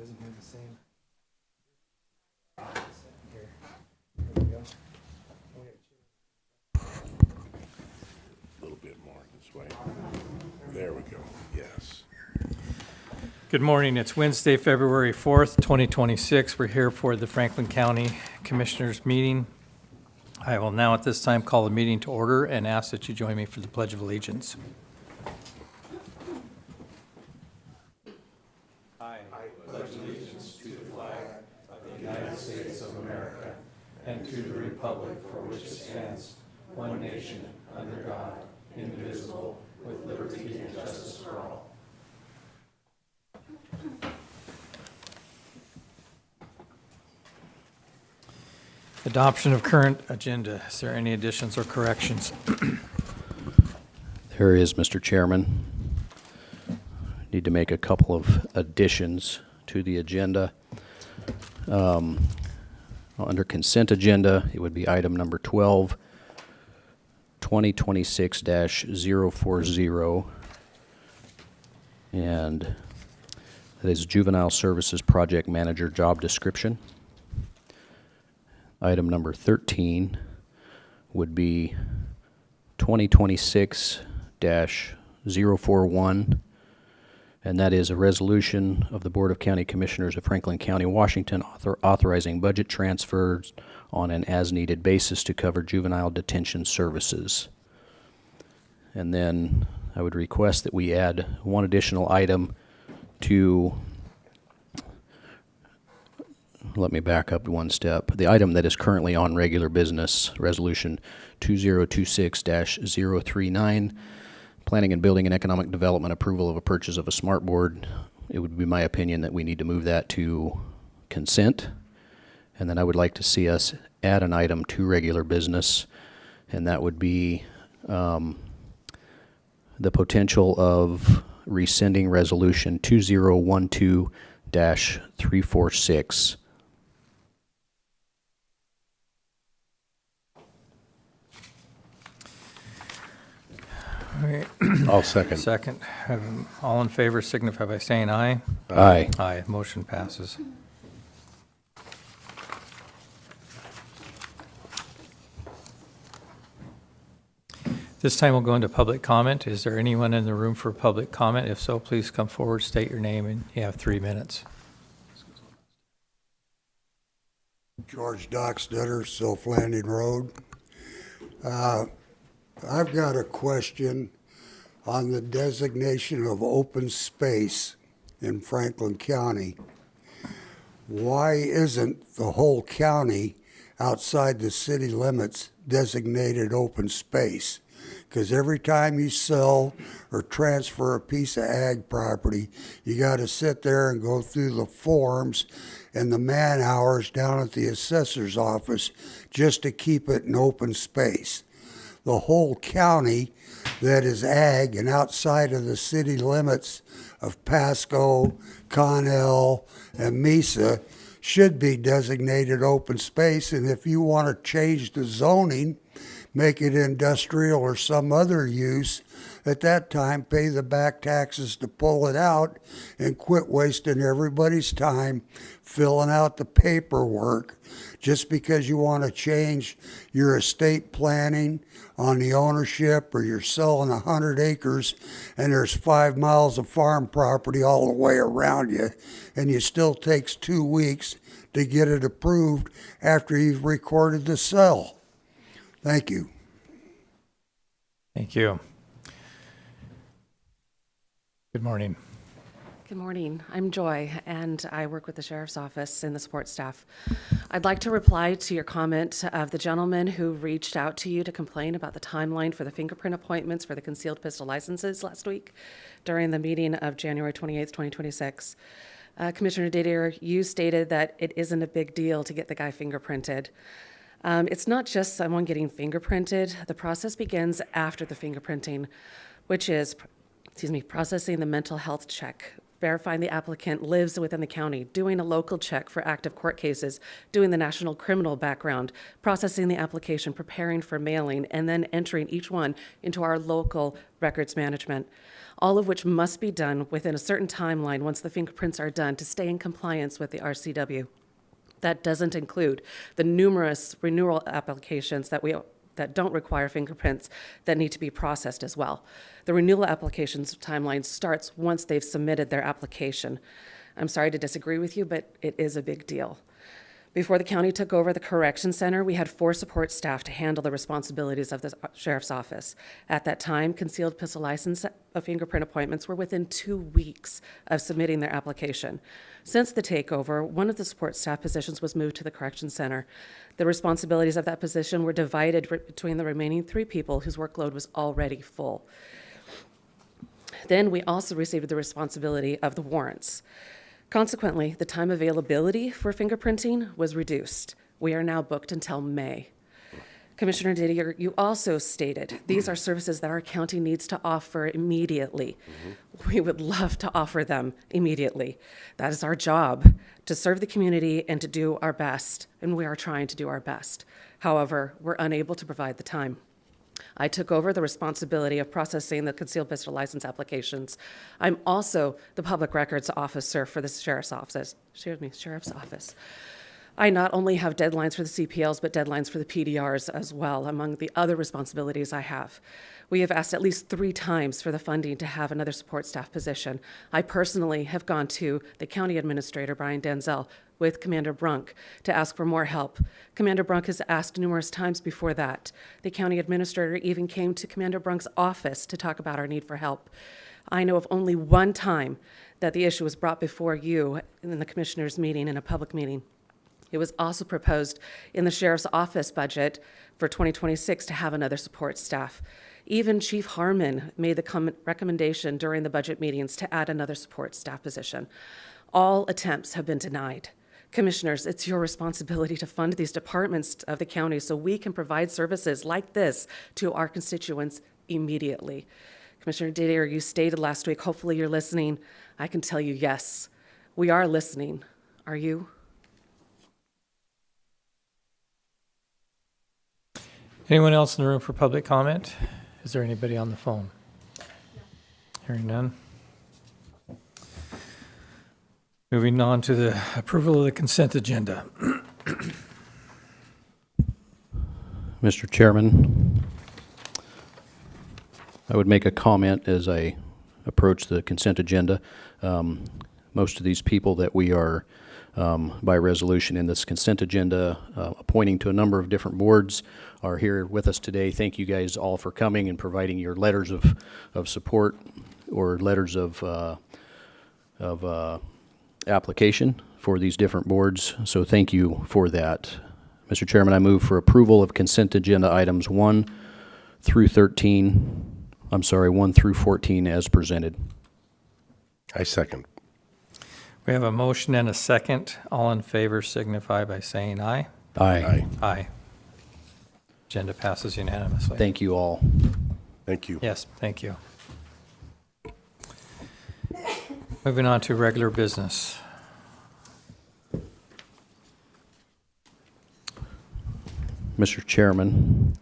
doesn't have the same. Here we go. A little bit more this way. There we go. Yes. Good morning. It's Wednesday, February 4th, 2026. We're here for the Franklin County Commissioners meeting. I will now at this time call the meeting to order and ask that you join me for the Pledge of Allegiance. I pledge allegiance to the flag of the United States of America and to the republic for which it stands, one nation, under God, indivisible, with liberty and justice for all. Adoption of current agenda. Is there any additions or corrections? There is, Mr. Chairman. Need to make a couple of additions to the agenda. Under consent agenda, it would be item number 12, 2026-040, and that is Juvenile Services Project Manager job description. Item number 13 would be 2026-041, and that is a resolution of the Board of County Commissioners of Franklin County, Washington, authorizing budget transfers on an as-needed basis to cover juvenile detention services. And then I would request that we add one additional item to, let me back up one step. The item that is currently on regular business, Resolution 2026-039, Planning and Building and Economic Development approval of a purchase of a smart board. It would be my opinion that we need to move that to consent. And then I would like to see us add an item to regular business, and that would be the potential of rescinding Resolution 2012-346. All right. I'll second. Second. All in favor signify by saying aye. Aye. Aye. Motion passes. This time we'll go into public comment. Is there anyone in the room for public comment? If so, please come forward, state your name, and you have 3 minutes. George Dockstetter, Silf Landing Road. I've got a question on the designation of open space in Franklin County. Why isn't the whole county outside the city limits designated open space? Because every time you sell or transfer a piece of ag property, you got to sit there and go through the forms and the man hours down at the assessor's office just to keep it an open space. The whole county that is ag and outside of the city limits of Pasco, Connell, and Mesa should be designated open space. And if you want to change the zoning, make it industrial or some other use, at that time pay the back taxes to pull it out and quit wasting everybody's time filling out the paperwork just because you want to change your estate planning on the ownership, or you're selling 100 acres and there's 5 miles of farm property all the way around you, and it still takes 2 weeks to get it approved after you've recorded the sale. Thank you. Thank you. Good morning. Good morning. I'm Joy, and I work with the Sheriff's Office and the support staff. I'd like to reply to your comment of the gentleman who reached out to you to complain about the timeline for the fingerprint appointments for the concealed pistol licenses last week during the meeting of January 28th, 2026. Commissioner Didier, you stated that it isn't a big deal to get the guy fingerprinted. It's not just someone getting fingerprinted. The process begins after the fingerprinting, which is processing the mental health check verifying the applicant lives within the county, doing a local check for active court cases, doing the national criminal background, processing the application, preparing for mailing, and then entering each one into our local records management, all of which must be done within a certain timeline once the fingerprints are done to stay in compliance with the RCW. That doesn't include the numerous renewal applications that don't require fingerprints that need to be processed as well. The renewal applications timeline starts once they've submitted their application. I'm sorry to disagree with you, but it is a big deal. Before the county took over the correction center, we had 4 support staff to handle the responsibilities of the sheriff's office. At that time, concealed pistol license fingerprint appointments were within 2 weeks of submitting their application. Since the takeover, one of the support staff positions was moved to the correction center. The responsibilities of that position were divided between the remaining 3 people whose workload was already full. Then we also received the responsibility of the warrants. Consequently, the time availability for fingerprinting was reduced. We are now booked until May. Commissioner Didier, you also stated these are services that our county needs to offer immediately. We would love to offer them immediately. That is our job, to serve the community and to do our best, and we are trying to do our best. However, we're unable to provide the time. I took over the responsibility of processing the concealed pistol license applications. I'm also the public records officer for the sheriff's office. I not only have deadlines for the CPLs, but deadlines for the PDRs as well, among the other responsibilities I have. We have asked at least 3 times for the funding to have another support staff position. I personally have gone to the county administrator, Brian Denzel, with Commander Brunk to ask for more help. Commander Brunk has asked numerous times before that. The county administrator even came to Commander Brunk's office to talk about our need for help. I know of only one time that the issue was brought before you in the commissioners' meeting, in a public meeting. It was also proposed in the sheriff's office budget for 2026 to have another support staff. Even Chief Harmon made the recommendation during the budget meetings to add another support staff position. All attempts have been denied. Commissioners, it's your responsibility to fund these departments of the county so we can provide services like this to our constituents immediately. Commissioner Didier, you stated last week, hopefully you're listening. I can tell you, yes, we are listening. Are you? Anyone else in the room for public comment? Is there anybody on the phone? Hearing none. Moving on to the approval of the consent agenda. Mr. Chairman, I would make a comment as I approach the consent agenda. Most of these people that we are, by resolution in this consent agenda, appointing to a number of different boards are here with us today. Thank you guys all for coming and providing your letters of support or letters of application for these different boards. So thank you for that. Mr. Chairman, I move for approval of consent agenda items 1 through 14 as presented. I second. We have a motion and a second. All in favor signify by saying aye. Aye. Aye. Agenda passes unanimously. Thank you all. Thank you. Yes, thank you. Moving on to regular business. Mr. Chairman,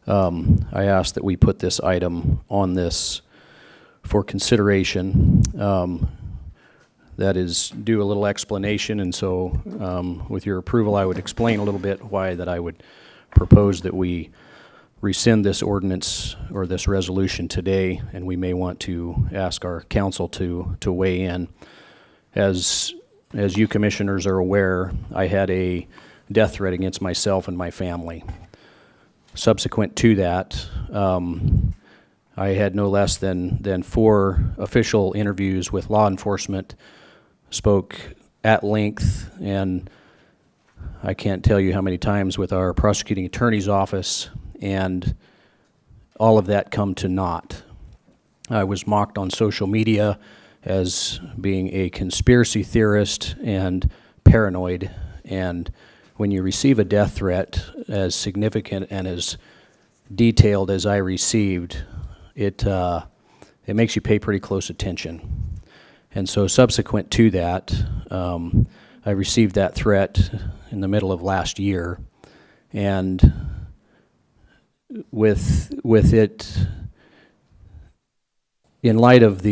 I ask that we put this item on this for consideration. That is due a little explanation, and so with your approval, I would explain a little bit why that I would propose that we rescind this ordinance or this resolution today, and we may want to ask our council to weigh in. As you commissioners are aware, I had a death threat against myself and my family. Subsequent to that, I had no less than 4 official interviews with law enforcement, spoke at length, and I can't tell you how many times with our prosecuting attorney's office, and all of that come to naught. I was mocked on social media as being a conspiracy theorist and paranoid, and when you receive a death threat as significant and as detailed as I received, it makes you pay pretty close attention. And so subsequent to that, I received that threat in the middle of last year. And with it, in light of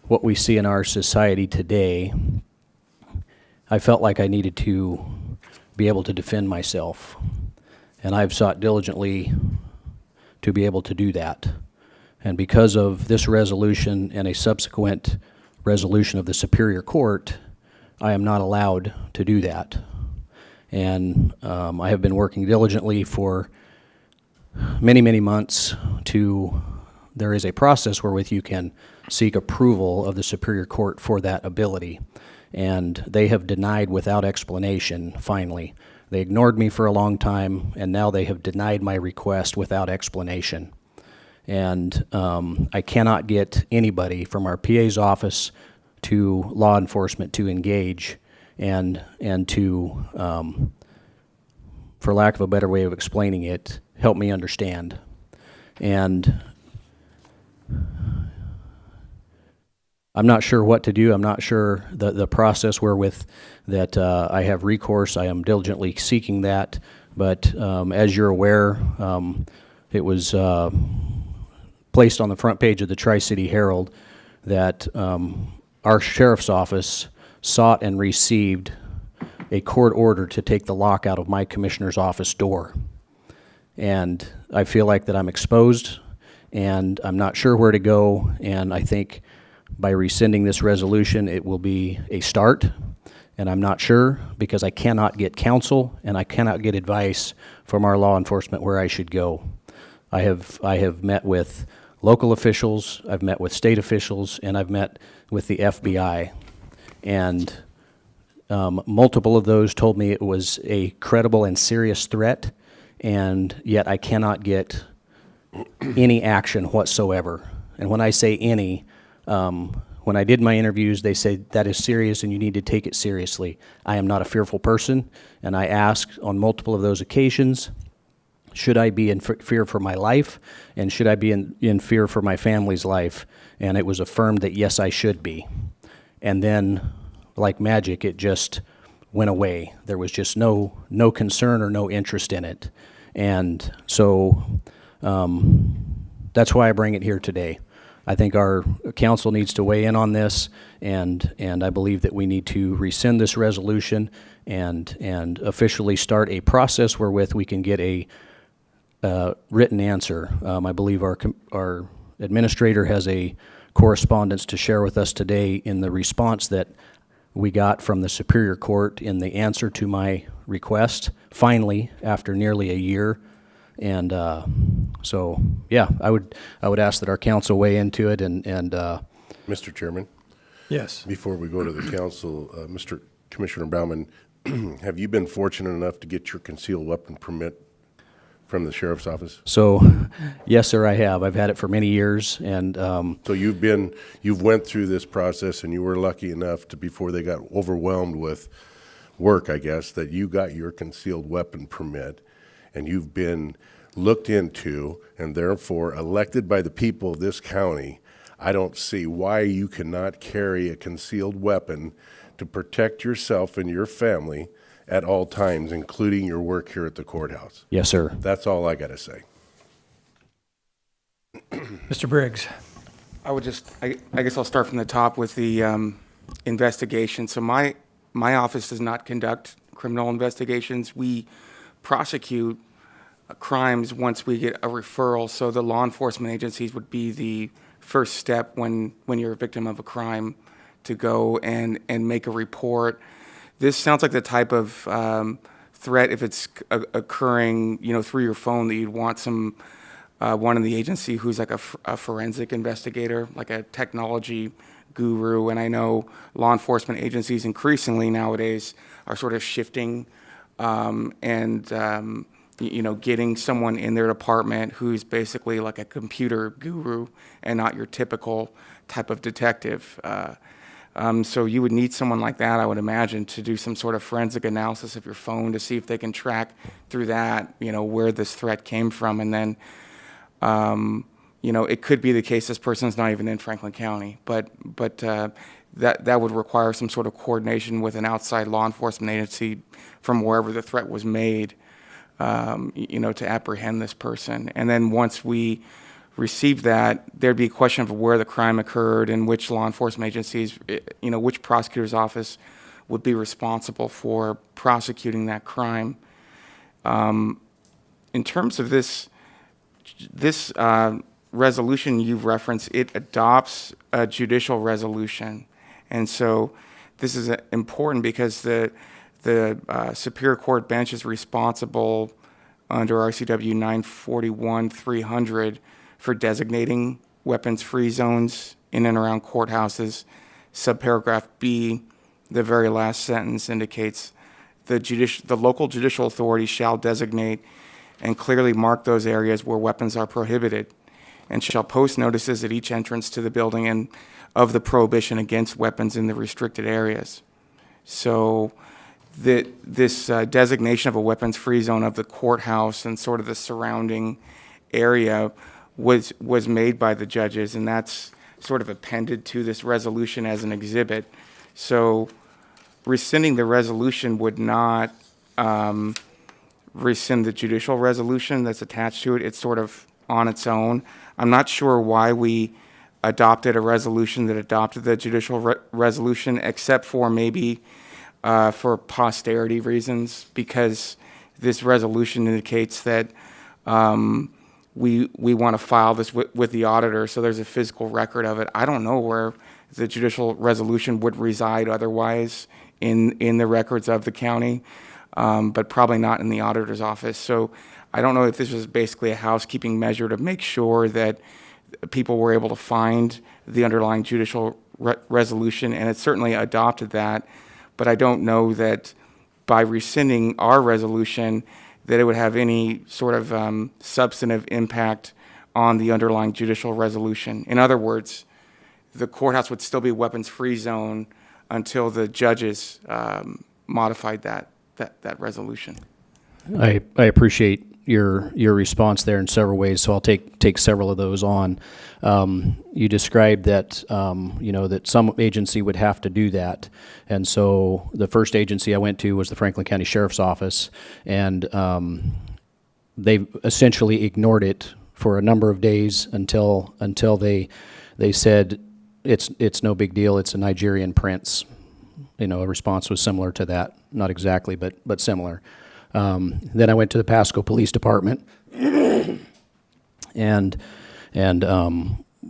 what we see in our society today, I felt like I needed to be able to defend myself. And I've sought diligently to be able to do that. And because of this resolution and a subsequent resolution of the Superior Court, I am not allowed to do that. And I have been working diligently for many, many months there is a process wherewith you can seek approval of the Superior Court for that ability. And they have denied without explanation, finally. They ignored me for a long time, and now they have denied my request without explanation. And I cannot get anybody from our PA's office to law enforcement to engage and to, for lack of a better way of explaining it, help me understand. And I'm not sure what to do. I'm not sure the process wherewith that I have recourse. I am diligently seeking that. But as you're aware, it was placed on the front page of the Tri-City Herald that our sheriff's office sought and received a court order to take the lock out of my commissioner's office door. And I feel like that I'm exposed, and I'm not sure where to go, and I think by rescinding this resolution, it will be a start, and I'm not sure because I cannot get counsel and I cannot get advice from our law enforcement where I should go. I have met with local officials, I've met with state officials, and I've met with the FBI, and multiple of those told me it was a credible and serious threat, and yet I cannot get any action whatsoever. And when I say any, when I did my interviews, they said that is serious and you need to take it seriously. I am not a fearful person, and I asked on multiple of those occasions, should I be in fear for my life, and should I be in fear for my family's life? And it was affirmed that yes, I should be. And then, like magic, it just went away. There was just no concern or no interest in it. And so that's why I bring it here today. I think our council needs to weigh in on this, and I believe that we need to rescind this resolution and officially start a process wherewith we can get a written answer. I believe our administrator has a correspondence to share with us today in the response that we got from the Superior Court in the answer to my request, finally, after nearly a year. And so, yeah, I would ask that our council weigh into it and Mr. Chairman, Yes. before we go to the council, Mr. Commissioner Bauman, have you been fortunate enough to get your concealed weapon permit from the sheriff's office? so, yes, sir, I have. I've had it for many years, and So you've went through this process, and you were lucky enough to, before they got overwhelmed with work, I guess, that you got your concealed weapon permit, and you've been looked into and therefore elected by the people of this county. I don't see why you cannot carry a concealed weapon to protect yourself and your family at all times, including your work here at the courthouse. yes, sir. That's all I got to say. Mr. Briggs. I guess I'll start from the top with the investigation. So my office does not conduct criminal investigations. We prosecute crimes once we get a referral. So the law enforcement agencies would be the first step when you're a victim of a crime to go and make a report. This sounds like the type of threat, if it's occurring, through your phone, that you'd want one in the agency who's like a forensic investigator, like a technology guru. And I know law enforcement agencies increasingly nowadays are sort of shifting getting someone in their department who's basically like a computer guru and not your typical type of detective. So you would need someone like that, I would imagine, to do some sort of forensic analysis of your phone to see if they can track through that, where this threat came from. And then it could be the case this person's not even in Franklin County, but that would require some sort of coordination with an outside law enforcement agency from wherever the threat was made, to apprehend this person. And then once we receive that, there'd be a question of where the crime occurred and which law enforcement agencies, which prosecutor's office would be responsible for prosecuting that crime. In terms of this resolution you've referenced, it adopts a judicial resolution. And so this is important because the Superior Court bench is responsible under RCW 941-300 for designating weapons-free zones in and around courthouses. Subparagraph B, the very last sentence indicates the local judicial authority shall designate and clearly mark those areas where weapons are prohibited, and shall post notices at each entrance to the building and of the prohibition against weapons in the restricted areas. So this designation of a weapons-free zone of the courthouse and sort of the surrounding area was made by the judges, and that's sort of appended to this resolution as an exhibit. So rescinding the resolution would not rescind the judicial resolution that's attached to it. It's sort of on its own. I'm not sure why we adopted a resolution that adopted the judicial resolution, except for maybe for posterity reasons, because this resolution indicates that we want to file this with the auditor, so there's a physical record of it. I don't know where the judicial resolution would reside otherwise in the records of the county, but probably not in the auditor's office. So I don't know if this was basically a housekeeping measure to make sure that people were able to find the underlying judicial resolution, and it certainly adopted that. But I don't know that by rescinding our resolution that it would have any sort of substantive impact on the underlying judicial resolution. In other words, the courthouse would still be a weapons-free zone until the judges modified that resolution. I appreciate your response there in several ways, so I'll take several of those on. You described that that some agency would have to do that, and so the first agency I went to was the Franklin County Sheriff's Office, and they essentially ignored it for a number of days until they said it's no big deal. It's a Nigerian prince. A response was similar to that, not exactly, but similar. Then I went to the Pasco Police Department, and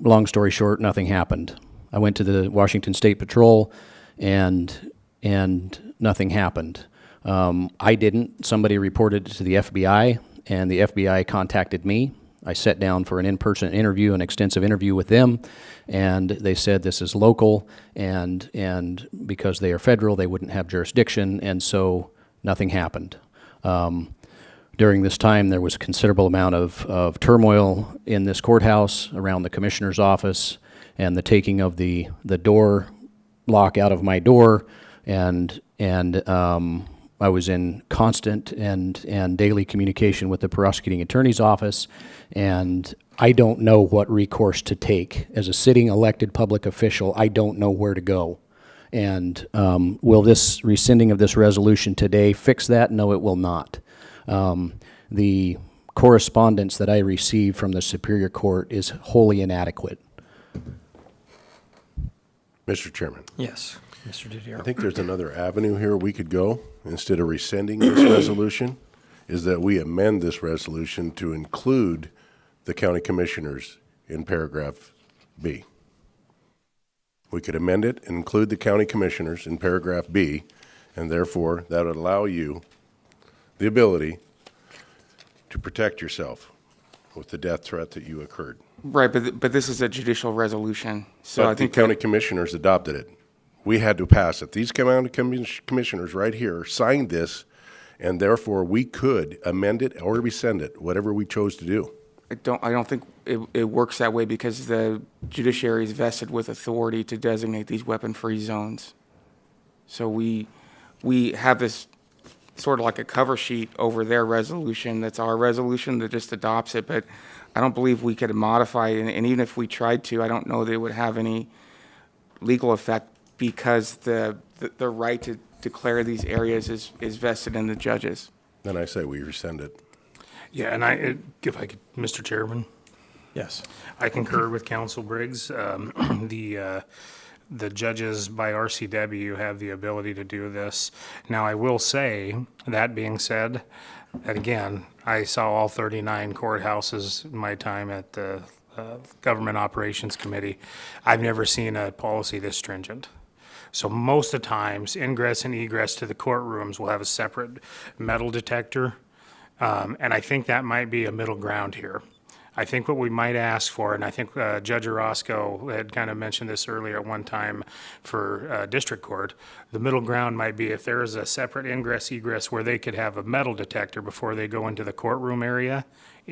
long story short, nothing happened. I went to the Washington State Patrol, and nothing happened. I didn't. Somebody reported it to the FBI, and the FBI contacted me. I sat down for an in-person interview, an extensive interview with them, and they said this is local, and because they are federal, they wouldn't have jurisdiction, and so nothing happened. During this time, there was a considerable amount of turmoil in this courthouse around the commissioner's office, and the taking of the door lock out of my door, and I was in constant and daily communication with the prosecuting attorney's office, and I don't know what recourse to take. As a sitting elected public official, I don't know where to go. And will this rescinding of this resolution today fix that? No, it will not. The correspondence that I received from the Superior Court is wholly inadequate. Mr. Chairman, Yes, Mr. Didier. I think there's another avenue here we could go instead of rescinding this resolution, is that we amend this resolution to include the county commissioners in paragraph B. We could amend it and include the county commissioners in paragraph B, and therefore that would allow you the ability to protect yourself with the death threat that you occurred. Right, but this is a judicial resolution, so I But the think county commissioners adopted it. We had to pass it. These county commissioners right here signed this, and therefore we could amend it or rescind it, whatever we chose to do. I don't think it works that way, because the judiciary is vested with authority to designate these weapon-free zones. So we have this sort of like a cover sheet over their resolution that's our resolution that just adopts it, but I don't believe we could modify it, and even if we tried to, I don't know that it would have any legal effect because the right to declare these areas is vested in the judges. Then I say we rescind it. Yeah, and if I could, Mr. Chairman, Yes. I concur with Council Briggs. The judges by RCW have the ability to do this. Now, I will say, that being said, and again, I saw all 39 courthouses in my time at the Government Operations Committee. I've never seen a policy this stringent. So most of the times, ingress and egress to the courtrooms will have a separate metal detector. And I think that might be a middle ground here. I think what we might ask for, and I think Judge Orozco had kind of mentioned this earlier at one time for district court, the middle ground might be if there is a separate ingress egress where they could have a metal detector before they go into the courtroom area,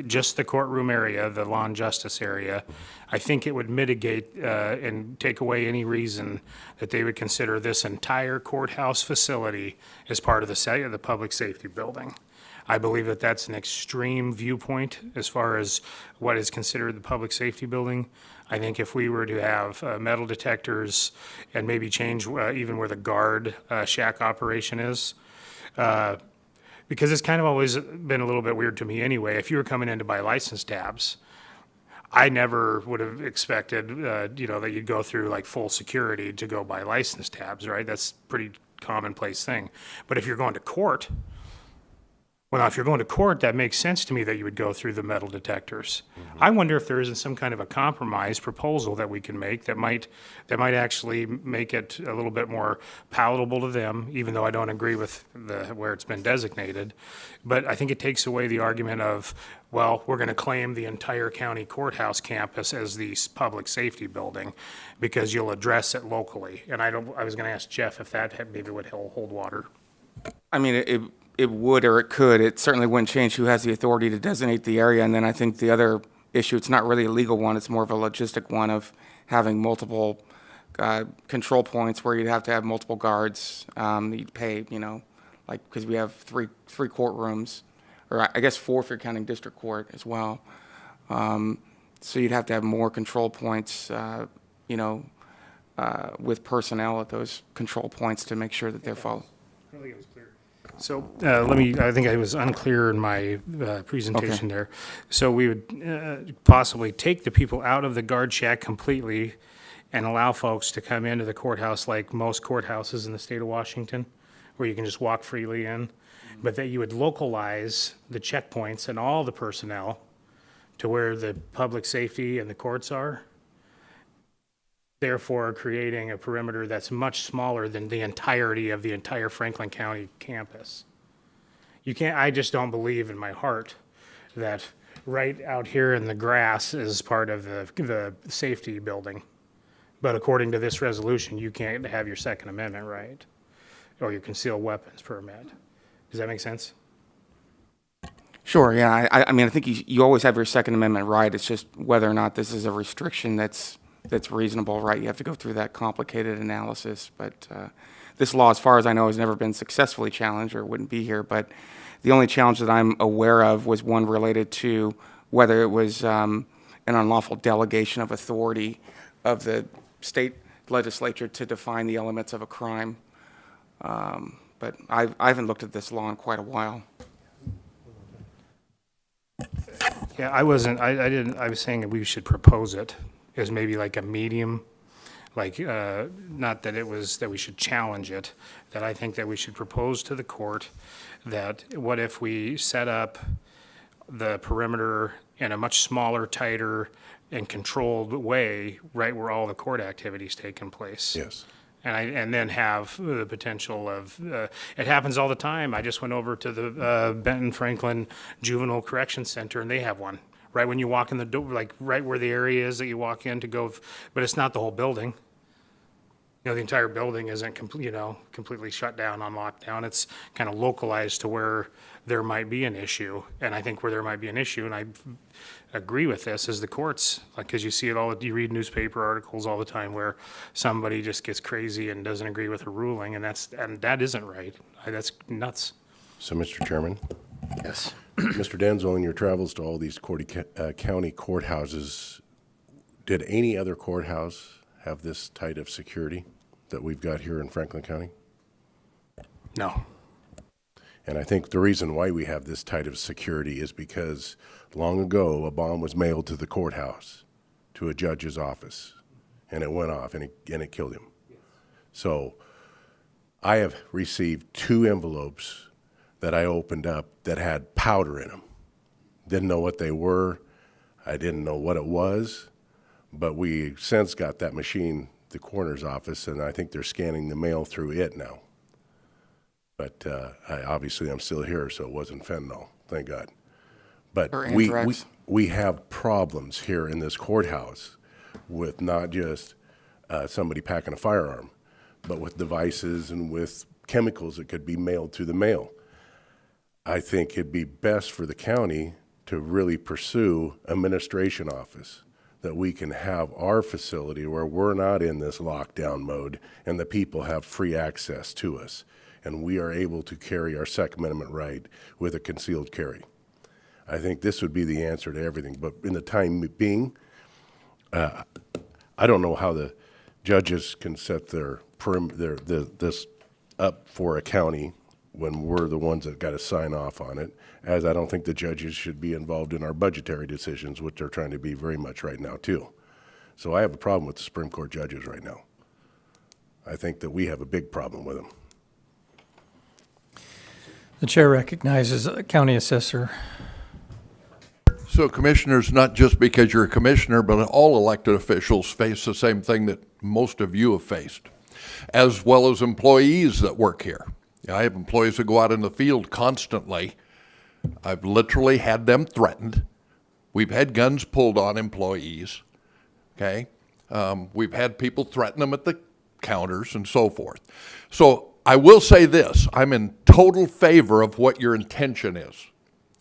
just the courtroom area, the law and justice area, I think it would mitigate and take away any reason that they would consider this entire courthouse facility as part of the public safety building. I believe that that's an extreme viewpoint as far as what is considered the public safety building. I think if we were to have metal detectors and maybe change even where the guard shack operation is, because it's kind of always been a little bit weird to me anyway. If you were coming in to buy license tabs, I never would have expected, that you'd go through like full security to go buy license tabs, right? That's a pretty commonplace thing. But if you're going to court, well, now, if you're going to court, that makes sense to me that you would go through the metal detectors. I wonder if there isn't some kind of a compromise proposal that we can make that might actually make it a little bit more palatable to them, even though I don't agree with where it's been designated. But I think it takes away the argument of, well, we're going to claim the entire county courthouse campus as the public safety building because you'll address it locally. And I was going to ask Jeff if that maybe would hold water. I mean, it would or it could. It certainly wouldn't change who has the authority to designate the area. And then I think the other issue, it's not really a legal one, it's more of a logistic one of having multiple control points where you'd have to have multiple guards that you'd pay, like, because we have three courtrooms, or I guess 4 if you're counting district court as well. So you'd have to have more control points, with personnel at those control points to make sure that they're followed. I don't think it was clear. So I think I was unclear in my presentation there. So we would possibly take the people out of the guard shack completely and allow folks to come into the courthouse like most courthouses in the state of Washington, where you can just walk freely in, but that you would localize the checkpoints and all the personnel to where the public safety and the courts are, therefore creating a perimeter that's much smaller than the entirety of the entire Franklin County campus. I just don't believe in my heart that right out here in the grass is part of the safety building. But according to this resolution, you can't have your Second Amendment right, or your concealed weapons permit. Does that make sense? Sure, yeah. I mean, I think you always have your Second Amendment right. It's just whether or not this is a restriction that's reasonable, right? You have to go through that complicated analysis. But this law, as far as I know, has never been successfully challenged or wouldn't be here. But the only challenge that I'm aware of was one related to whether it was an unlawful delegation of authority of the state legislature to define the elements of a crime. But I haven't looked at this law in quite a while. Yeah, I wasn't, I didn't, I was saying that we should propose it as maybe like a medium, like, not that it was, that we should challenge it, that I think that we should propose to the court that what if we set up the perimeter in a much smaller, tighter, and controlled way, right where all the court activities taking place. Yes. And then have the potential of, it happens all the time. I just went over to the Benton Franklin Juvenile Correction Center, and they have one. Right when you walk in the door, like right where the area is that you walk in to go, but it's not the whole building. The entire building isn't completely shut down on lockdown. It's kind of localized to where there might be an issue. And I think where there might be an issue, and I agree with this, is the courts. Like, because you see it all, you read newspaper articles all the time where somebody just gets crazy and doesn't agree with a ruling, and that isn't right. That's nuts. So, Mr. Chairman, Yes. Mr. Denzel, in your travels to all these county courthouses, did any other courthouse have this type of security that we've got here in Franklin County? No. And I think the reason why we have this type of security is because long ago, a bomb was mailed to the courthouse, to a judge's office, and it went off and it killed him. So I have received 2 envelopes that I opened up that had powder in them. Didn't know what they were. I didn't know what it was, but we since got that machine, the coroner's office, and I think they're scanning the mail through it now. But obviously I'm still here, so it wasn't fentanyl, thank God. But Or we anthrax. have problems here in this courthouse with not just somebody packing a firearm, but with devices and with chemicals that could be mailed through the mail. I think it'd be best for the county to really pursue administration office, that we can have our facility where we're not in this lockdown mode and the people have free access to us. And we are able to carry our Second Amendment right with a concealed carry. I think this would be the answer to everything. But in the time being, I don't know how the judges can set this up for a county when we're the ones that got to sign off on it, as I don't think the judges should be involved in our budgetary decisions, which they're trying to be very much right now too. So I have a problem with the Supreme Court judges right now. I think that we have a big problem with them. The chair recognizes County Assessor. So commissioners, not just because you're a commissioner, but all elected officials face the same thing that most of you have faced, as well as employees that work here. I have employees that go out in the field constantly. I've literally had them threatened. We've had guns pulled on employees, okay? We've had people threaten them at the counters and so forth. So I will say this, I'm in total favor of what your intention is.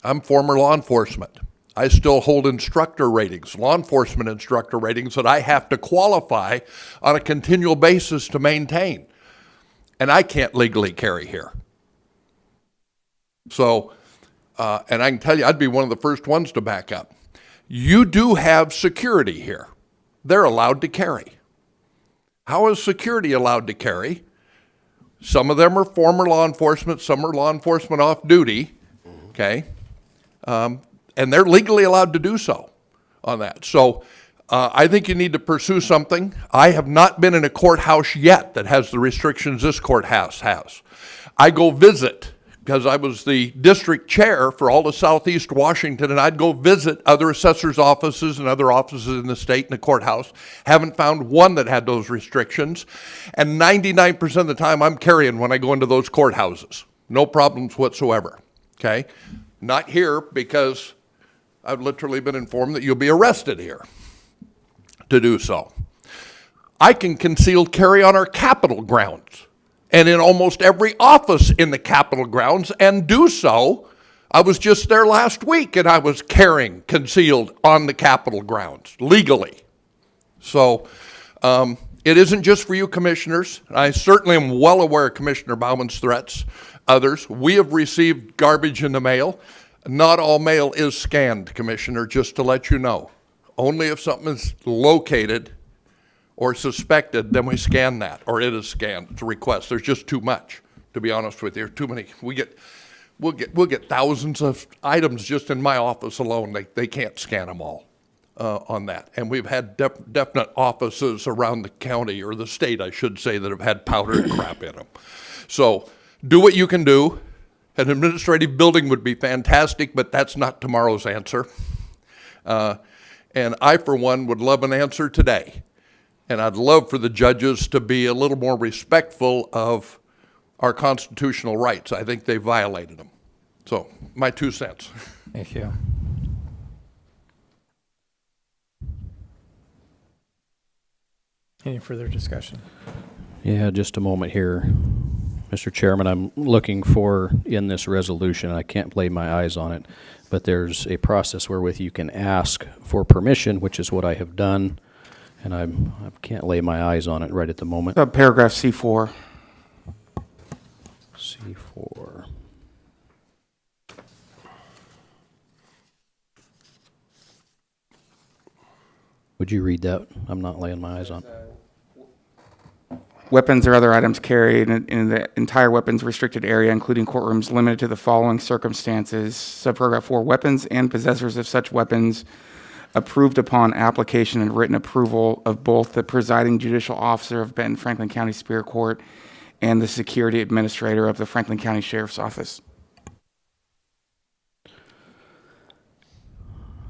I'm former law enforcement. I still hold instructor ratings, law enforcement instructor ratings that I have to qualify on a continual basis to maintain. And I can't legally carry here. So, and I can tell you, I'd be one of the first ones to back up. You do have security here. They're allowed to carry. How is security allowed to carry? Some of them are former law enforcement, some are law enforcement off duty, okay? And they're legally allowed to do so on that. So I think you need to pursue something. I have not been in a courthouse yet that has the restrictions this courthouse has. I go visit, because I was the district chair for all of Southeast Washington, and I'd go visit other assessors' offices and other offices in the state and the courthouse. Haven't found one that had those restrictions. And 99% of the time I'm carrying when I go into those courthouses. No problems whatsoever, okay? Not here, because I've literally been informed that you'll be arrested here to do so. I can concealed carry on our Capitol grounds and in almost every office in the Capitol grounds, and do so. I was just there last week and I was carrying concealed on the Capitol grounds legally. So it isn't just for you commissioners. I certainly am well aware of Commissioner Bauman's threats. Others, we have received garbage in the mail. Not all mail is scanned, Commissioner, just to let you know. Only if something is located or suspected, then we scan that, or it is scanned. It's a request. There's just too much, to be honest with you. Too many. We'll get thousands of items just in my office alone. They can't scan them all on that. And we've had definite offices around the county, or the state, I should say, that have had powder and crap in them. So do what you can do. An administrative building would be fantastic, but that's not tomorrow's answer. And I, for one, would love an answer today. And I'd love for the judges to be a little more respectful of our constitutional rights. I think they violated them. So, my 2 cents. Thank you. Any further discussion? Yeah, just a moment here. Mr. Chairman, I'm looking for, in this resolution, I can't lay my eyes on it, but there's a process wherewith you can ask for permission, which is what I have done, and I can't lay my eyes on it right at the moment. Paragraph C4. C4. Would you read that? I'm not laying my eyes on. Weapons or other items carried in the entire weapons restricted area, including courtrooms, limited to the following circumstances. Subparagraph 4, weapons and possessors of such weapons approved upon application and written approval of both the presiding judicial officer of Benton Franklin County Superior Court and the security administrator of the Franklin County Sheriff's Office.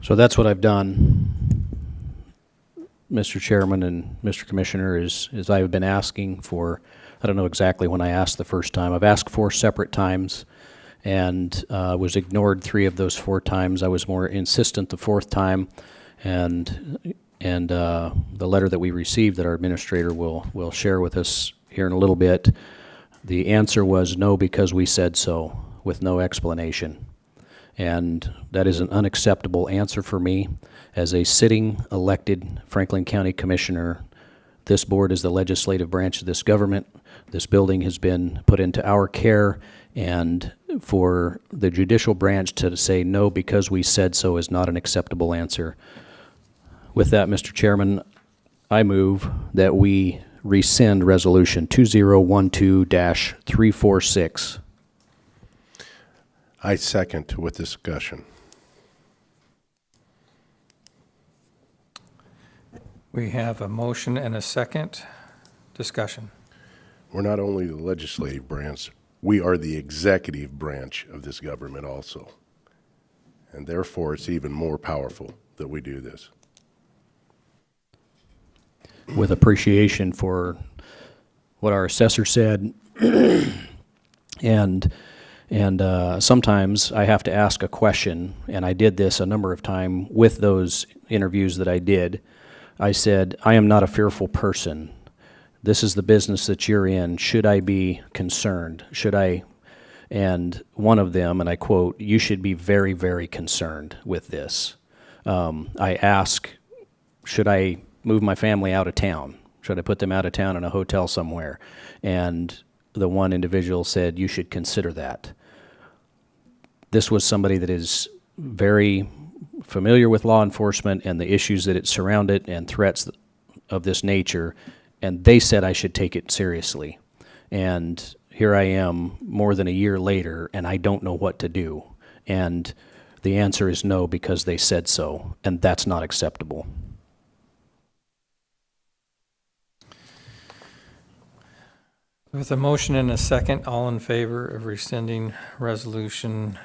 So that's what I've done, Mr. Chairman and Mr. Commissioner, is I've been asking for, I don't know exactly when I asked the first time. I've asked 4 separate times and was ignored 3 of those 4 times. I was more insistent the 4th time, and the letter that we received that our administrator will share with us here in a little bit, the answer was no, because we said so, with no explanation. And that is an unacceptable answer for me. As a sitting elected Franklin County Commissioner, this board is the legislative branch of this government. This building has been put into our care, and for the judicial branch to say no because we said so is not an acceptable answer. With that, Mr. Chairman, I move that we rescind Resolution 2012-346. I second with discussion. We have a motion and a second. Discussion. We're not only the legislative branch, we are the executive branch of this government also. And therefore, it's even more powerful that we do this. With appreciation for what our assessor said, and sometimes I have to ask a question, and I did this a number of times with those interviews that I did. I said, I am not a fearful person. This is the business that you're in. Should I be concerned? Should I? And one of them, and I quote, you should be very, very concerned with this. I ask, should I move my family out of town? Should I put them out of town in a hotel somewhere? And the one individual said, you should consider that. This was somebody that is very familiar with law enforcement and the issues that it surrounded and threats of this nature, and they said I should take it seriously. And here I am more than a year later, and I don't know what to do. And the answer is no, because they said so, and that's not acceptable. With a motion and a second, all in favor of rescinding resolution,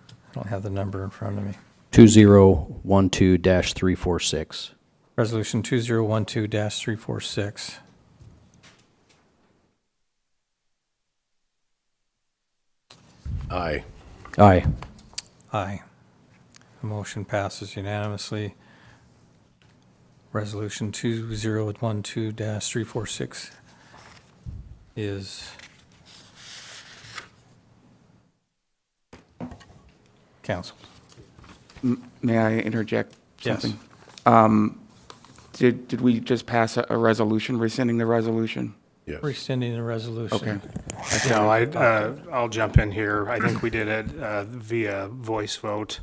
I don't have the number in front of me. 2012-346. Resolution 2012-346. Aye. Aye. Aye. The motion passes unanimously. Resolution 2012-346 is canceled. May I interject Yes. something? Did we just pass a resolution, rescinding the resolution? Yes. Rescinding the resolution. Okay. No, I'll jump in here. I think we did it via voice vote,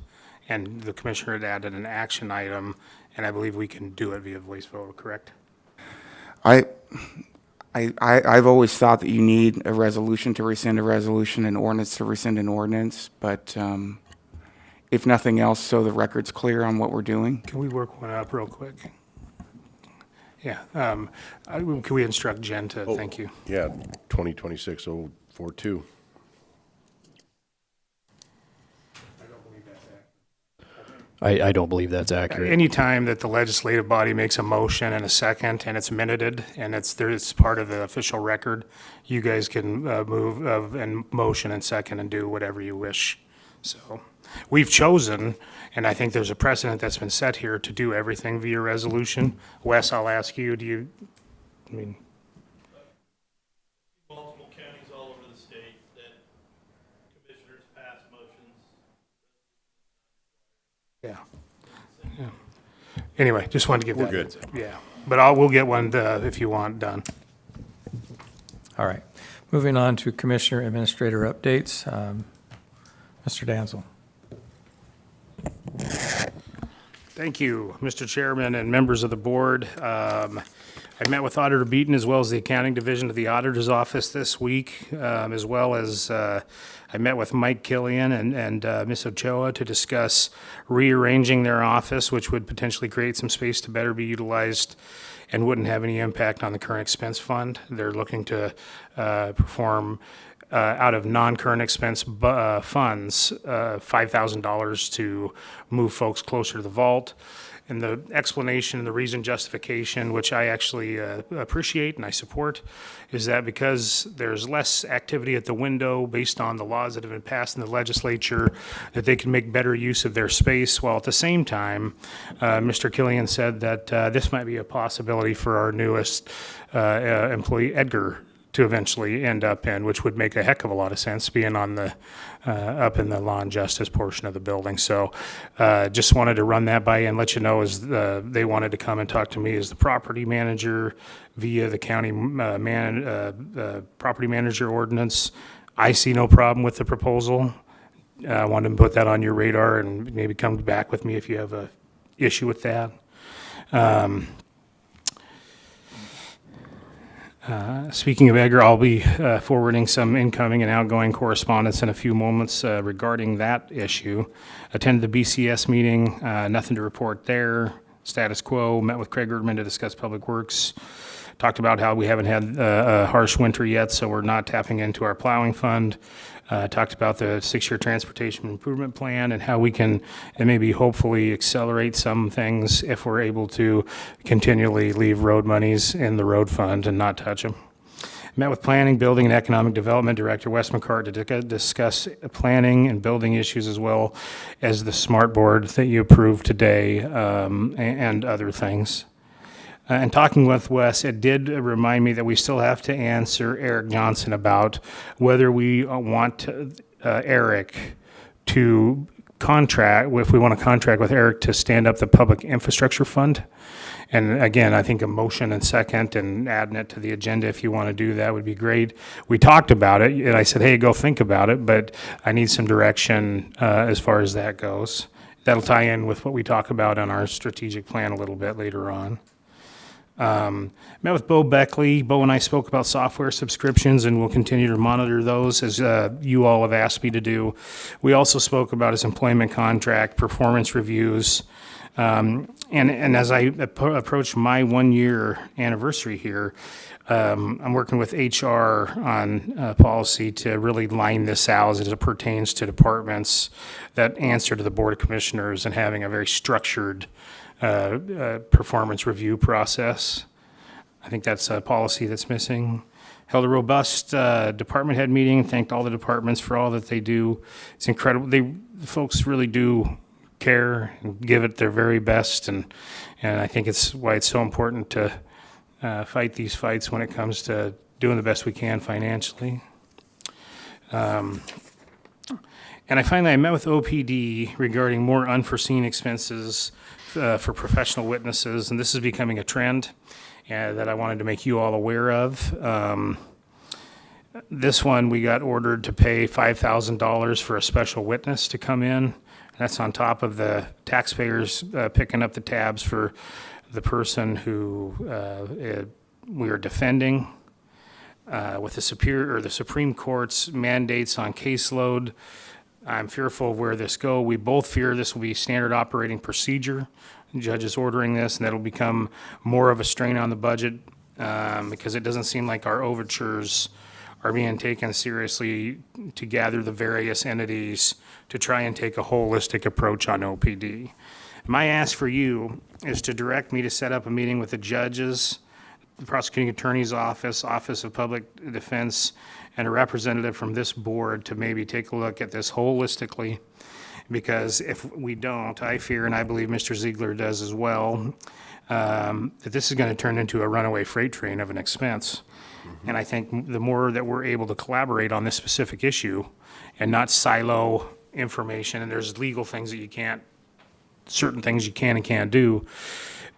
and the commissioner had added an action item, and I believe we can do it via voice vote, correct? I've always thought that you need a resolution to rescind a resolution, an ordinance to rescind an ordinance, but if nothing else, so the record's clear on what we're doing. Can we work one up real quick? Yeah, can we instruct Jen to, thank you. Yeah, 2026-042. I don't believe that's accurate. Anytime that the legislative body makes a motion and a second, and it's minuted, and it's part of the official record, you guys can move and motion and second and do whatever you wish. So we've chosen, and I think there's a precedent that's been set here to do everything via resolution. Wes, I'll ask you, Multiple counties all over the state that commissioners pass motions. Yeah. Anyway, just wanted to give that. We're heads up. Yeah, but we'll get one if you want done. All right. Moving on to Commissioner Administrator updates. Mr. Danzel. Thank you, Mr. Chairman and members of the board. I met with Auditor Beaton as well as the Accounting Division of the Auditor's Office this week, as well as I met with Mike Killian and Ms. Ochoa to discuss rearranging their office, which would potentially create some space to better be utilized and wouldn't have any impact on the current expense fund. They're looking to perform out of non-current expense funds, $5,000 to move folks closer to the vault. And the explanation, the reason justification, which I actually appreciate and I support, is that because there's less activity at the window based on the laws that have been passed in the legislature, that they can make better use of their space, while at the same time, Mr. Killian said that this might be a possibility for our newest employee, Edgar, to eventually end up in, which would make a heck of a lot of sense, being on the up in the law and justice portion of the building. So just wanted to run that by you and let you know, as they wanted to come and talk to me as the property manager via the county property manager ordinance. I see no problem with the proposal. I wanted to put that on your radar and maybe come back with me if you have a issue with that. Speaking of Edgar, I'll be forwarding some incoming and outgoing correspondence in a few moments regarding that issue. Attended the BCS meeting, nothing to report there. Status quo, met with Craig Erdman to discuss public works. Talked about how we haven't had a harsh winter yet, so we're not tapping into our plowing fund. Talked about the 6-year transportation improvement plan and how we can and maybe hopefully accelerate some things if we're able to continually leave road monies in the road fund and not touch them. Met with Planning, Building, and Economic Development Director Wes McCart to discuss planning and building issues, as well as the smart board that you approved today, and other things. And talking with Wes, it did remind me that we still have to answer Eric Johnson about whether we want Eric to contract, if we want to contract with Eric to stand up the Public Infrastructure Fund. And again, I think a motion and second and adding it to the agenda, if you want to do that, would be great. We talked about it, and I said, hey, go think about it, but I need some direction as far as that goes. That'll tie in with what we talk about on our strategic plan a little bit later on. Met with Bo Beckley. Bo and I spoke about software subscriptions, and we'll continue to monitor those as you all have asked me to do. We also spoke about his employment contract, performance reviews, and as I approach my 1-year anniversary here, I'm working with HR on policy to really line this out as it pertains to departments that answer to the Board of Commissioners, and having a very structured performance review process. I think that's a policy that's missing. Held a robust department head meeting, thanked all the departments for all that they do. It's incredible. The folks really do care and give it their very best, and I think it's why it's so important to fight these fights when it comes to doing the best we can financially. And I met with OPD regarding more unforeseen expenses for professional witnesses, and this is becoming a trend that I wanted to make you all aware of. This one, we got ordered to pay $5,000 for a special witness to come in. That's on top of the taxpayers picking up the tabs for the person who we are defending. With the Supreme Court's mandates on caseload, I'm fearful of where this go. We both fear this will be standard operating procedure. The judge is ordering this, and that'll become more of a strain on the budget because it doesn't seem like our overtures are being taken seriously to gather the various entities to try and take a holistic approach on OPD. My ask for you is to direct me to set up a meeting with the judges, the prosecuting attorney's office, Office of Public Defense, and a representative from this board to maybe take a look at this holistically. Because if we don't, I fear, and I believe Mr. Ziegler does as well, that this is going to turn into a runaway freight train of an expense. And I think the more that we're able to collaborate on this specific issue and not silo information, and there's legal things that you can't, certain things you can and can't do,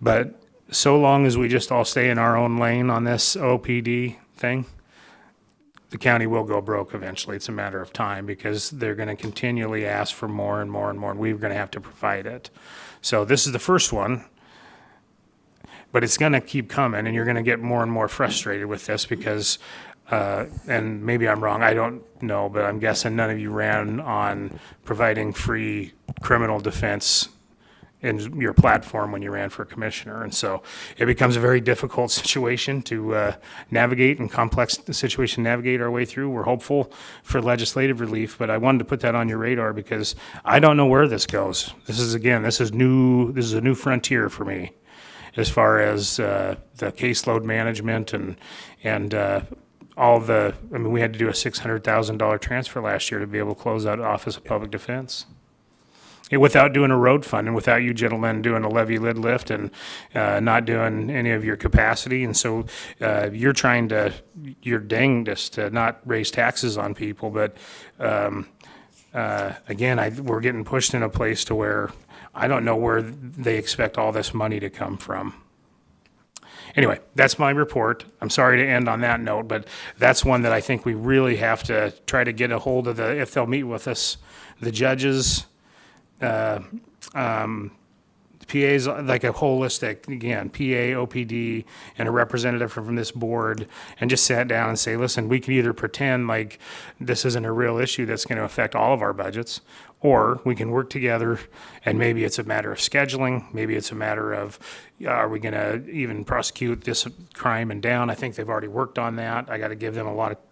but so long as we just all stay in our own lane on this OPD thing, the county will go broke eventually. It's a matter of time because they're going to continually ask for more and more and more, and we're going to have to provide it. So this is the first one, but it's going to keep coming, and you're going to get more and more frustrated with this because, and maybe I'm wrong, I don't know, but I'm guessing none of you ran on providing free criminal defense in your platform when you ran for commissioner. And so it becomes a very difficult situation to navigate and complex situation to navigate our way through. We're hopeful for legislative relief, but I wanted to put that on your radar because I don't know where this goes. This is new. This is a new frontier for me as far as the caseload management and all the, I mean, we had to do a $600,000 transfer last year to be able to close out Office of Public Defense. Without doing a road fund and without you gentlemen doing a levy lid lift and not doing any of your capacity. And so you're your dangest to not raise taxes on people. But again, we're getting pushed in a place to where I don't know where they expect all this money to come from. Anyway, that's my report. I'm sorry to end on that note, but that's one that I think we really have to try to get a hold of if they'll meet with us, the judges, PA's like a holistic, again, PA, OPD, and a representative from this board, and just sat down and say, listen, we can either pretend like this isn't a real issue that's going to affect all of our budgets, or we can work together and maybe it's a matter of scheduling, maybe it's a matter of, are we going to even prosecute this crime and down? I think they've already worked on that. I got to give them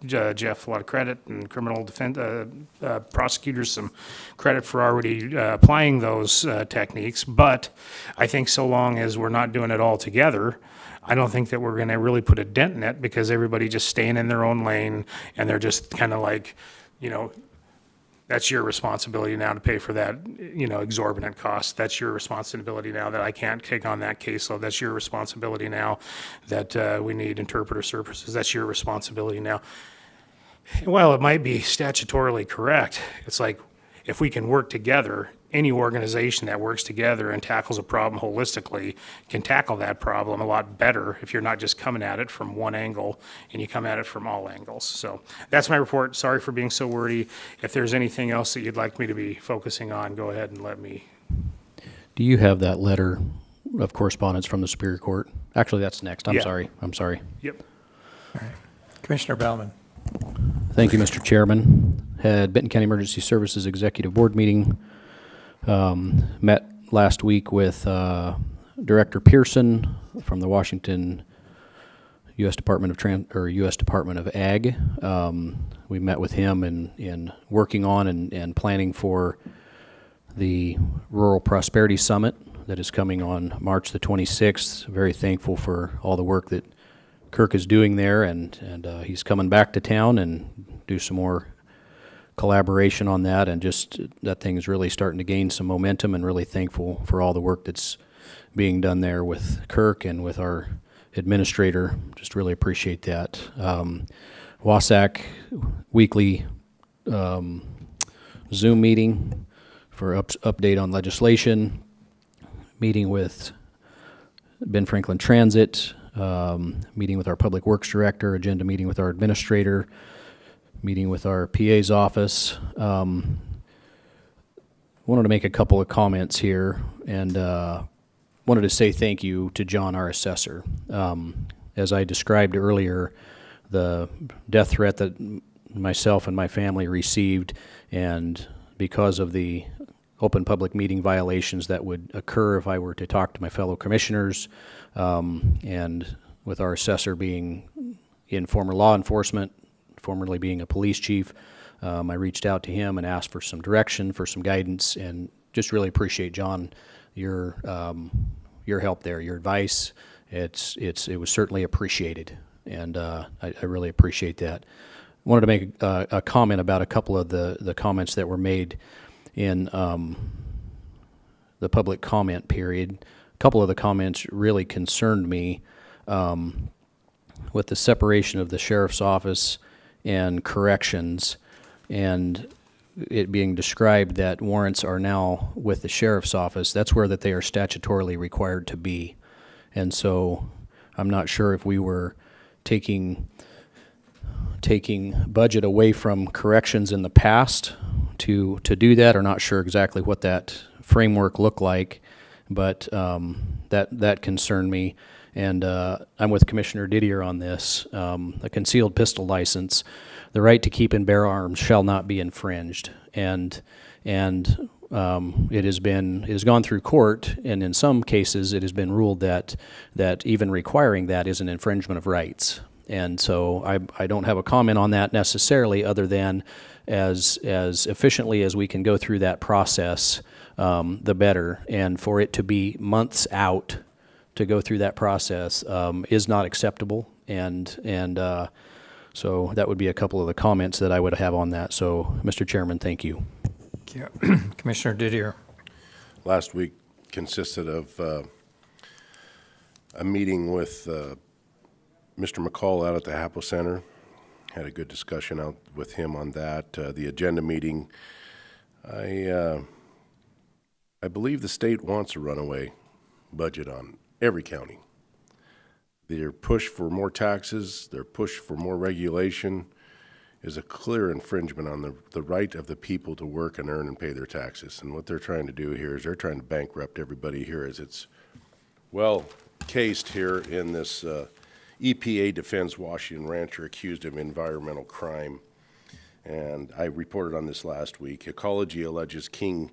Jeff a lot of credit, and criminal defense prosecutors some credit for already applying those techniques. But I think so long as we're not doing it all together, I don't think that we're going to really put a dent in it because everybody just staying in their own lane and they're just kind of like, that's your responsibility now to pay for that, exorbitant cost. That's your responsibility now that I can't take on that caseload. That's your responsibility now that we need interpreter services. That's your responsibility now. While it might be statutorily correct, it's like if we can work together, any organization that works together and tackles a problem holistically can tackle that problem a lot better if you're not just coming at it from one angle and you come at it from all angles. So that's my report. Sorry for being so wordy. If there's anything else that you'd like me to be focusing on, go ahead and let me. Do you have that letter of correspondence from the Superior Court? Actually, that's next. I'm Yeah. sorry. Yep. Commissioner Bauman. Thank you, Mr. Chairman. Had Benton County Emergency Services Executive Board meeting. Met last week with Director Pearson from the Washington U.S. Department of Ag. We met with him in working on and planning for the Rural Prosperity Summit that is coming on March the 26th. Very thankful for all the work that Kirk is doing there, and he's coming back to town and do some more collaboration on that, and just that thing is really starting to gain some momentum, and really thankful for all the work that's being done there with Kirk and with our administrator. Just really appreciate that. WASAC weekly Zoom meeting for update on legislation, meeting with Ben Franklin Transit, meeting with our Public Works Director, agenda meeting with our administrator, meeting with our PA's office. Wanted to make a couple of comments here, and wanted to say thank you to John, our assessor. As I described earlier, the death threat that myself and my family received, and because of the open public meeting violations that would occur if I were to talk to my fellow commissioners, and with our assessor being in former law enforcement, formerly being a police chief, I reached out to him and asked for some direction, for some guidance, and just really appreciate, John, your help there, your advice. It was certainly appreciated, and I really appreciate that. I wanted to make a comment about a couple of the comments that were made in the public comment period. A couple of the comments really concerned me with the separation of the sheriff's office and corrections, and it being described that warrants are now with the sheriff's office. That's where that they are statutorily required to be. And so I'm not sure if we were taking taking budget away from corrections in the past to do that, or not sure exactly what that framework looked like, but that concerned me. And I'm with Commissioner Didier on this. A concealed pistol license, the right to keep and bear arms shall not be infringed. And it has gone through court, and in some cases it has been ruled that even requiring that is an infringement of rights. And so I don't have a comment on that necessarily, other than as efficiently as we can go through that process, the better. And for it to be months out to go through that process is not acceptable. And so that would be a couple of the comments that I would have on that. So, Mr. Chairman, thank you. Thank you. Commissioner Didier. Last week consisted of a meeting with Mr. McCall out at the Happel Center. Had a good discussion out with him on that. The agenda meeting, I believe the state wants a runaway budget on every county. Their push for more taxes, their push for more regulation is a clear infringement on the right of the people to work and earn and pay their taxes. And what they're trying to do here is they're trying to bankrupt everybody here, as it's well cased here in this EPA defends Washington rancher accused of environmental crime. And I reported on this last week. Ecology alleges King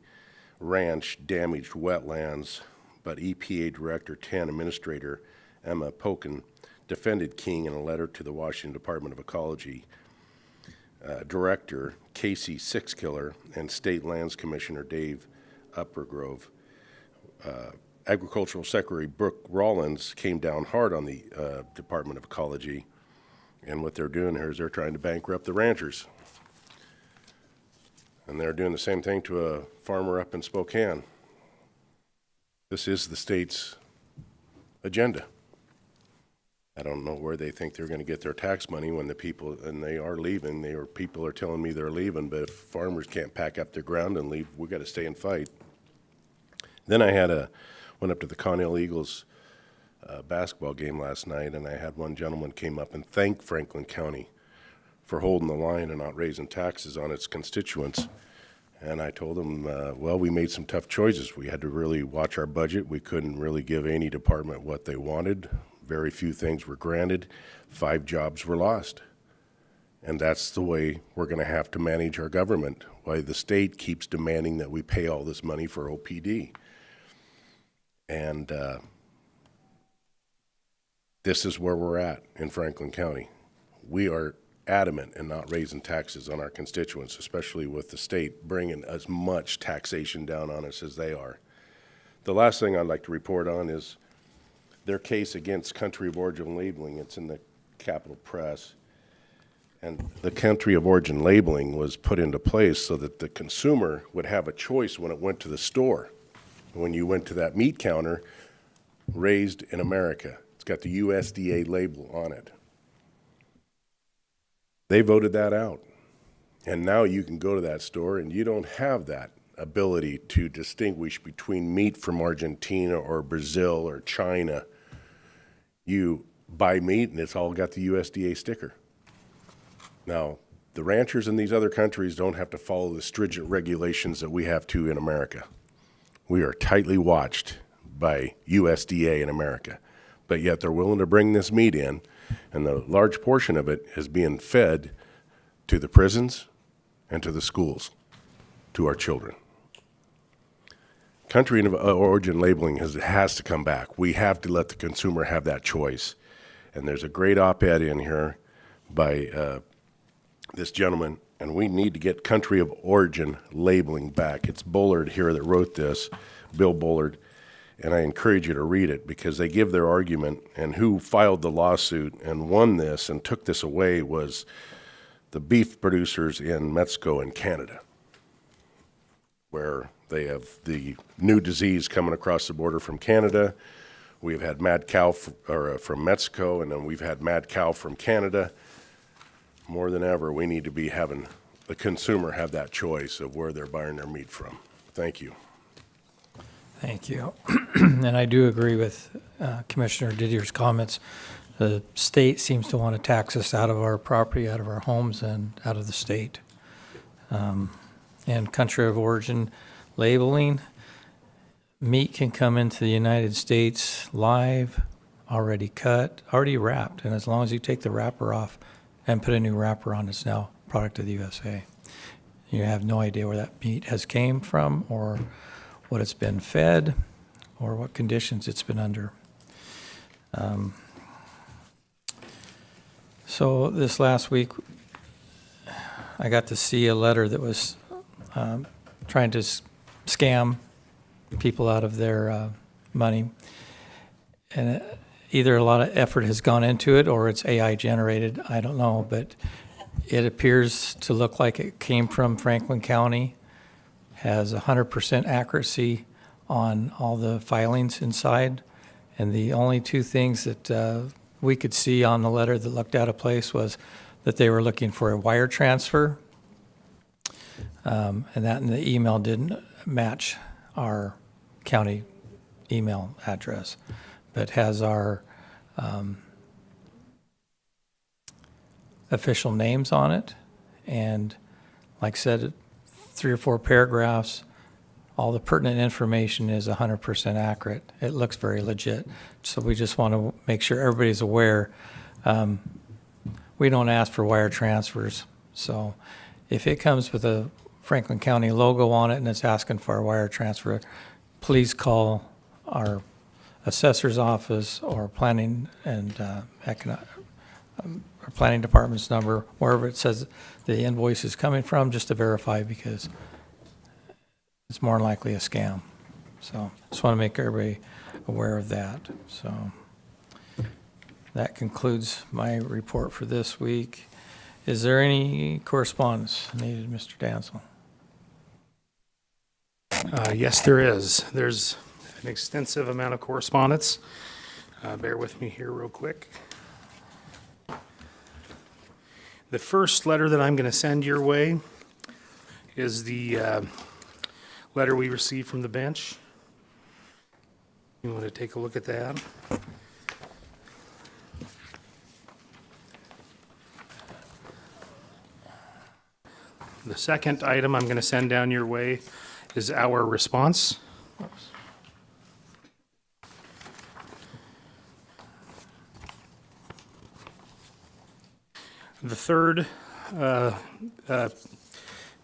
Ranch damaged wetlands, but EPA Director 10 Administrator Emma Pokin defended King in a letter to the Washington Department of Ecology. Director Casey Sixkiller and State Lands Commissioner Dave Uppergrove. Agricultural Secretary Brooke Rollins came down hard on the Department of Ecology, and what they're doing here is they're trying to bankrupt the ranchers. And they're doing the same thing to a farmer up in Spokane. This is the state's agenda. I don't know where they think they're going to get their tax money when the people, and they are leaving, people are telling me they're leaving, but if farmers can't pack up their ground and leave, we got to stay and fight. Then I went up to the Connell Eagles basketball game last night, and I had one gentleman came up and thanked Franklin County for holding the line and not raising taxes on its constituents. And I told him, well, we made some tough choices. We had to really watch our budget. We couldn't really give any department what they wanted. Very few things were granted. 5 jobs were lost. And that's the way we're going to have to manage our government, why the state keeps demanding that we pay all this money for OPD. And this is where we're at in Franklin County. We are adamant in not raising taxes on our constituents, especially with the state bringing as much taxation down on us as they are. The last thing I'd like to report on is their case against country of origin labeling. It's in the Capitol Press. And the country of origin labeling was put into place so that the consumer would have a choice when it went to the store. When you went to that meat counter, raised in America. It's got the USDA label on it. They voted that out. And now you can go to that store and you don't have that ability to distinguish between meat from Argentina or Brazil or China. You buy meat and it's all got the USDA sticker. Now, the ranchers in these other countries don't have to follow the stringent regulations that we have to in America. We are tightly watched by USDA in America, but yet they're willing to bring this meat in, and the large portion of it is being fed to the prisons and to the schools, to our children. Country of origin labeling has to come back. We have to let the consumer have that choice. And there's a great op-ed in here by this gentleman, and we need to get country of origin labeling back. It's Bullard here that wrote this, Bill Bullard, and I encourage you to read it because they give their argument, and who filed the lawsuit and won this and took this away was the beef producers in Mexico and Canada, where they have the new disease coming across the border from Canada. We've had mad cow from Mexico, and then we've had mad cow from Canada. More than ever, we need to be having the consumer have that choice of where they're buying their meat from. Thank you. Thank you. And I do agree with Commissioner Didier's comments the state seems to want to tax us out of our property, out of our homes, and out of the state. And country of origin labeling, meat can come into the United States live, already cut, already wrapped, and as long as you take the wrapper off and put a new wrapper on, it's now product of the USA. You have no idea where that meat has came from, or what it's been fed, or what conditions it's been under. So this last week, I got to see a letter that was trying to scam people out of their money. And either a lot of effort has gone into it or it's AI generated, I don't know, but it appears to look like it came from Franklin County, has 100% accuracy on all the filings inside. And the only two things that we could see on the letter that looked out of place was that they were looking for a wire transfer, and that in the email didn't match our county email address, but has our official names on it. And like I said, 3 or 4 paragraphs, all the pertinent information is 100% accurate. It looks very legit. So we just want to make sure everybody's aware. We don't ask for wire transfers. So if it comes with a Franklin County logo on it and it's asking for a wire transfer, please call our assessor's office or planning and or planning department's number, wherever it says the invoice is coming from, just to verify, because it's more than likely a scam. So just want to make everybody aware of that. So that concludes my report for this week. Is there any correspondence needed, Mr. Dansel? Yes, there is. There's an extensive amount of correspondence. Bear with me here real quick. The first letter that I'm going to send your way is the letter we received from the bench. You want to take a look at that? The second item I'm going to send down your way is our response. The third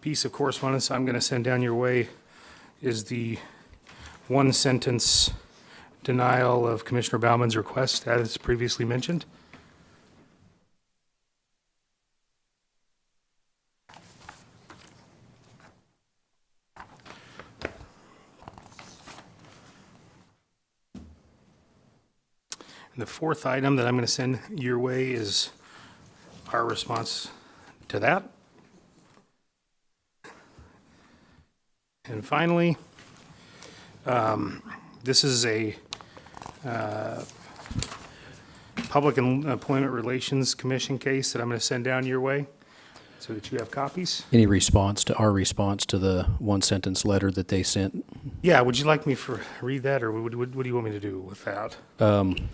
piece of correspondence I'm going to send down your way is the one-sentence denial of Commissioner Bauman's request, as previously mentioned. The fourth item that I'm going to send your way is our response to that. And finally, this is a Public Employment Relations Commission case that I'm going to send down your way so that you have copies. Any response to our response to the one-sentence letter that they sent? Yeah, would you like me to read that, or what do you want me to do with that?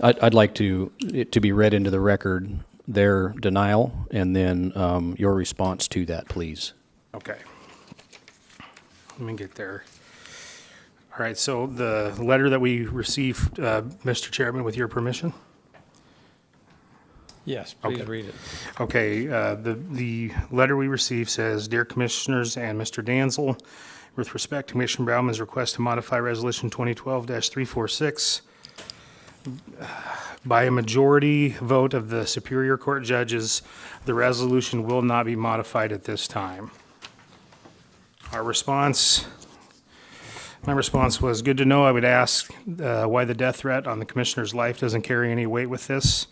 I'd like it to be read into the record, their denial, and then your response to that, please. Okay. Let me get there. All right, so the letter that we received, Mr. Chairman, with your permission? Yes, please Okay. read it. Okay, the letter we received says, "Dear Commissioners and Mr. Danzel, with respect to Commissioner Bauman's request to modify Resolution 2012-346, by a majority vote of the Superior Court judges, the resolution will not be modified at this time." My response was, "Good to know. I would ask why the death threat on the Commissioner's life doesn't carry any weight with this.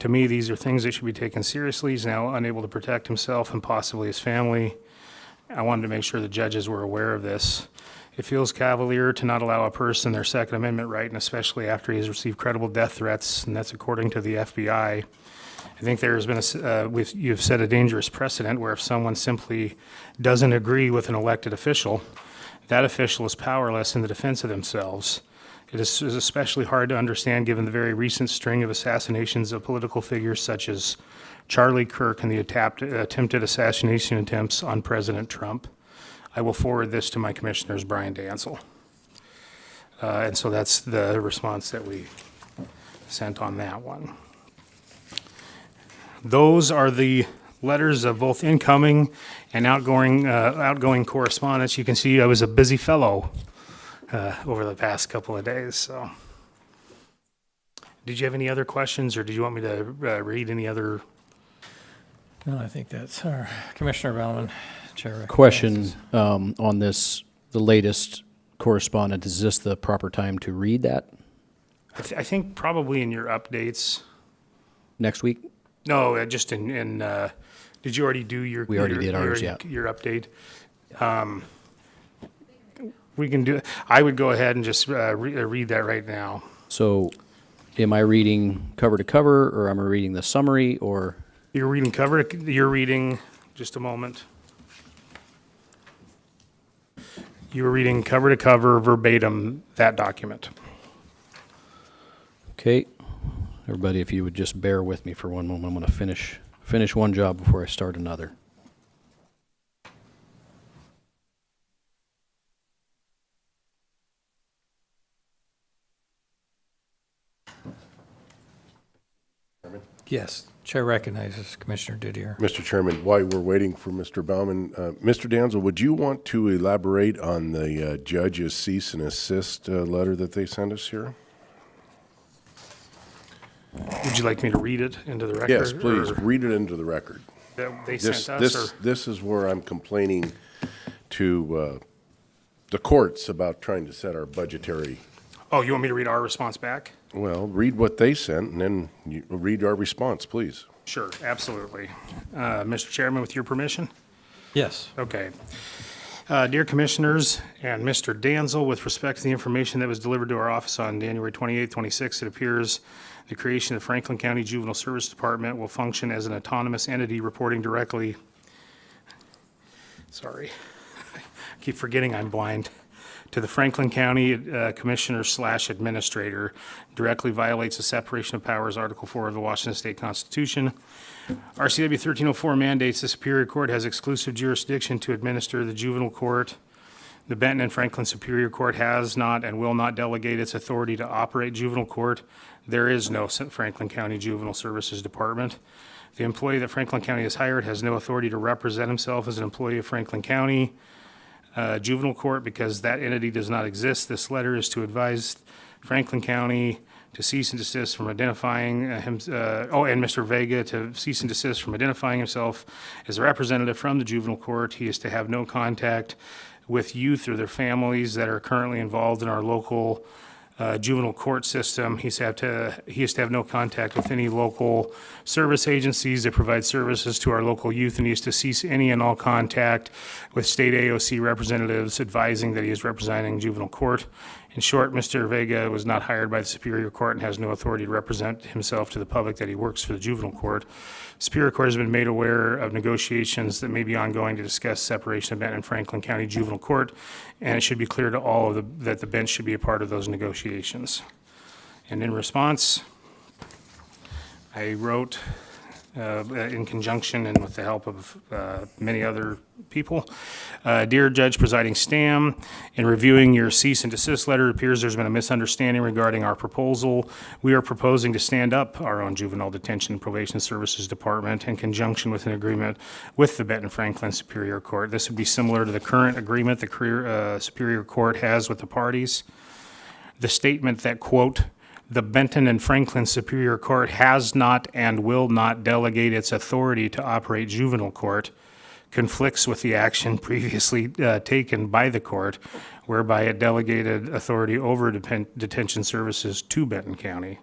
To me, these are things that should be taken seriously. He's now unable to protect himself and possibly his family. I wanted to make sure the judges were aware of this. It feels cavalier to not allow a person their Second Amendment right, and especially after he has received credible death threats, and that's according to the FBI. I think there has been you've set a dangerous precedent where if someone simply doesn't agree with an elected official, that official is powerless in the defense of themselves. It is especially hard to understand given the very recent string of assassinations of political figures such as Charlie Kirk and the attempted assassination attempts on President Trump. I will forward this to my commissioners, Brian Dansel. And so that's the response that we sent on that one. Those are the letters of both incoming and outgoing correspondence. You can see I was a busy fellow over the past couple of days. So, did you have any other questions, or did you want me to read any other? No, I think that's our Commissioner Bauman, Chair. Question on this, the latest correspondence, is this the proper time to read that I think probably in your updates. next week? No, just in did you already do your? We already your- did ours, your- yeah. Your update. We can do, I would go ahead and just read that right now. So am I reading cover to cover, or am I reading the summary, or? You're reading cover, you're reading, just a moment. You were reading cover to cover verbatim that document. Okay, everybody, if you would just bear with me for one moment, I'm going to finish one job before I start another. Yes, Chair recognizes Commissioner Didier. Mr. Chairman, while we're waiting for Mr. Bauman, Mr. Danzel, would you want to elaborate on the judge's cease and assist letter that they sent us here? Would you like me to read it into the record? Yes, please, or read it into the record. That they This, sent us, or? this is where I'm complaining to the courts about trying to set our budgetary. Oh, you want me to read our response back? Well, read what they sent and then you read our response, please. Sure, absolutely. Mr. Chairman, with your permission? Yes. Okay. Dear Commissioners and Mr. Danzel, with respect to the information that was delivered to our office on January 28, 26, it appears the creation of Franklin County Juvenile Service Department will function as an autonomous entity reporting directly. Sorry, I keep forgetting I'm blind. To the Franklin County Commissioner/Administrator, directly violates the separation of powers, Article 4 of the Washington State Constitution. RCW 1304 mandates the Superior Court has exclusive jurisdiction to administer the juvenile court. The Benton and Franklin Superior Court has not and will not delegate its authority to operate juvenile court. There is no Franklin County Juvenile Services Department. The employee that Franklin County has hired has no authority to represent himself as an employee of Franklin County Juvenile Court because that entity does not exist. This letter is to advise Franklin County to cease and desist from identifying and Mr. Vega to cease and desist from identifying himself as a representative from the juvenile court. He is to have no contact with youth or their families that are currently involved in our local juvenile court system. He is to have no contact with any local service agencies that provide services to our local youth, and he is to cease any and all contact with state AOC representatives advising that he is representing juvenile court. In short, Mr. Vega was not hired by the Superior Court and has no authority to represent himself to the public that he works for the juvenile court. Superior Court has been made aware of negotiations that may be ongoing to discuss separation of Benton and Franklin County Juvenile Court, and it should be clear to all of that the bench should be a part of those negotiations. And in response, I wrote in conjunction and with the help of many other people. Dear Judge Presiding Stam, in reviewing your cease and desist letter, it appears there's been a misunderstanding regarding our proposal. We are proposing to stand up our own Juvenile Detention and Probation Services Department in conjunction with an agreement with the Benton Franklin Superior Court. This would be similar to the current agreement the Superior Court has with the parties. The statement that, quote, the Benton and Franklin Superior Court has not and will not delegate its authority to operate juvenile court conflicts with the action previously taken by the court, whereby it delegated authority over detention services to Benton County.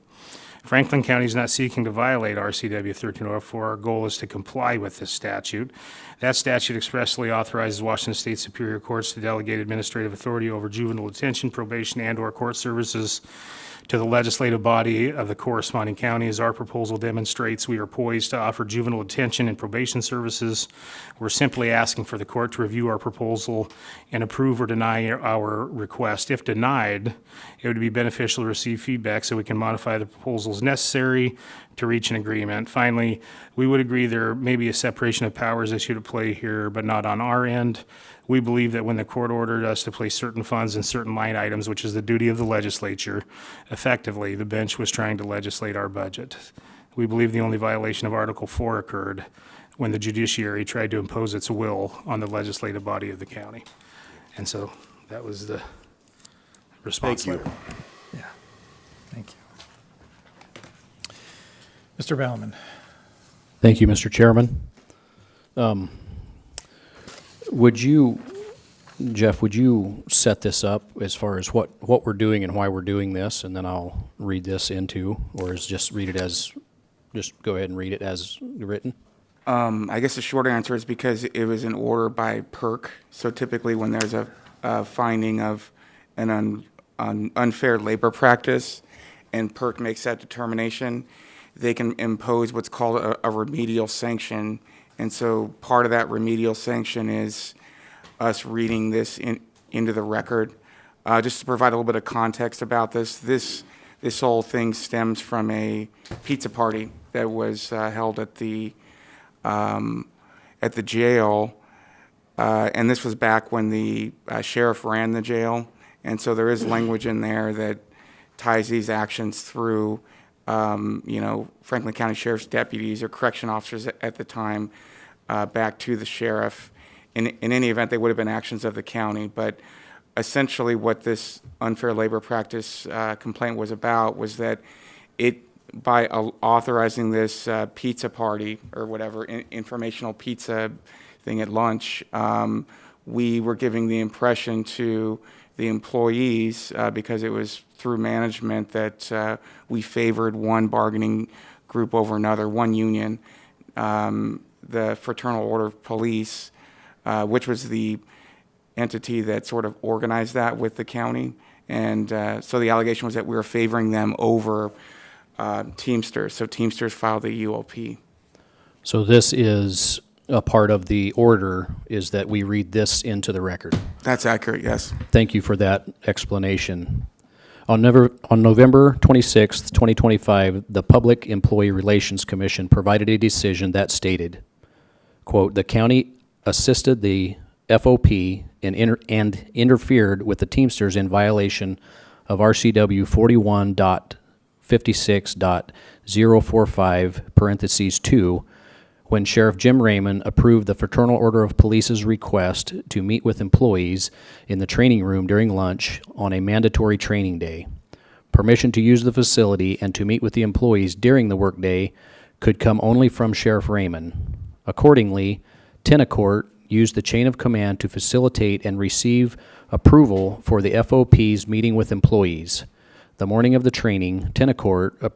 Franklin County is not seeking to violate RCW 1304. Our goal is to comply with this statute. That statute expressly authorizes Washington State Superior Courts to delegate administrative authority over juvenile detention, probation, and/or court services to the legislative body of the corresponding county. As our proposal demonstrates, we are poised to offer juvenile detention and probation services. We're simply asking for the court to review our proposal and approve or deny our request. If denied, it would be beneficial to receive feedback so we can modify the proposals necessary to reach an agreement. Finally, we would agree there may be a separation of powers issue to play here, but not on our end. We believe that when the court ordered us to place certain funds in certain line items, which is the duty of the legislature, effectively, the bench was trying to legislate our budget. We believe the only violation of Article 4 occurred when the judiciary tried to impose its will on the legislative body of the county. And so that was the response Thank you. letter. Yeah, thank you. Mr. Baumann. Thank you, Mr. Chairman. Would you, Jeff, would you set this up as far as what we're doing and why we're doing this, and then I'll read this into, or is just read it as, just go ahead and read it as written? I guess the short answer is because it was an order by PERC. So typically when there's a finding of an unfair labor practice and PERC makes that determination, they can impose what's called a remedial sanction. And so part of that remedial sanction is us reading this into the record. Just to provide a little bit of context about this whole thing stems from a pizza party that was held at the jail, and this was back when the sheriff ran the jail. And so there is language in there that ties these actions through Franklin County Sheriff's deputies or correction officers at the time back to the sheriff. In any event, they would have been actions of the county. But essentially what this unfair labor practice complaint was about was that by authorizing this pizza party or whatever, informational pizza thing at lunch, we were giving the impression to the employees, because it was through management, that we favored one bargaining group over another, one union, the Fraternal Order of Police, which was the entity that sort of organized that with the county. And so the allegation was that we were favoring them over Teamsters. So Teamsters filed the UOP. So this is a part of the order, is that we read this into the record. That's accurate, yes. Thank you for that explanation. On November 26th, 2025, the Public Employee Relations Commission provided a decision that stated, quote, "The county assisted the FOP and interfered with the Teamsters in violation of RCW 41.56.045, parentheses 2, when Sheriff Jim Raymond approved the Fraternal Order of Police's request to meet with employees in the training room during lunch on a mandatory training day. Permission to use the facility and to meet with the employees during the workday could come only from Sheriff Raymond. Accordingly, Tennecourt used the chain of command to facilitate and receive approval for the FOP's meeting with employees. The morning of the training, Tennecourt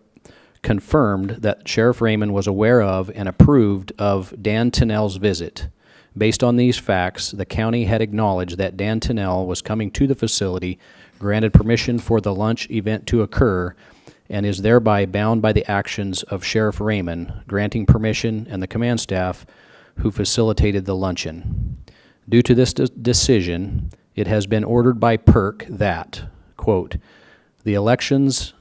confirmed that Sheriff Raymond was aware of and approved of Dan Tennell's visit. Based on these facts, the county had acknowledged that Dan Tennell was coming to the facility, granted permission for the lunch event to occur, and is thereby bound by the actions of Sheriff Raymond, granting permission, and the command staff who facilitated the luncheon. Due to this decision, it has been ordered by PERC that, quote, the elections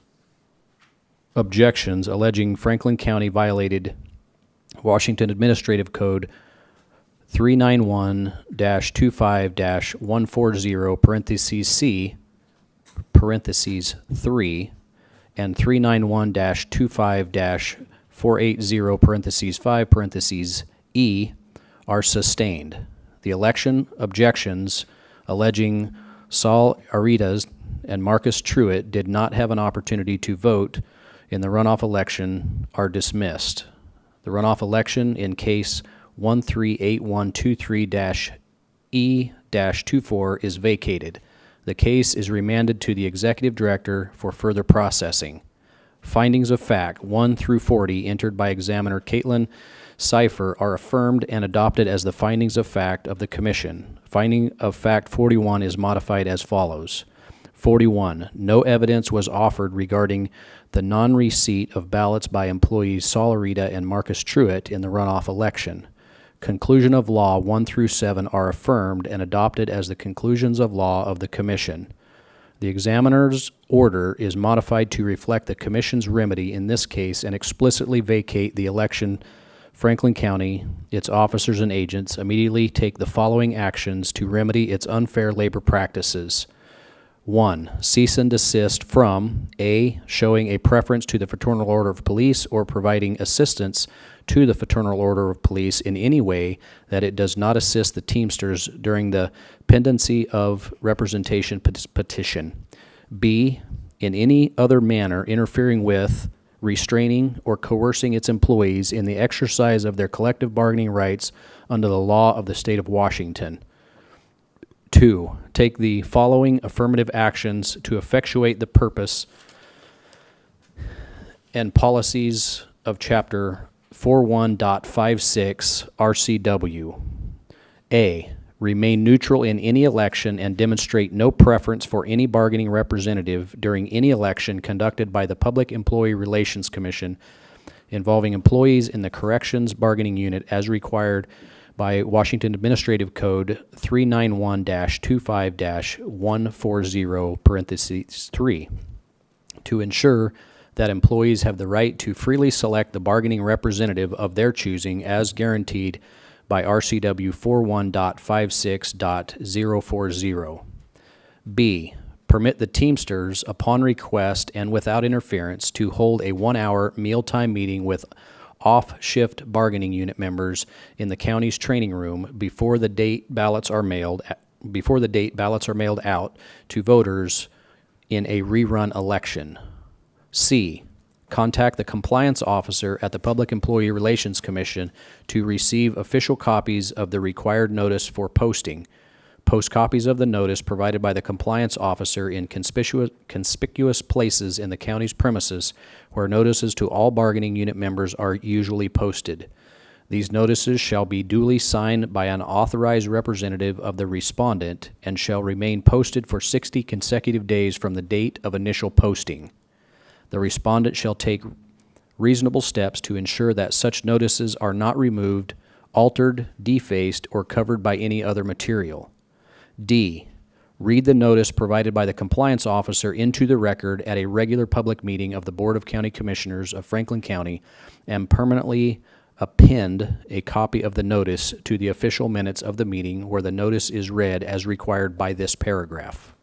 objections alleging Franklin County violated Washington Administrative Code 391-25-140, parentheses C, parentheses 3, and 391-25-480, parentheses 5, parentheses E, are sustained. The election objections alleging Saul Aritas and Marcus Truitt did not have an opportunity to vote in the runoff election are dismissed. The runoff election in case 138123-E-24 is vacated. The case is remanded to the executive director for further processing. Findings of fact 1 through 40 entered by examiner Caitlin Cipher are affirmed and adopted as the findings of fact of the commission. Finding of fact 41 is modified as follows. 41, no evidence was offered regarding the non-receipt of ballots by employees Salarita and Marcus Truitt in the runoff election. Conclusion of law 1 through 7 are affirmed and adopted as the conclusions of law of the commission. The examiner's order is modified to reflect the commission's remedy in this case and explicitly vacate the election. Franklin County, its officers and agents immediately take the following actions to remedy its unfair labor practices. 1. Cease and desist from A. Showing a preference to the Fraternal Order of Police or providing assistance to the Fraternal Order of Police in any way that it does not assist the Teamsters during the pendency of representation petition. B. In any other manner interfering with, restraining, or coercing its employees in the exercise of their collective bargaining rights under the law of the state of Washington. 2. Take the following affirmative actions to effectuate the purpose and policies of Chapter 41.56 RCW. A. Remain neutral in any election and demonstrate no preference for any bargaining representative during any election conducted by the Public Employee Relations Commission involving employees in the Corrections Bargaining Unit as required by Washington Administrative Code 391-25-140(3) to ensure that employees have the right to freely select the bargaining representative of their choosing as guaranteed by RCW 41.56.040. B. Permit the Teamsters, upon request and without interference, to hold a 1-hour mealtime meeting with off-shift bargaining unit members in the county's training room before the date ballots are mailed out to voters in a rerun election. C. Contact the compliance officer at the Public Employee Relations Commission to receive official copies of the required notice for posting. Post copies of the notice provided by the compliance officer in conspicuous places in the county's premises where notices to all bargaining unit members are usually posted. These notices shall be duly signed by an authorized representative of the respondent and shall remain posted for 60 consecutive days from the date of initial posting. The respondent shall take reasonable steps to ensure that such notices are not removed, altered, defaced, or covered by any other material. D. Read the notice provided by the compliance officer into the record at a regular public meeting of the Board of County Commissioners of Franklin County and permanently append a copy of the notice to the official minutes of the meeting where the notice is read as required by this paragraph.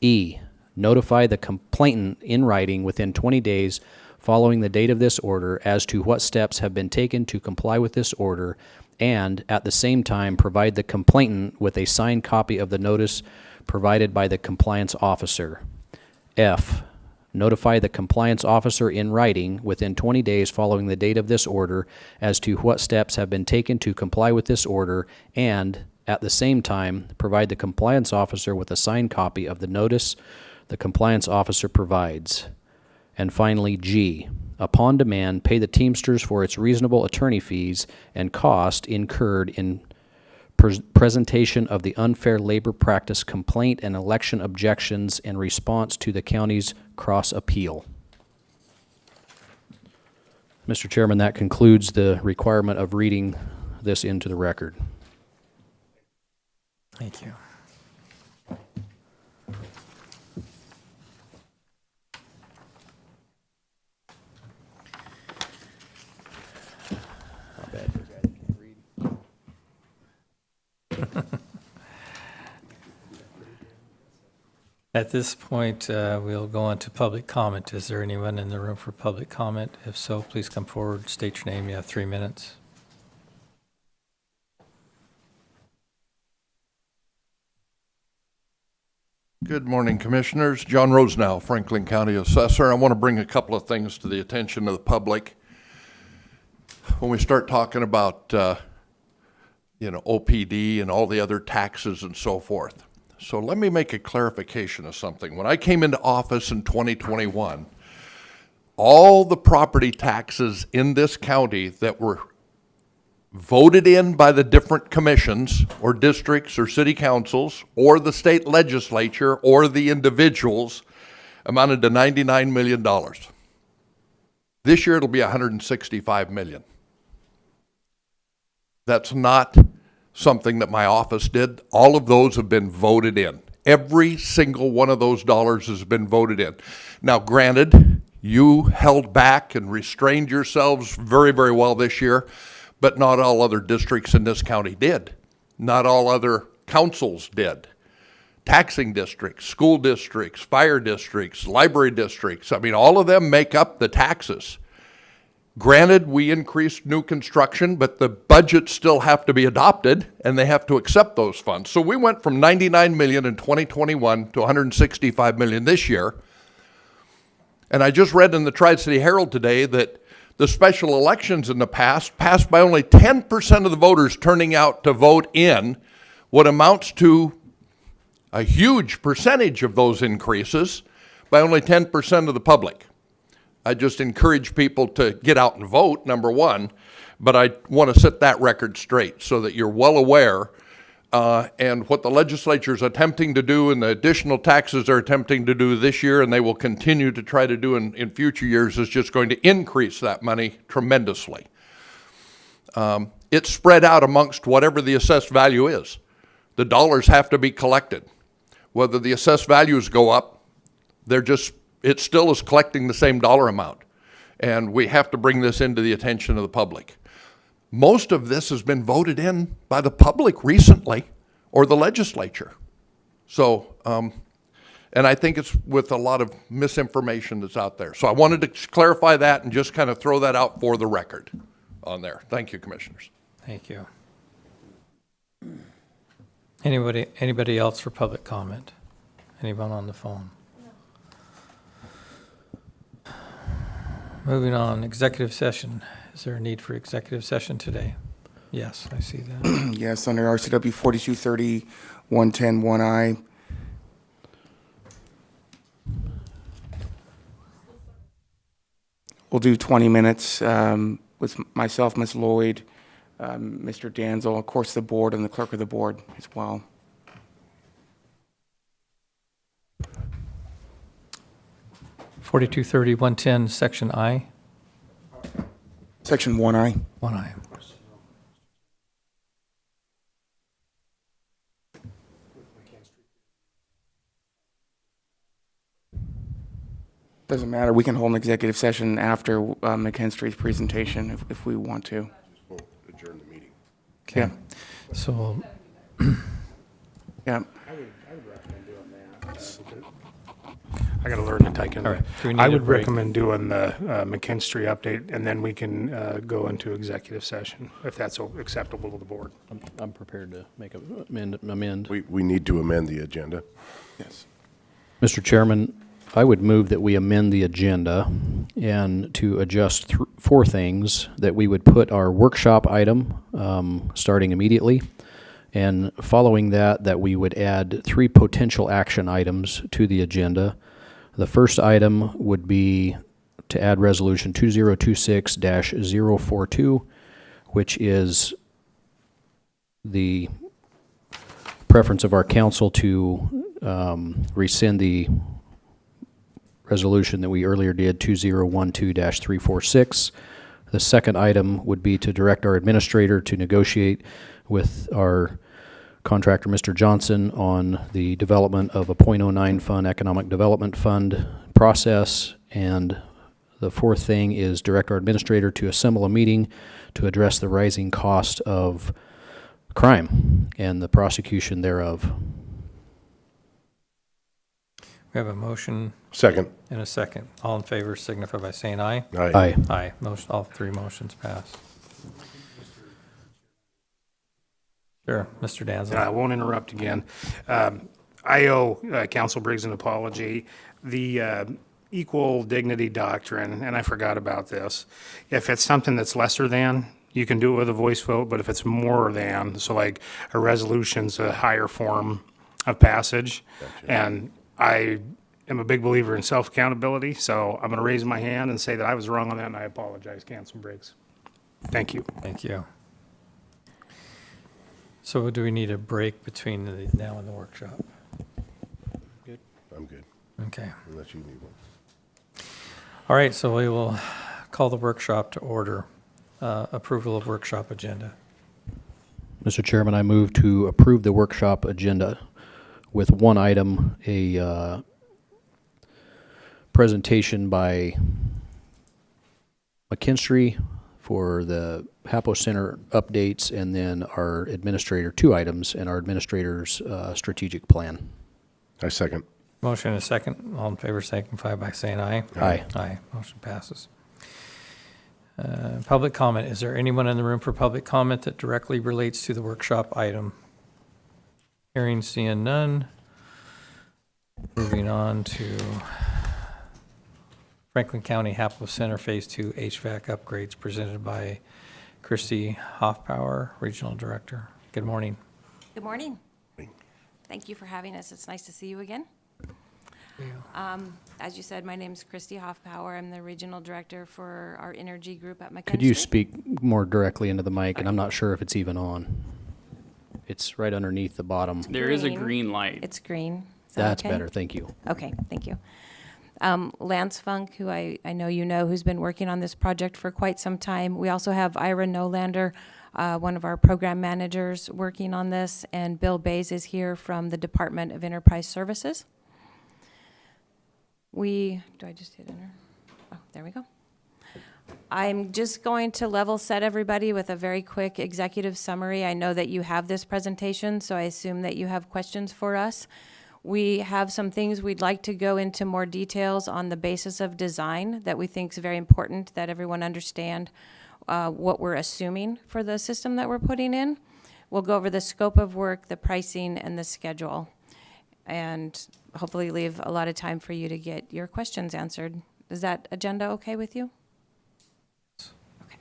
E. Notify the complainant in writing within 20 days following the date of this order as to what steps have been taken to comply with this order, and at the same time provide the complainant with a signed copy of the notice provided by the compliance officer. F. Notify the compliance officer in writing within 20 days following the date of this order as to what steps have been taken to comply with this order, and at the same time provide the compliance officer with a signed copy of the notice the compliance officer provides. And finally, G. Upon demand, pay the Teamsters for its reasonable attorney fees and cost incurred in presentation of the unfair labor practice complaint and election objections in response to the county's cross appeal. Mr. Chairman, that concludes the requirement of reading this into the record. Thank you. At this point, we'll go on to public comment. Is there anyone in the room for public comment? If so, please come forward, state your name. You have 3 minutes. Good morning, Commissioners. John Rosenau, Franklin County Assessor. I want to bring a couple of things to the attention of the public. When we start talking about, OPD and all the other taxes and so forth. So let me make a clarification of something. When I came into office in 2021, all the property taxes in this county that were voted in by the different commissions or districts or city councils or the state legislature or the individuals amounted to $99 million. This year it'll be $165 million. That's not something that my office did. All of those have been voted in. Every single one of those dollars has been voted in. Now, granted, you held back and restrained yourselves very, very well this year, but not all other districts in this county did. Not all other councils did. Taxing districts, school districts, fire districts, library districts, I mean, all of them make up the taxes. Granted, we increased new construction, but the budgets still have to be adopted, and they have to accept those funds. So we went from $99 million in 2021 to $165 million this year. And I just read in the Tri-City Herald today that the special elections in the past passed by only 10% of the voters turning out to vote in what amounts to a huge percentage of those increases by only 10% of the public. I just encourage people to get out and vote, number one, but I want to set that record straight so that you're well aware and what the legislature is attempting to do and the additional taxes they're attempting to do this year and they will continue to try to do in future years is just going to increase that money tremendously. It's spread out amongst whatever the assessed value is. The dollars have to be collected. Whether the assessed values go up, it still is collecting the same dollar amount. And we have to bring this into the attention of the public. Most of this has been voted in by the public recently or the legislature. So, and I think it's with a lot of misinformation that's out there. So I wanted to clarify that and just kind of throw that out for the record on there. Thank you, Commissioners. Thank you. Anybody else for public comment? Anyone on the phone? Moving on, executive session. Is there a need for executive session today? Yes, I see that. Yes, under RCW 4230, 110, 1I. We'll do 20 minutes with myself, Ms. Lloyd, Mr. Danzel, of course, the board and the clerk of the board as well. (4230) 110, Section I. Section 1I. 1I. Doesn't matter. We can hold an executive session after McKinstry's presentation if we want to. Adjourn the meeting. Okay. Yeah. So, Yeah. I got to learn to type in. All right. Do we need I a would break? recommend doing the McKinstry update, and then we can go into executive session, if that's acceptable to the board. I'm prepared to make an amend. We need to amend the agenda. Yes. Mr. Chairman, I would move that we amend the agenda and to adjust four things, that we would put our workshop item starting immediately, and following that we would add 3 potential action items to the agenda. The first item would be to add Resolution 2026-042, which is the preference of our council to rescind the resolution that we earlier did, 2012-346. The second item would be to direct our administrator to negotiate with our contractor, Mr. Johnson, on the development of a .09 fund, economic development fund process. And the fourth thing is direct our administrator to assemble a meeting to address the rising cost of crime and the prosecution thereof. we have a motion Second. and a second. All in favor signify by saying aye. Aye. Aye. Motion, all 3 motions pass. Sure, Mr. Danzel. I won't interrupt again. I owe Council Briggs an apology. The equal dignity doctrine, and I forgot about this, if it's something that's lesser than, you can do it with a voice vote, but if it's more than, so like a resolution's a higher form of passage, and I am a big believer in self-accountability, so I'm going to raise my hand and say that I was wrong on that, and I apologize, Councilman Briggs. Thank you. Thank you. So do we need a break between now and the workshop? I'm good, Okay. unless you need one. All right, so we will call the workshop to order. Approval of workshop agenda. Mr. Chairman, I move to approve the workshop agenda with one item, a presentation by McKinstry for the HAPO Center updates, and then our administrator, 2 items, and our administrator's strategic plan. I second. Motion and a second. All in favor signify by saying aye. Aye. Aye. Motion passes. Public comment. Is there anyone in the room for public comment that directly relates to the workshop item? Hearing, seeing none. Moving on to Franklin County HAPO Center Phase 2 HVAC upgrades presented by Christy Hoffpower, Regional Director. Good morning. Good morning. Thank you for having us. It's nice to see you again. As you said, my name is Christy Hoffpower. I'm the Regional Director for our energy group at McKinstry. Could you speak more directly into the mic? And I'm not sure if it's even on. It's right underneath the bottom. There is a green light. It's green. Is that That's okay? better, thank you. Okay, thank you. Lance Funk, who I know you know, who's been working on this project for quite some time. We also have Ira Nolander, one of our program managers, working on this, and Bill Bays is here from the Department of Enterprise Services. Do I just hit enter? Oh, there we go. I'm just going to level set everybody with a very quick executive summary. I know that you have this presentation, so I assume that you have questions for us. We have some things we'd like to go into more details on the basis of design that we think is very important that everyone understand what we're assuming for the system that we're putting in. We'll go over the scope of work, the pricing, and the schedule, and hopefully leave a lot of time for you to get your questions answered. Is that agenda okay with you? Okay.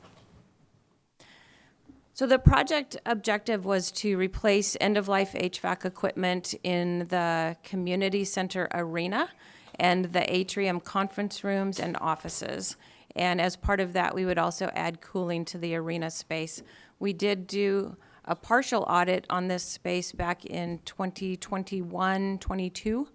So the project objective was to replace end-of-life HVAC equipment in the community center arena and the atrium conference rooms and offices. And as part of that, we would also add cooling to the arena space. We did do a partial audit on this space back in 2021-22.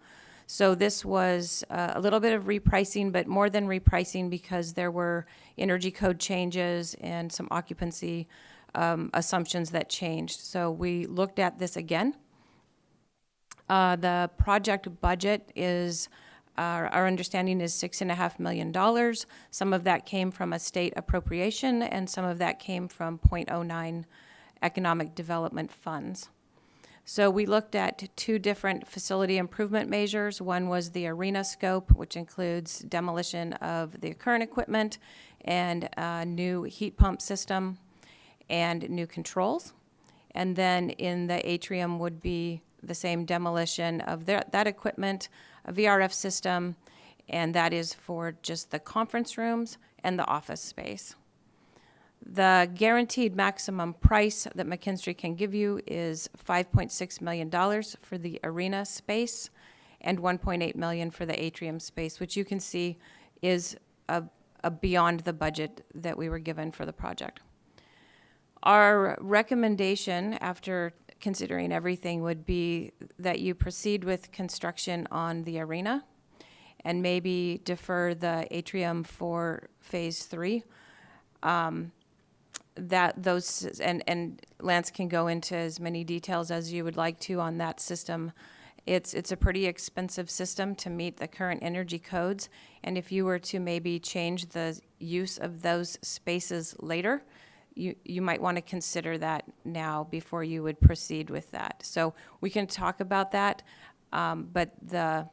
So this was a little bit of repricing, but more than repricing because there were energy code changes and some occupancy assumptions that changed. So we looked at this again. The project budget is, our understanding is $6.5 million. Some of that came from a state appropriation and some of that came from .09 economic development funds. So we looked at 2 different facility improvement measures. One was the arena scope, which includes demolition of the current equipment and a new heat pump system and new controls. And then in the atrium would be the same demolition of that equipment, a VRF system, and that is for just the conference rooms and the office space. The guaranteed maximum price that McKinstry can give you is $5.6 million for the arena space and $1.8 million for the atrium space, which you can see is a beyond the budget that we were given for the project. Our recommendation, after considering everything, would be that you proceed with construction on the arena and maybe defer the atrium for phase 3. And Lance can go into as many details as you would like to on that system. It's a pretty expensive system to meet the current energy codes, and if you were to maybe change the use of those spaces later, you might want to consider that now before you would proceed with that. So we can talk about that, but the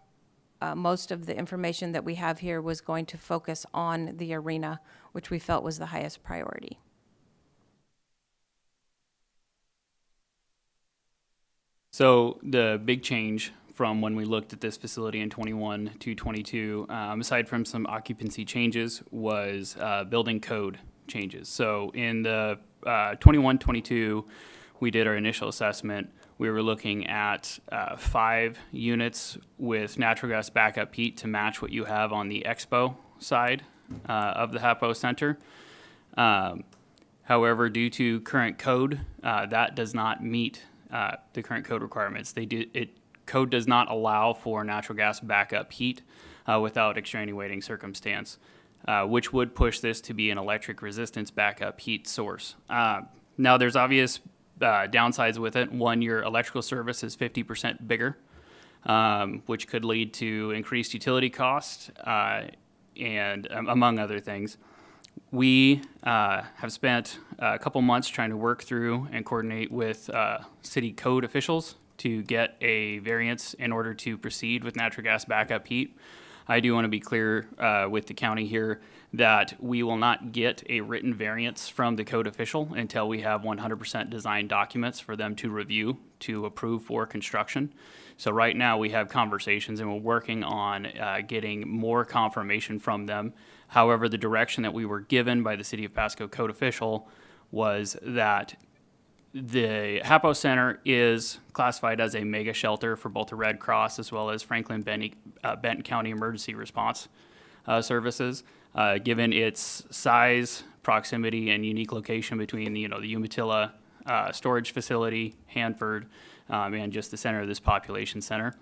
most of the information that we have here was going to focus on the arena, which we felt was the highest priority. So the big change from when we looked at this facility in 21 to 22, aside from some occupancy changes, was building code changes. So in the 21-22, we did our initial assessment. we were looking at 5 units with natural gas backup heat to match what you have on the Expo side of the HAPO Center. However, due to current code, that does not meet the current code requirements. Code does not allow for natural gas backup heat without extenuating circumstance, which would push this to be an electric resistance backup heat source. Now, there's obvious downsides with it. One, your electrical service is 50% bigger, which could lead to increased utility costs and among other things. We have spent a couple months trying to work through and coordinate with city code officials to get a variance in order to proceed with natural gas backup heat. I do want to be clear with the county here that we will not get a written variance from the code official until we have 100% design documents for them to review to approve for construction. So right now we have conversations and we're working on getting more confirmation from them. However, the direction that we were given by the City of Pasco code official was that the HAPO Center is classified as a mega shelter for both the Red Cross as well as Franklin Benton County Emergency Response Services, given its size, proximity, and unique location between the Umatilla storage facility, Hanford, and just the center of this population center.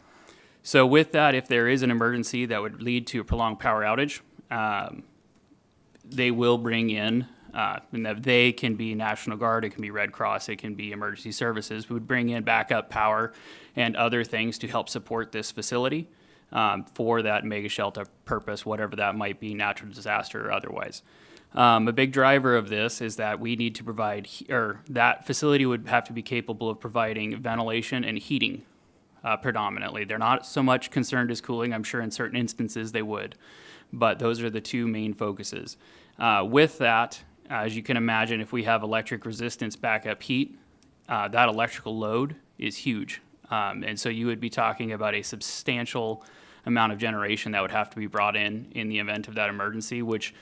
So with that, if there is an emergency that would lead to a prolonged power outage, they will bring in, and that they can be National Guard, it can be Red Cross, it can be emergency services, we would bring in backup power and other things to help support this facility for that mega shelter purpose, whatever that might be, natural disaster or otherwise. A big driver of this is that we need to provide, or that facility would have to be capable of providing ventilation and heating predominantly. They're not so much concerned as cooling. I'm sure in certain instances they would, but those are the two main focuses. With that, as you can imagine, if we have electric resistance backup heat, that electrical load is huge. And so you would be talking about a substantial amount of generation that would have to be brought in the event of that emergency, which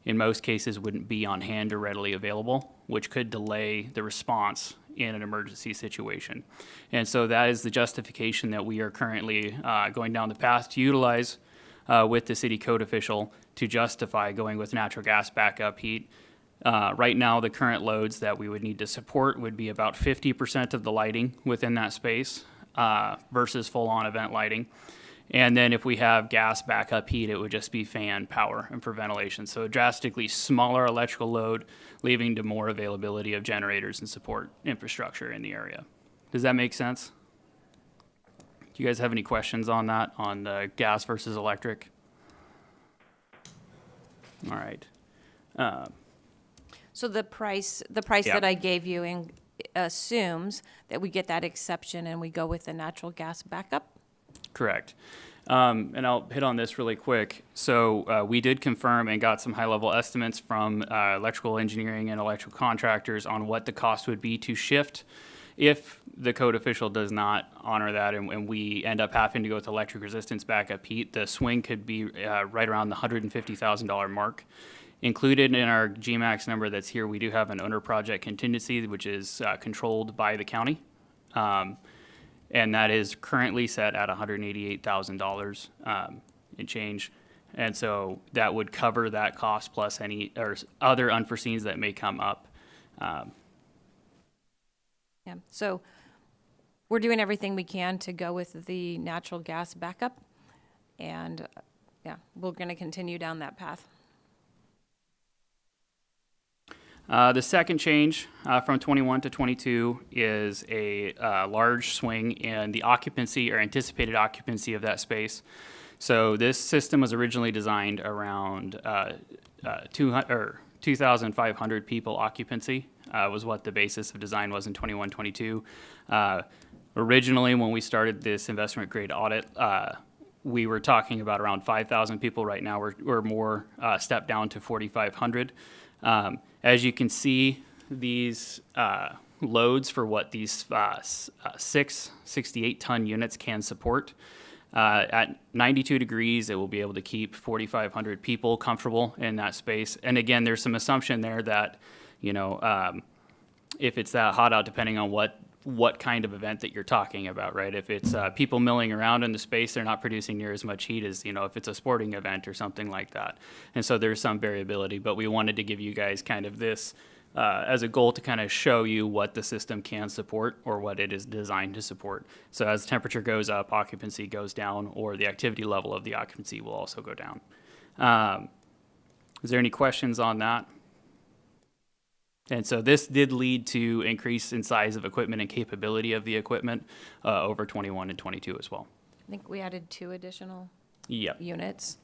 in most cases wouldn't be on hand or readily available, which could delay the response in an emergency situation. And so that is the justification that we are currently going down the path to utilize with the city code official to justify going with natural gas backup heat. Right now, the current loads that we would need to support would be about 50% of the lighting within that space versus full-on event lighting. And then if we have gas backup heat, it would just be fan power and for ventilation. So a drastically smaller electrical load, leaving to more availability of generators and support infrastructure in the area. Does that make sense? Do you guys have any questions on that, on the gas versus electric? All right. So the price Yeah. that I gave you assumes that we get that exception and we go with the natural gas backup? Correct. And I'll hit on this really quick. So we did confirm and got some high-level estimates from electrical engineering and electrical contractors on what the cost would be to shift if the code official does not honor that and we end up having to go with electric resistance backup heat. The swing could be right around the $150,000 mark. Included in our GMAX number that's here, we do have an owner project contingency, which is controlled by the county. And that is currently set at $188,000 and change. And so that would cover that cost plus any or other unforeseens that may come up. Yeah, so we're doing everything we can to go with the natural gas backup. And yeah, we're going to continue down that path. The second change from 21 to 22 is a large swing in the occupancy or anticipated occupancy of that space. So this system was originally designed around 2,500 people occupancy was what the basis of design was in 21, 22. Originally, when we started this investment grade audit, we were talking about around 5,000 people. Right now, we're more stepped down to 4,500. As you can see, these loads for what these 68-ton units can support. At 92 degrees, it will be able to keep 4,500 people comfortable in that space. And again, there's some assumption there that, if it's that hot out, depending on what what kind of event that you're talking about, right? If it's people milling around in the space, they're not producing near as much heat as, if it's a sporting event or something like that. And so there's some variability, but we wanted to give you guys kind of this as a goal to kind of show you what the system can support or what it is designed to support. So as temperature goes up, occupancy goes down, or the activity level of the occupancy will also go down. Is there any questions on that? And so this did lead to increase in size of equipment and capability of the equipment over 21 and 22 as well. I think we added 2 additional Yep. units.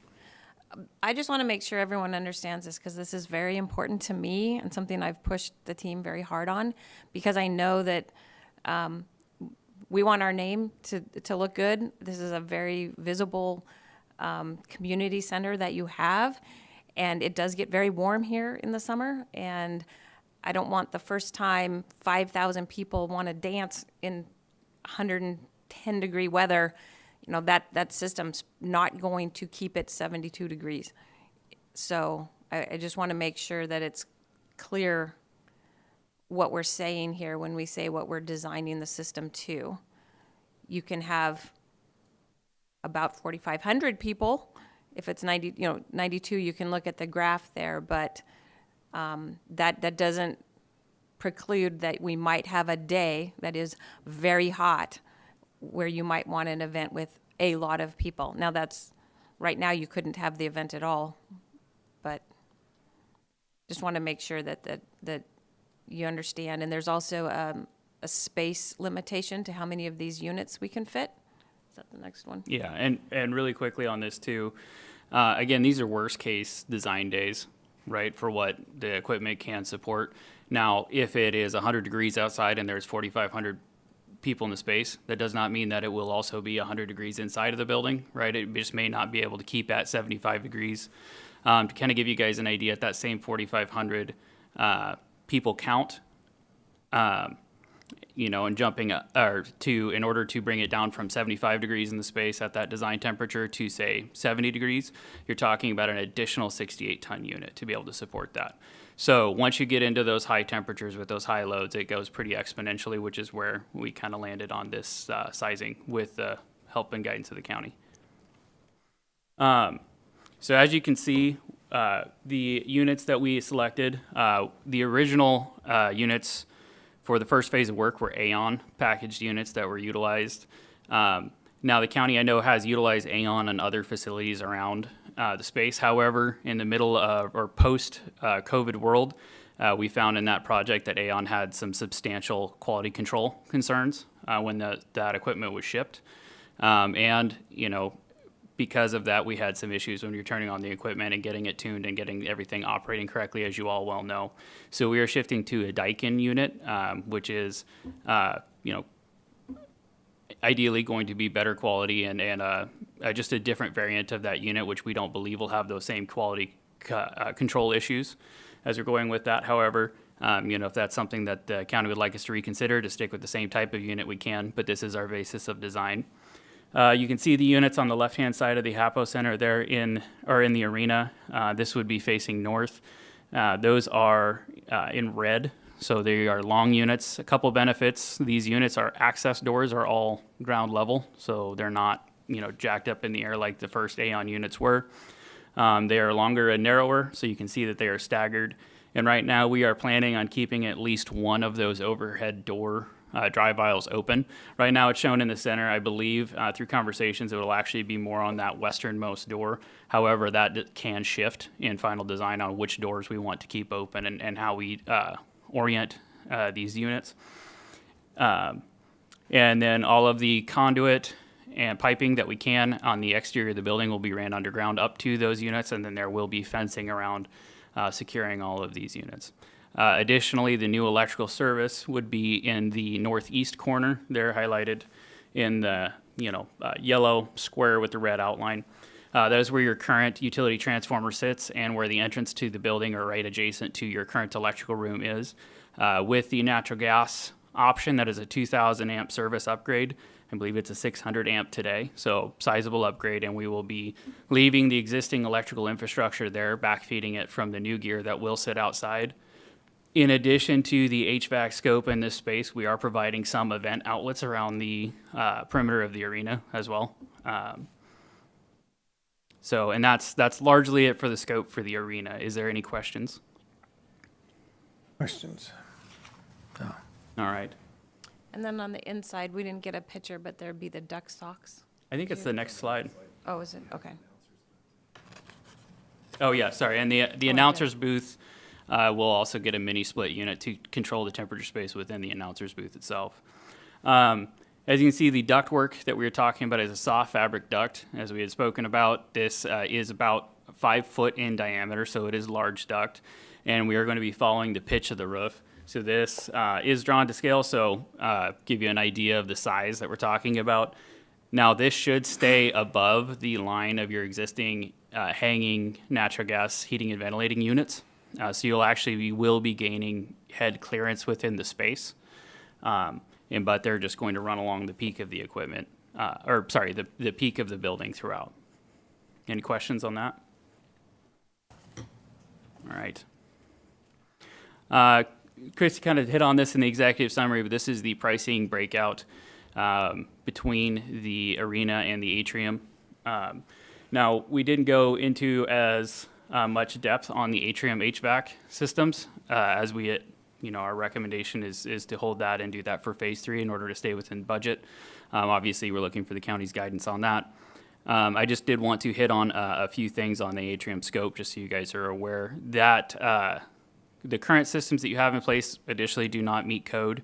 I just want to make sure everyone understands this because this is very important to me and something I've pushed the team very hard on because I know that we want our name to look good. This is a very visible community center that you have, and it does get very warm here in the summer, and I don't want the first time 5,000 people want to dance in 110-degree weather. That system's not going to keep it 72 degrees. So I just want to make sure that it's clear what we're saying here when we say what we're designing the system to. You can have about 4,500 people. If it's 92, you can look at the graph there, but that doesn't preclude that we might have a day that is very hot where you might want an event with a lot of people. Now right now you couldn't have the event at all, but just want to make sure that you understand. And there's also a space limitation to how many of these units we can fit. Is that the next one? Yeah, and really quickly on this too, again, these are worst case design days, right, for what the equipment can support. Now, if it is 100 degrees outside and there's 4,500 people in the space, that does not mean that it will also be 100 degrees inside of the building, right? It just may not be able to keep at 75 degrees. To kind of give you guys an idea, at that same 4,500 people count, and jumping in order to bring it down from 75 degrees in the space at that design temperature to say 70 degrees, you're talking about an additional 68-ton unit to be able to support that. So once you get into those high temperatures with those high loads, it goes pretty exponentially, which is where we kind of landed on this sizing with the help and guidance of the county. So as you can see, the units that we selected, the original units for the first phase of work were AAON packaged units that were utilized. Now the county, I know, has utilized AAON and other facilities around the space. However, in the middle of or post-COVID world, we found in that project that AAON had some substantial quality control concerns when that equipment was shipped. Because of that, we had some issues when we were turning on the equipment and getting it tuned and getting everything operating correctly, as you all well know. So we are shifting to a Daikin unit, which is, ideally going to be better quality and just a different variant of that unit, which we don't believe will have those same quality control issues as we're going with that. However, if that's something that the county would like us to reconsider to stick with the same type of unit, we can, but this is our basis of design. You can see the units on the left-hand side of the HAPO Center there in the arena. This would be facing north. Those are in red, so they are long units. A couple benefits: these units are access doors are all ground level, so they're not jacked up in the air like the first AAON units were. They are longer and narrower, so you can see that they are staggered. And right now we are planning on keeping at least one of those overhead door drive aisles open. Right now it's shown in the center. I believe through conversations it will actually be more on that westernmost door. However, that can shift in final design on which doors we want to keep open and how we orient these units. And then all of the conduit and piping that we can on the exterior of the building will be ran underground up to those units, and then there will be fencing around securing all of these units. Additionally, the new electrical service would be in the northeast corner. They're highlighted in the yellow square with the red outline. That is where your current utility transformer sits and where the entrance to the building or right adjacent to your current electrical room is. With the natural gas option, that is a 2,000 amp service upgrade. I believe it's a 600 amp today, so sizable upgrade, and we will be leaving the existing electrical infrastructure there, backfeeding it from the new gear that will sit outside In addition to the HVAC scope in this space, we are providing some event outlets around the perimeter of the arena as well. And that's largely it for the scope for the arena. Is there any questions? Questions? All right. And then on the inside, we didn't get a picture, but there'd be the duck socks. I think it's the next slide. Oh, is it? Okay. Oh, yeah, sorry. And the okay. announcer's booth will also get a mini split unit to control the temperature space within the announcer's booth itself. As you can see, the ductwork that we were talking about is a soft fabric duct. As we had spoken about, this is about 5 foot in diameter, so it is large duct. And we are going to be following the pitch of the roof. So this is drawn to scale, so give you an idea of the size that we're talking about. Now, this should stay above the line of your existing hanging natural gas heating and ventilating units. So you will be gaining head clearance within the space. But they're just going to run along the peak of the equipment, the peak of the building throughout. Any questions on that? All right. Chris kind of hit on this in the executive summary, but this is the pricing breakout between the arena and the atrium. Now, we didn't go into as much depth on the atrium HVAC systems as we, our recommendation is to hold that and do that for phase 3 in order to stay within budget. Obviously, we're looking for the county's guidance on that. I just did want to hit on a few things on the atrium scope, just so you guys are aware that the current systems that you have in place additionally do not meet code.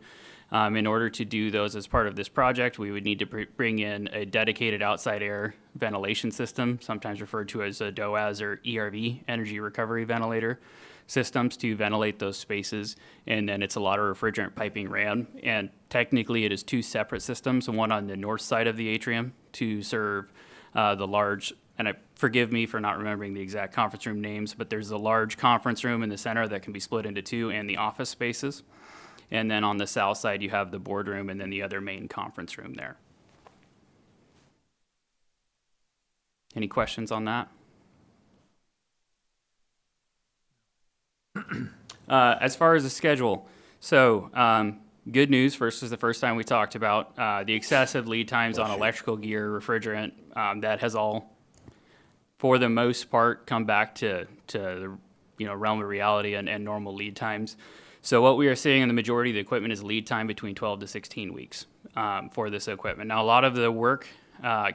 In order to do those as part of this project, we would need to bring in a dedicated outside air ventilation system, sometimes referred to as a DOAS or ERV, energy recovery ventilator systems, to ventilate those spaces. And then it's a lot of refrigerant piping ran. And technically it is 2 separate systems, one on the north side of the atrium to serve the large, and forgive me for not remembering the exact conference room names, but there's a large conference room in the center that can be split into 2, and the office spaces. And then on the south side, you have the boardroom and then the other main conference room there. Any questions on that? As far as the schedule, so good news versus the first time we talked about the excessive lead times on electrical gear, refrigerant, that has all, for the most part, come back to the realm of reality and normal lead times. So what we are seeing in the majority of the equipment is lead time between 12 to 16 weeks for this equipment. Now, a lot of the work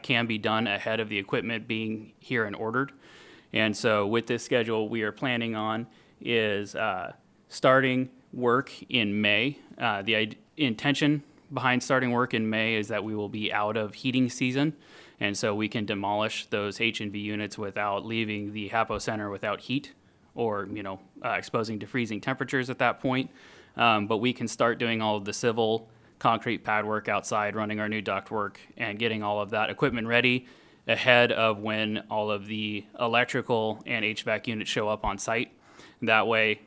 can be done ahead of the equipment being here and ordered. And so with this schedule, we are planning on is starting work in May. The intention behind starting work in May is that we will be out of heating season. And so we can demolish those H&V units without leaving the HAPO center without heat, or exposing to freezing temperatures at that point. But we can start doing all of the civil concrete pad work outside, running our new duct work, and getting all of that equipment ready ahead of when all of the electrical and HVAC units show up on site. That way,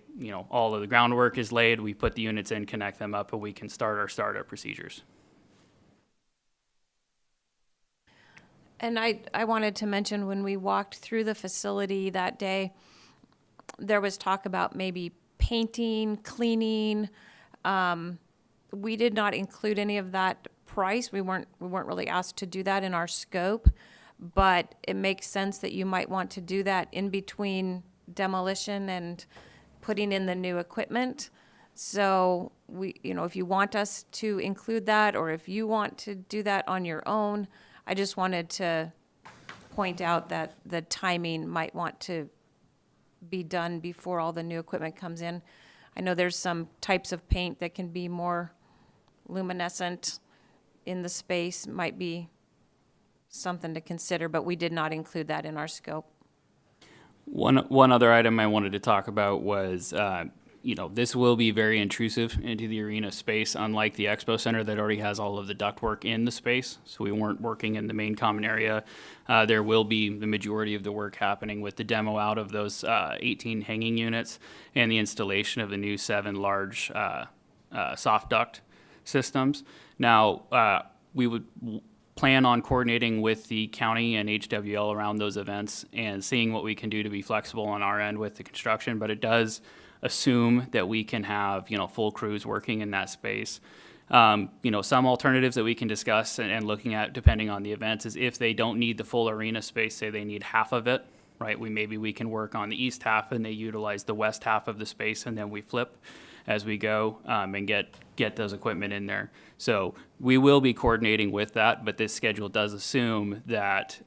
all of the groundwork is laid, we put the units in, connect them up, and we can start our startup procedures. And I wanted to mention, when we walked through the facility that day, there was talk about maybe painting, cleaning. We did not include any of that price. We weren't really asked to do that in our scope, but it makes sense that you might want to do that in between demolition and putting in the new equipment. So if you want us to include that, or if you want to do that on your own, I just wanted to point out that the timing might want to be done before all the new equipment comes in. I know there's some types of paint that can be more luminescent in the space, might be something to consider, but we did not include that in our scope. One other item I wanted to talk about was, this will be very intrusive into the arena space, unlike the expo center that already has all of the ductwork in the space. So we weren't working in the main common area. There will be the majority of the work happening with the demo out of those 18 hanging units and the installation of the new 7 large soft duct systems. Now, we would plan on coordinating with the county and HWL around those events and seeing what we can do to be flexible on our end with the construction, but it does assume that we can have, full crews working in that space. Some alternatives that we can discuss and looking at depending on the events is if they don't need the full arena space, say they need half of it, right? Maybe we can work on the east half and they utilize the west half of the space, and then we flip as we go and get those equipment in there. So we will be coordinating with that, but this schedule does assume that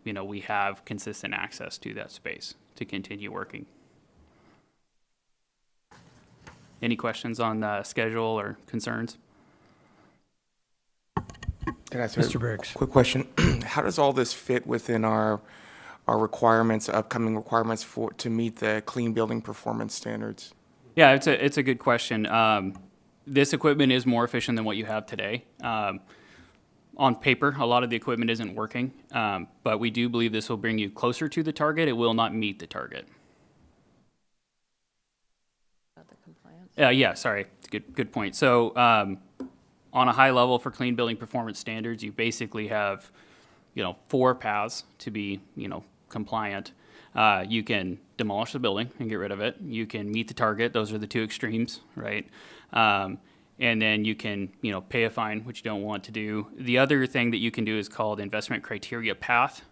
we have consistent access to that space to continue working. Any questions on the schedule or concerns? Can I ask Mr. a Briggs. quick question? How does all this fit within our requirements, upcoming requirements to meet the clean building performance standards? Yeah, it's a good question. This equipment is more efficient than what you have today. On paper, a lot of the equipment isn't working, but we do believe this will bring you closer to the target. It will not meet the target. About the compliance. Yeah, sorry. It's a good point. So on a high level for clean building performance standards, you basically have, 4 paths to be, compliant. You can demolish the building and get rid of it. You can meet the target. Those are the two extremes, right? And then you can, pay a fine, which you don't want to do. The other thing that you can do is called investment criteria path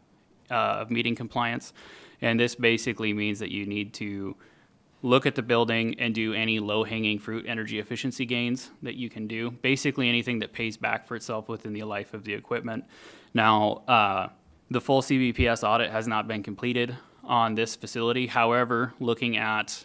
of meeting compliance. And this basically means that you need to look at the building and do any low-hanging fruit energy efficiency gains that you can do. Basically anything that pays back for itself within the life of the equipment. Now, the full CBPS audit has not been completed on this facility. However, looking at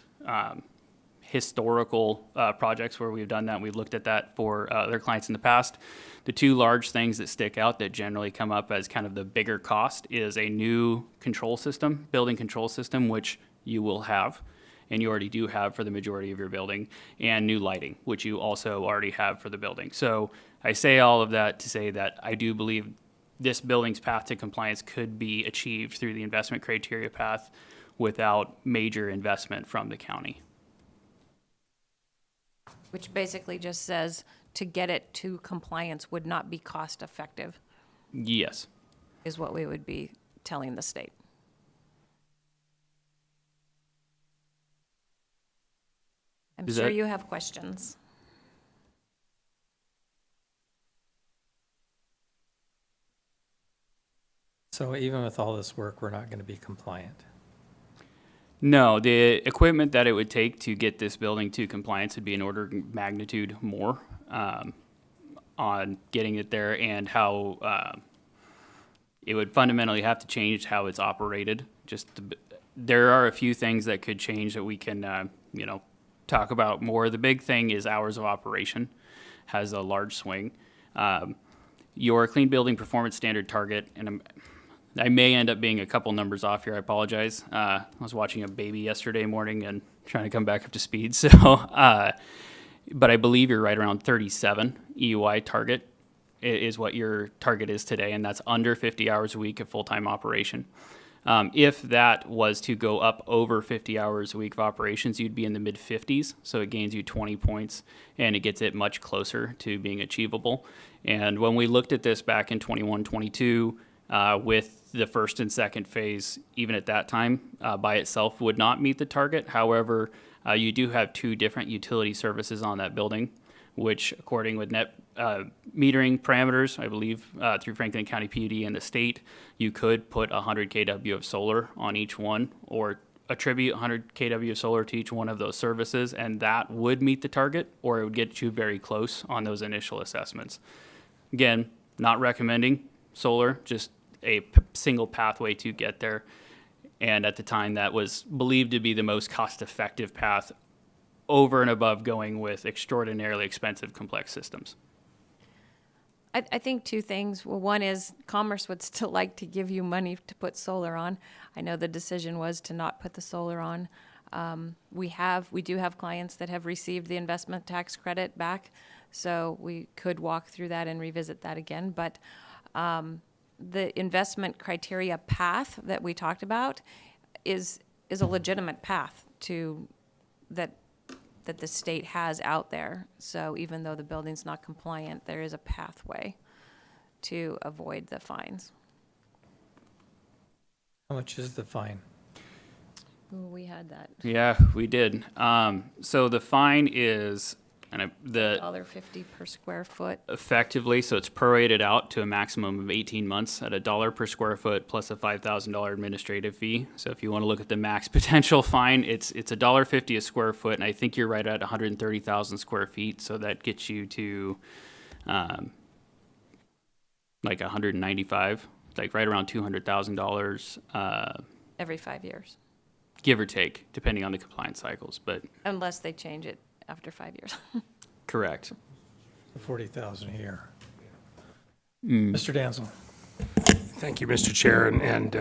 historical projects where we've done that, we've looked at that for other clients in the past. The two large things that stick out that generally come up as kind of the bigger cost is a new control system, building control system, which you will have, and you already do have for the majority of your building, and new lighting, which you also already have for the building. So I say all of that to say that I do believe this building's path to compliance could be achieved through the investment criteria path without major investment from the county. Which basically just says to get it to compliance would not be cost effective, Yes. is what we would be telling the state. I'm Is sure that- you have questions. So even with all this work, we're not going to be compliant. No, the equipment that it would take to get this building to compliance would be an order of magnitude more on getting it there, and how it would fundamentally have to change how it's operated. There are a few things that could change that we can, talk about more. The big thing is hours of operation has a large swing. Your clean building performance standard target, and I may end up being a couple numbers off here. I apologize. I was watching a baby yesterday morning and trying to come back up to speed. So, but I believe you're right around 37 EUI target is what your target is today, and that's under 50 hours a week of full-time operation. If that was to go up over 50 hours a week of operations, you'd be in the mid-50s, so it gains you 20 points, and it gets it much closer to being achievable. And when we looked at this back in 21, 22, with the first and second phase, even at that time, by itself would not meet the target. However, you do have 2 different utility services on that building, which according with net metering parameters, I believe through Franklin County PUD and the state, you could put 100 kW of solar on each one, or attribute 100 kW of solar to each one of those services, and that would meet the target, or it would get you very close on those initial assessments. Again, not recommending solar, just a single pathway to get there. And at the time, that was believed to be the most cost-effective path over and above going with extraordinarily expensive, complex systems. I think 2 things. Well, one is Commerce would still like to give you money to put solar on. I know the decision was to not put the solar on. We do have clients that have received the investment tax credit back, so we could walk through that and revisit that again. But the investment criteria path that we talked about is a legitimate path to that the state has out there. So even though the building's not compliant, there is a pathway to avoid the fines. How much is the fine? Ooh, we had that, Yeah, we did. So the fine is, the $1.50 per square foot. effectively, so it's prorated out to a maximum of 18 months at $1 per square foot plus a $5,000 administrative fee. So if you want to look at the max potential fine, it's $1.50 a square foot, and I think you're right at 130,000 square feet. So that gets you to like 195, like right around $200,000, Every 5 years, give or take, depending on the compliance cycles. But unless they change it after 5 years. correct. 40,000 a year. Mr. Danzel. Thank you, Mr. Chair, and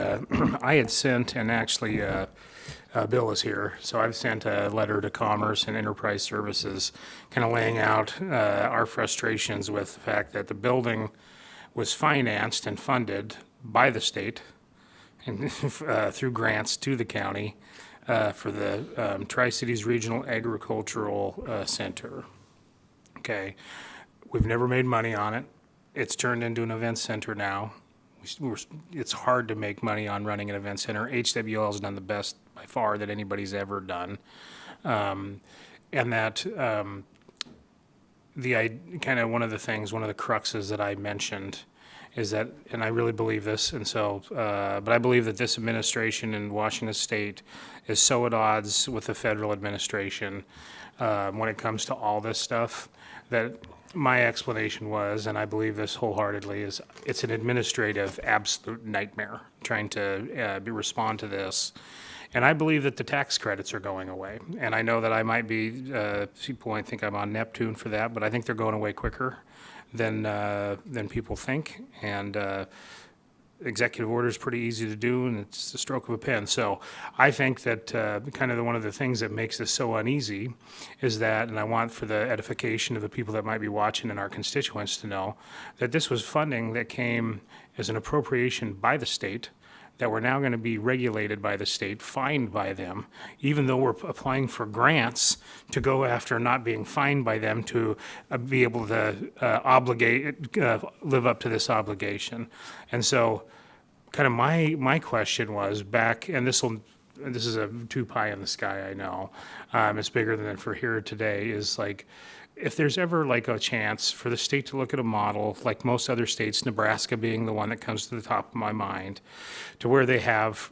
I had sent, and actually, Bill is here, so I've sent a letter to Commerce and Enterprise Services, kind of laying out our frustrations with the fact that the building was financed and funded by the state and through grants to the county for the Tri-Cities Regional Agricultural Center. Okay, we've never made money on it. It's turned into an event center now. It's hard to make money on running an event center. HWL has done the best by far that anybody's ever done. And that kind of one of the cruxes that I mentioned is that, and I really believe this, and so, but I believe that this administration in Washington State is so at odds with the federal administration when it comes to all this stuff, that my explanation was, and I believe this wholeheartedly, is it's an administrative absolute nightmare trying to respond to this. And I believe that the tax credits are going away. And I know that I might be, people might think I'm on Neptune for that, but I think they're going away quicker than people think. And executive order is pretty easy to do, and it's a stroke of a pen. So I think that kind of one of the things that makes this so uneasy is that, and I want for the edification of the people that might be watching and our constituents to know, that this was funding that came as an appropriation by the state, that we're now going to be regulated by the state, fined by them, even though we're applying for grants to go after not being fined by them to be able to live up to this obligation. And so kind of my question was back, and this is a too pie in the sky, I know. It's bigger than for here today, is like, if there's ever like a chance for the state to look at a model, like most other states, Nebraska being the one that comes to the top of my mind, to where they have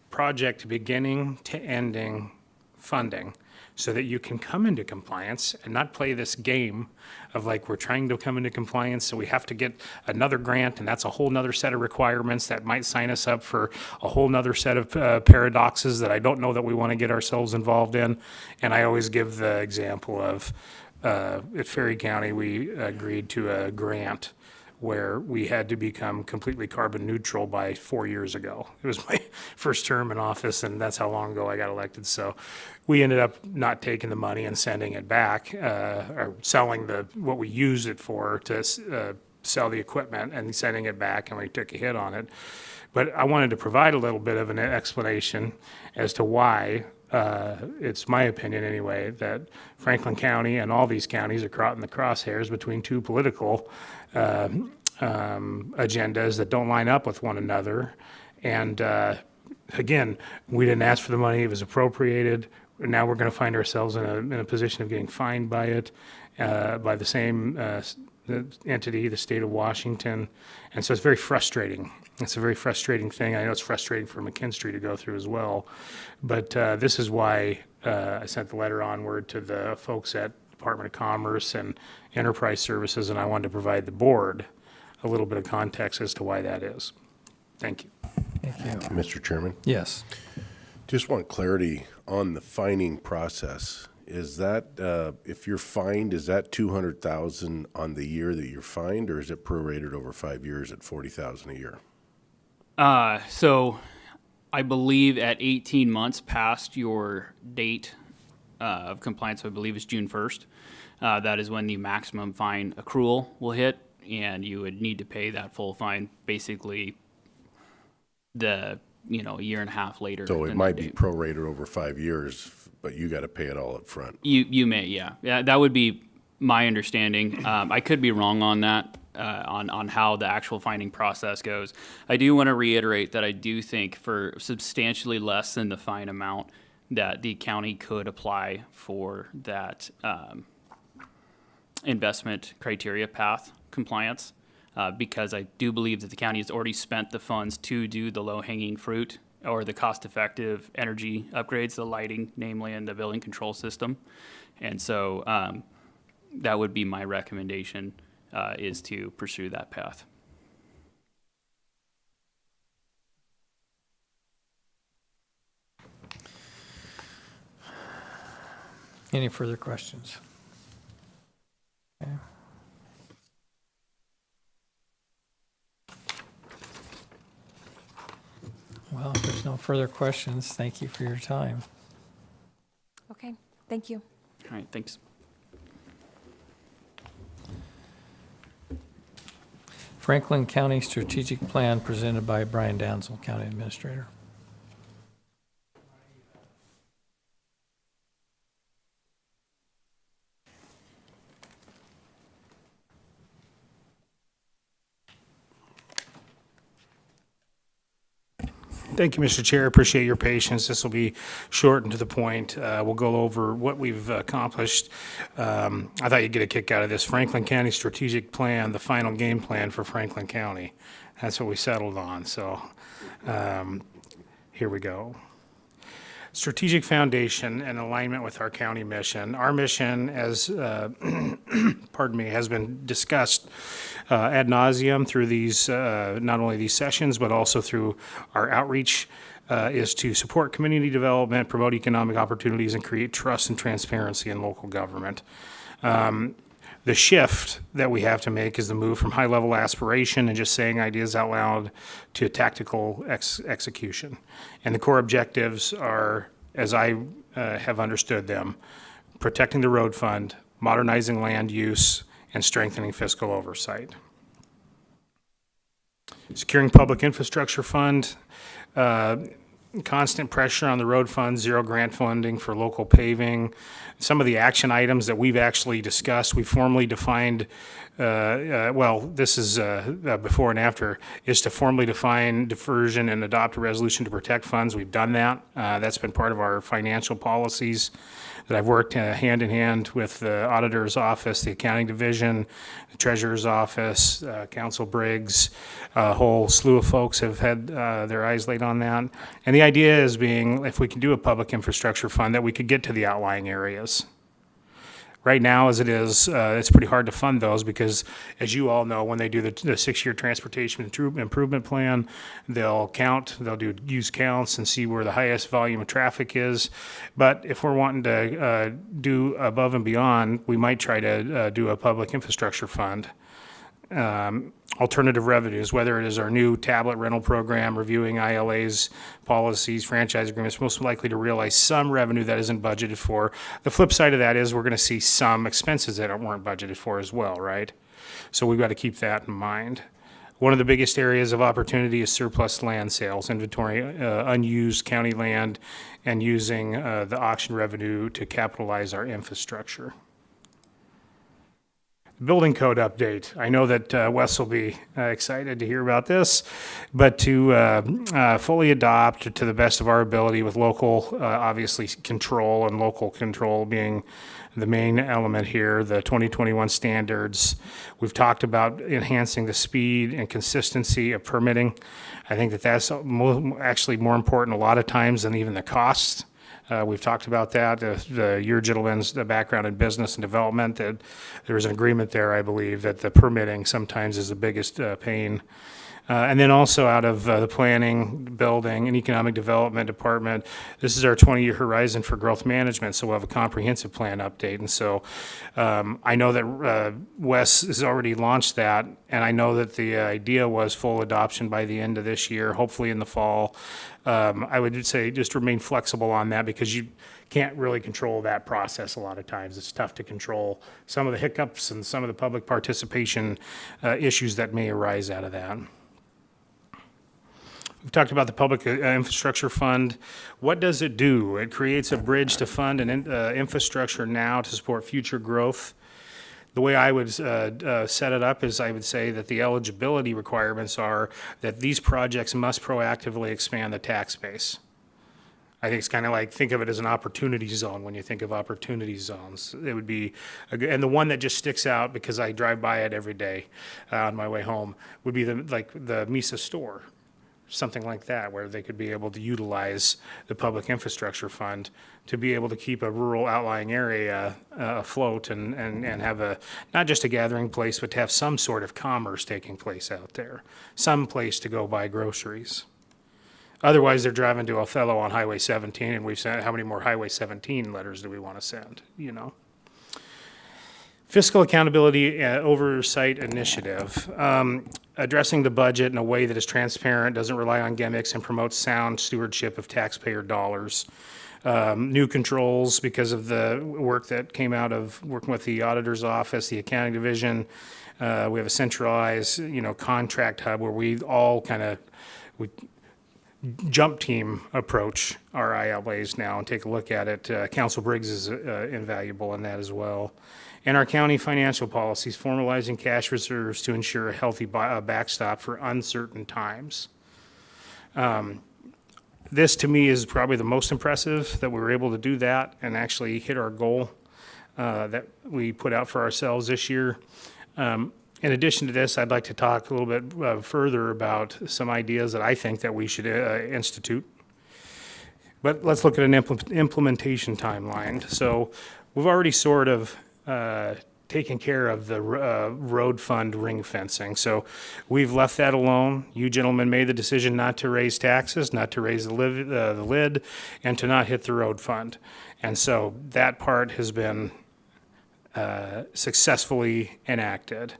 project beginning to ending funding, so that you can come into compliance and not play this game of like, we're trying to come into compliance, so we have to get another grant, and that's a whole nother set of requirements that might sign us up for a whole nother set of paradoxes that I don't know that we want to get ourselves involved in. And I always give the example of, at Ferry County, we agreed to a grant where we had to become completely carbon neutral by 4 years ago. It was my first term in office, and that's how long ago I got elected. So we ended up not taking the money and sending it back, or selling what we used it for to sell the equipment and sending it back, and we took a hit on it. But I wanted to provide a little bit of an explanation as to why it's my opinion anyway, that Franklin County and all these counties are caught in the crosshairs between two political agendas that don't line up with one another. And again, we didn't ask for the money, it was appropriated. Now we're going to find ourselves in a position of getting fined by it, by the same entity, the state of Washington. And so it's very frustrating. It's a very frustrating thing. I know it's frustrating for McKinstry to go through as well. But this is why I sent the letter onward to the folks at Department of Commerce and Enterprise Services, and I wanted to provide the board a little bit of context as to why that is. Thank you. Thank you. Mr. Chairman, Yes. just want clarity on the fining process. Is that, if you're fined, is that 200,000 on the year that you're fined, or is it prorated over 5 years at 40,000 a year? So I believe at 18 months past your date of compliance, I believe is June 1st, that is when the maximum fine accrual will hit, and you would need to pay that full fine basically a year and a half later. So it than might the be date. prorated over 5 years, but you got to pay it all up front. You may, yeah. Yeah, that would be my understanding. I could be wrong on that. on how the actual finding process goes. I do want to reiterate that I do think for substantially less than the fine amount that the county could apply for that investment criteria path compliance, because I do believe that the county has already spent the funds to do the low-hanging fruit or the cost-effective energy upgrades, the lighting, namely, and the building control system. And so that would be my recommendation, is to pursue that path. Any further questions? Okay. Well, if there's no further questions, thank you for your time. Okay, thank you. All right, thanks. Franklin County Strategic Plan presented by Brian Danzel, County Administrator. Thank you, Mr. Chair. Appreciate your patience. This will be short and to the point. We'll go over what we've accomplished. I thought you'd get a kick out of this. Franklin County Strategic Plan, the final game plan for Franklin County. That's what we settled on. So here we go. Strategic foundation and alignment with our county mission. Our mission, as pardon me, has been discussed ad nauseum through these not only these sessions but also through our outreach. Is to support community development, promote economic opportunities, and create trust and transparency in local government. The shift that we have to make is the move from high-level aspiration and just saying ideas out loud to tactical execution. And the core objectives are, as I have understood them, protecting the road fund, modernizing land use, and strengthening fiscal oversight. Securing public infrastructure fund, constant pressure on the road fund, zero grant funding for local paving. Some of the action items that we've actually discussed, we formally defined, well, this is before and after, is to formally define diversion and adopt a resolution to protect funds. We've done that. That's been part of our financial policies that I've worked hand in hand with the auditor's office, the accounting division, the treasurer's office, Council Briggs. A whole slew of folks have had their eyes laid on that. And the idea is being, if we can do a public infrastructure fund, that we could get to the outlying areas. Right now, as it is, it's pretty hard to fund those because, as you all know, when they do the 6-year transportation improvement plan, they'll do use counts and see where the highest volume of traffic is. But if we're wanting to do above and beyond, we might try to do a public infrastructure fund. Alternative revenues, whether it is our new tablet rental program, reviewing ILA's policies, franchise agreements, most likely to realize some revenue that isn't budgeted for. The flip side of that is we're going to see some expenses that weren't budgeted for as well, right? So we've got to keep that in mind. One of the biggest areas of opportunity is surplus land sales, inventory, unused county land, and using the auction revenue to capitalize our infrastructure. Building code update. I know that Wes will be excited to hear about this, but to fully adopt to the best of our ability with local, obviously, control, and local control being the main element here, the 2021 standards. We've talked about enhancing the speed and consistency of permitting. I think that that's actually more important a lot of times than even the cost. We've talked about that. Your gentleman's background in business and development, that there's an agreement there, I believe, that the permitting sometimes is the biggest pain. And then also out of the planning, building, and economic development department, this is our 20-year horizon for growth management, so we'll have a comprehensive plan update. And so I know that Wes has already launched that, and I know that the idea was full adoption by the end of this year, hopefully in the fall. I would say just remain flexible on that because you can't really control that process a lot of times. It's tough to control some of the hiccups and some of the public participation issues that may arise out of that. We've talked about the Public Infrastructure Fund. What does it do? It creates a bridge to fund an infrastructure now to support future growth. The way I would set it up is I would say that the eligibility requirements are that these projects must proactively expand the tax base. I think it's kind of like, think of it as an opportunity zone when you think of opportunity zones. It would be, and the one that just sticks out because I drive by it every day on my way home would be the Mesa store, something like that, where they could be able to utilize the public infrastructure fund to be able to keep a rural outlying area afloat and have not just a gathering place, but to have some sort of commerce taking place out there, some place to go buy groceries. Otherwise, they're driving to Othello on Highway 17, and we've sent, how many more Highway 17 letters do we want to send, you know? Fiscal Accountability Oversight Initiative, addressing the budget in a way that is transparent, doesn't rely on gimmicks, and promotes sound stewardship of taxpayer dollars. New controls because of the work that came out of working with the auditor's office, the accounting division. We have a centralized, contract hub where we all we jump team approach our ILAs now and take a look at it. Council Briggs is invaluable in that as well. And our county financial policies, formalizing cash reserves to ensure a healthy backstop for uncertain times. This to me is probably the most impressive, that we were able to do that and actually hit our goal that we put out for ourselves this year. In addition to this, I'd like to talk a little bit further about some ideas that I think that we should institute. But let's look at an implementation timeline. So we've already sort of taken care of the road fund ring fencing. So we've left that alone. You gentlemen made the decision not to raise taxes, not to raise the lid, and to not hit the road fund. And so that part has been successfully enacted.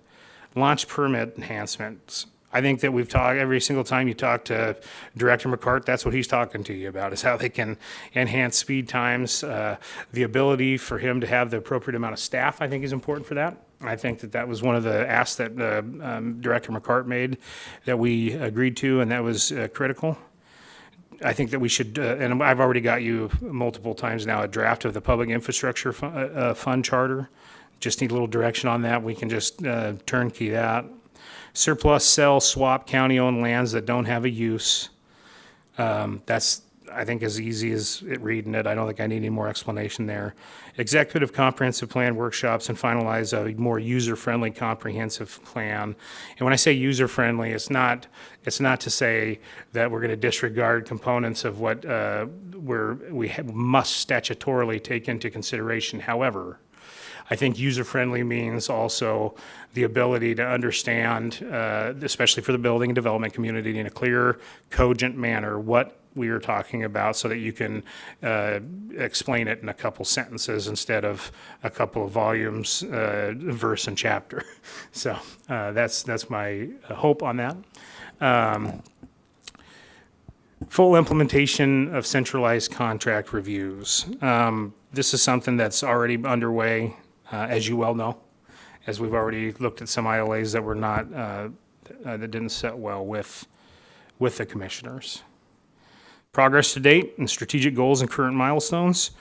Launch permit enhancements. I think that we've talked, every single time you talk to Director McCart, that's what he's talking to you about, is how they can enhance speed times. The ability for him to have the appropriate amount of staff, I think, is important for that. I think that that was one of the asks that Director McCart made that we agreed to, and that was critical. I think that we should, and I've already got you multiple times now, a draft of the Public Infrastructure Fund Charter. Just need a little direction on that. We can just turnkey that. Surplus, sell, swap county-owned lands that don't have a use. That's, I think, as easy as reading it. I don't think I need any more explanation there. Executive comprehensive plan workshops and finalize a more user-friendly comprehensive plan. And when I say user-friendly, it's not to say that we're going to disregard components of what we must statutorily take into consideration. However, I think user-friendly means also the ability to understand, especially for the building and development community, in a clear, cogent manner, what we are talking about, so that you can explain it in a couple sentences instead of a couple of volumes, verse and chapter. So that's my hope on that. Full implementation of centralized contract reviews. This is something that's already underway. As you well know, as we've already looked at some ILAs that were not, that didn't set well with the commissioners. Progress to date and strategic goals and current milestones.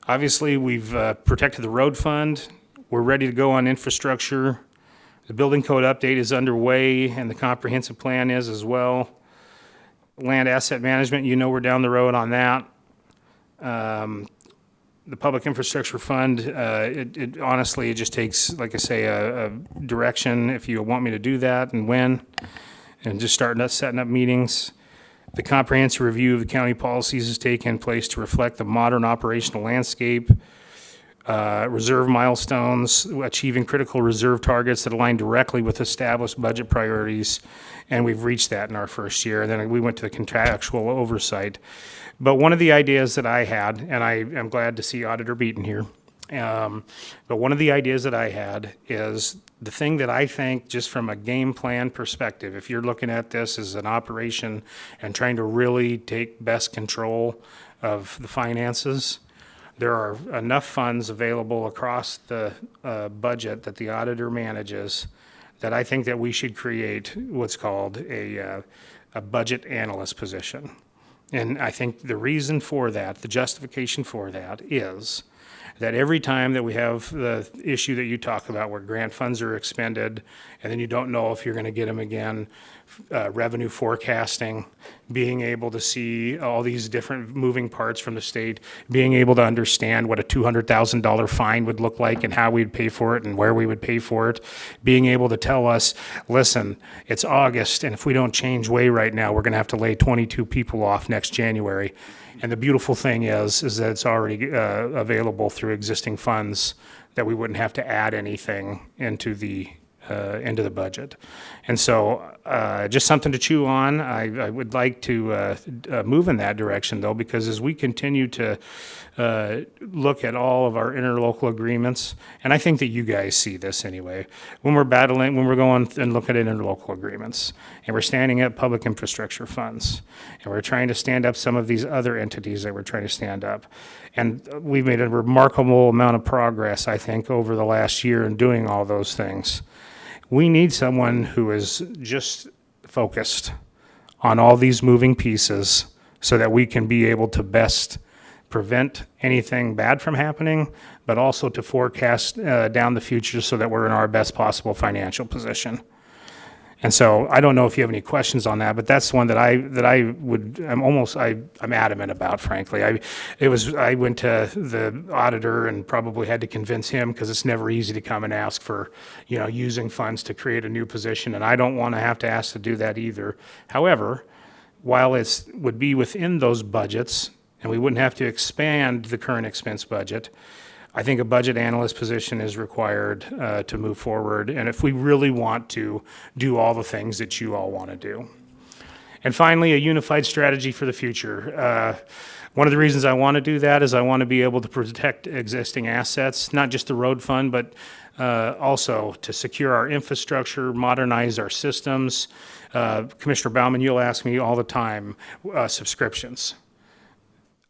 Obviously, we've protected the road fund. We're ready to go on infrastructure. The building code update is underway, and the comprehensive plan is as well. Land asset management, we're down the road on that. The Public Infrastructure Fund, it honestly, it just takes, like I say, a direction if you want me to do that and when, and just setting up meetings. The comprehensive review of the county policies is taking place to reflect the modern operational landscape. Reserve milestones, achieving critical reserve targets that align directly with established budget priorities, and we've reached that in our first year. And then we went to the contractual oversight. But one of the ideas that I had, and I am glad to see Auditor Beaton here, but one of the ideas that I had is the thing that I think, just from a game plan perspective, if you're looking at this as an operation and trying to really take best control of the finances, there are enough funds available across the budget that the auditor manages that I think that we should create what's called a budget analyst position. And I think the reason for that, the justification for that, is that every time that we have the issue that you talk about where grant funds are expended and then you don't know if you're going to get them again, revenue forecasting, being able to see all these different moving parts from the state, being able to understand what a $200,000 fine would look like and how we'd pay for it and where we would pay for it, being able to tell us, listen, it's August, and if we don't change way right now, we're going to have to lay 22 people off next January. And the beautiful thing is that it's already available through existing funds, that we wouldn't have to add anything into the budget. And so just something to chew on. I would like to move in that direction, though, because as we continue to look at all of our interlocal agreements, and I think that you guys see this anyway, when we're going and looking at interlocal agreements, and we're standing up public infrastructure funds, and we're trying to stand up some of these other entities that we're trying to stand up. And we've made a remarkable amount of progress, I think, over the last year in doing all those things. We need someone who is just focused on all these moving pieces so that we can be able to best prevent anything bad from happening, but also to forecast down the future so that we're in our best possible financial position. And so I don't know if you have any questions on that, but that's one that I'm adamant about, frankly. I went to the auditor and probably had to convince him, because it's never easy to come and ask for, using funds to create a new position, and I don't want to have to ask to do that either. However, while it would be within those budgets, and we wouldn't have to expand the current expense budget, I think a budget analyst position is required to move forward, and if we really want to do all the things that you all want to do. And finally, a unified strategy for the future. One of the reasons I want to do that is I want to be able to protect existing assets, not just the road fund, but also to secure our infrastructure, modernize our systems. Commissioner Baumann, you'll ask me all the time, subscriptions.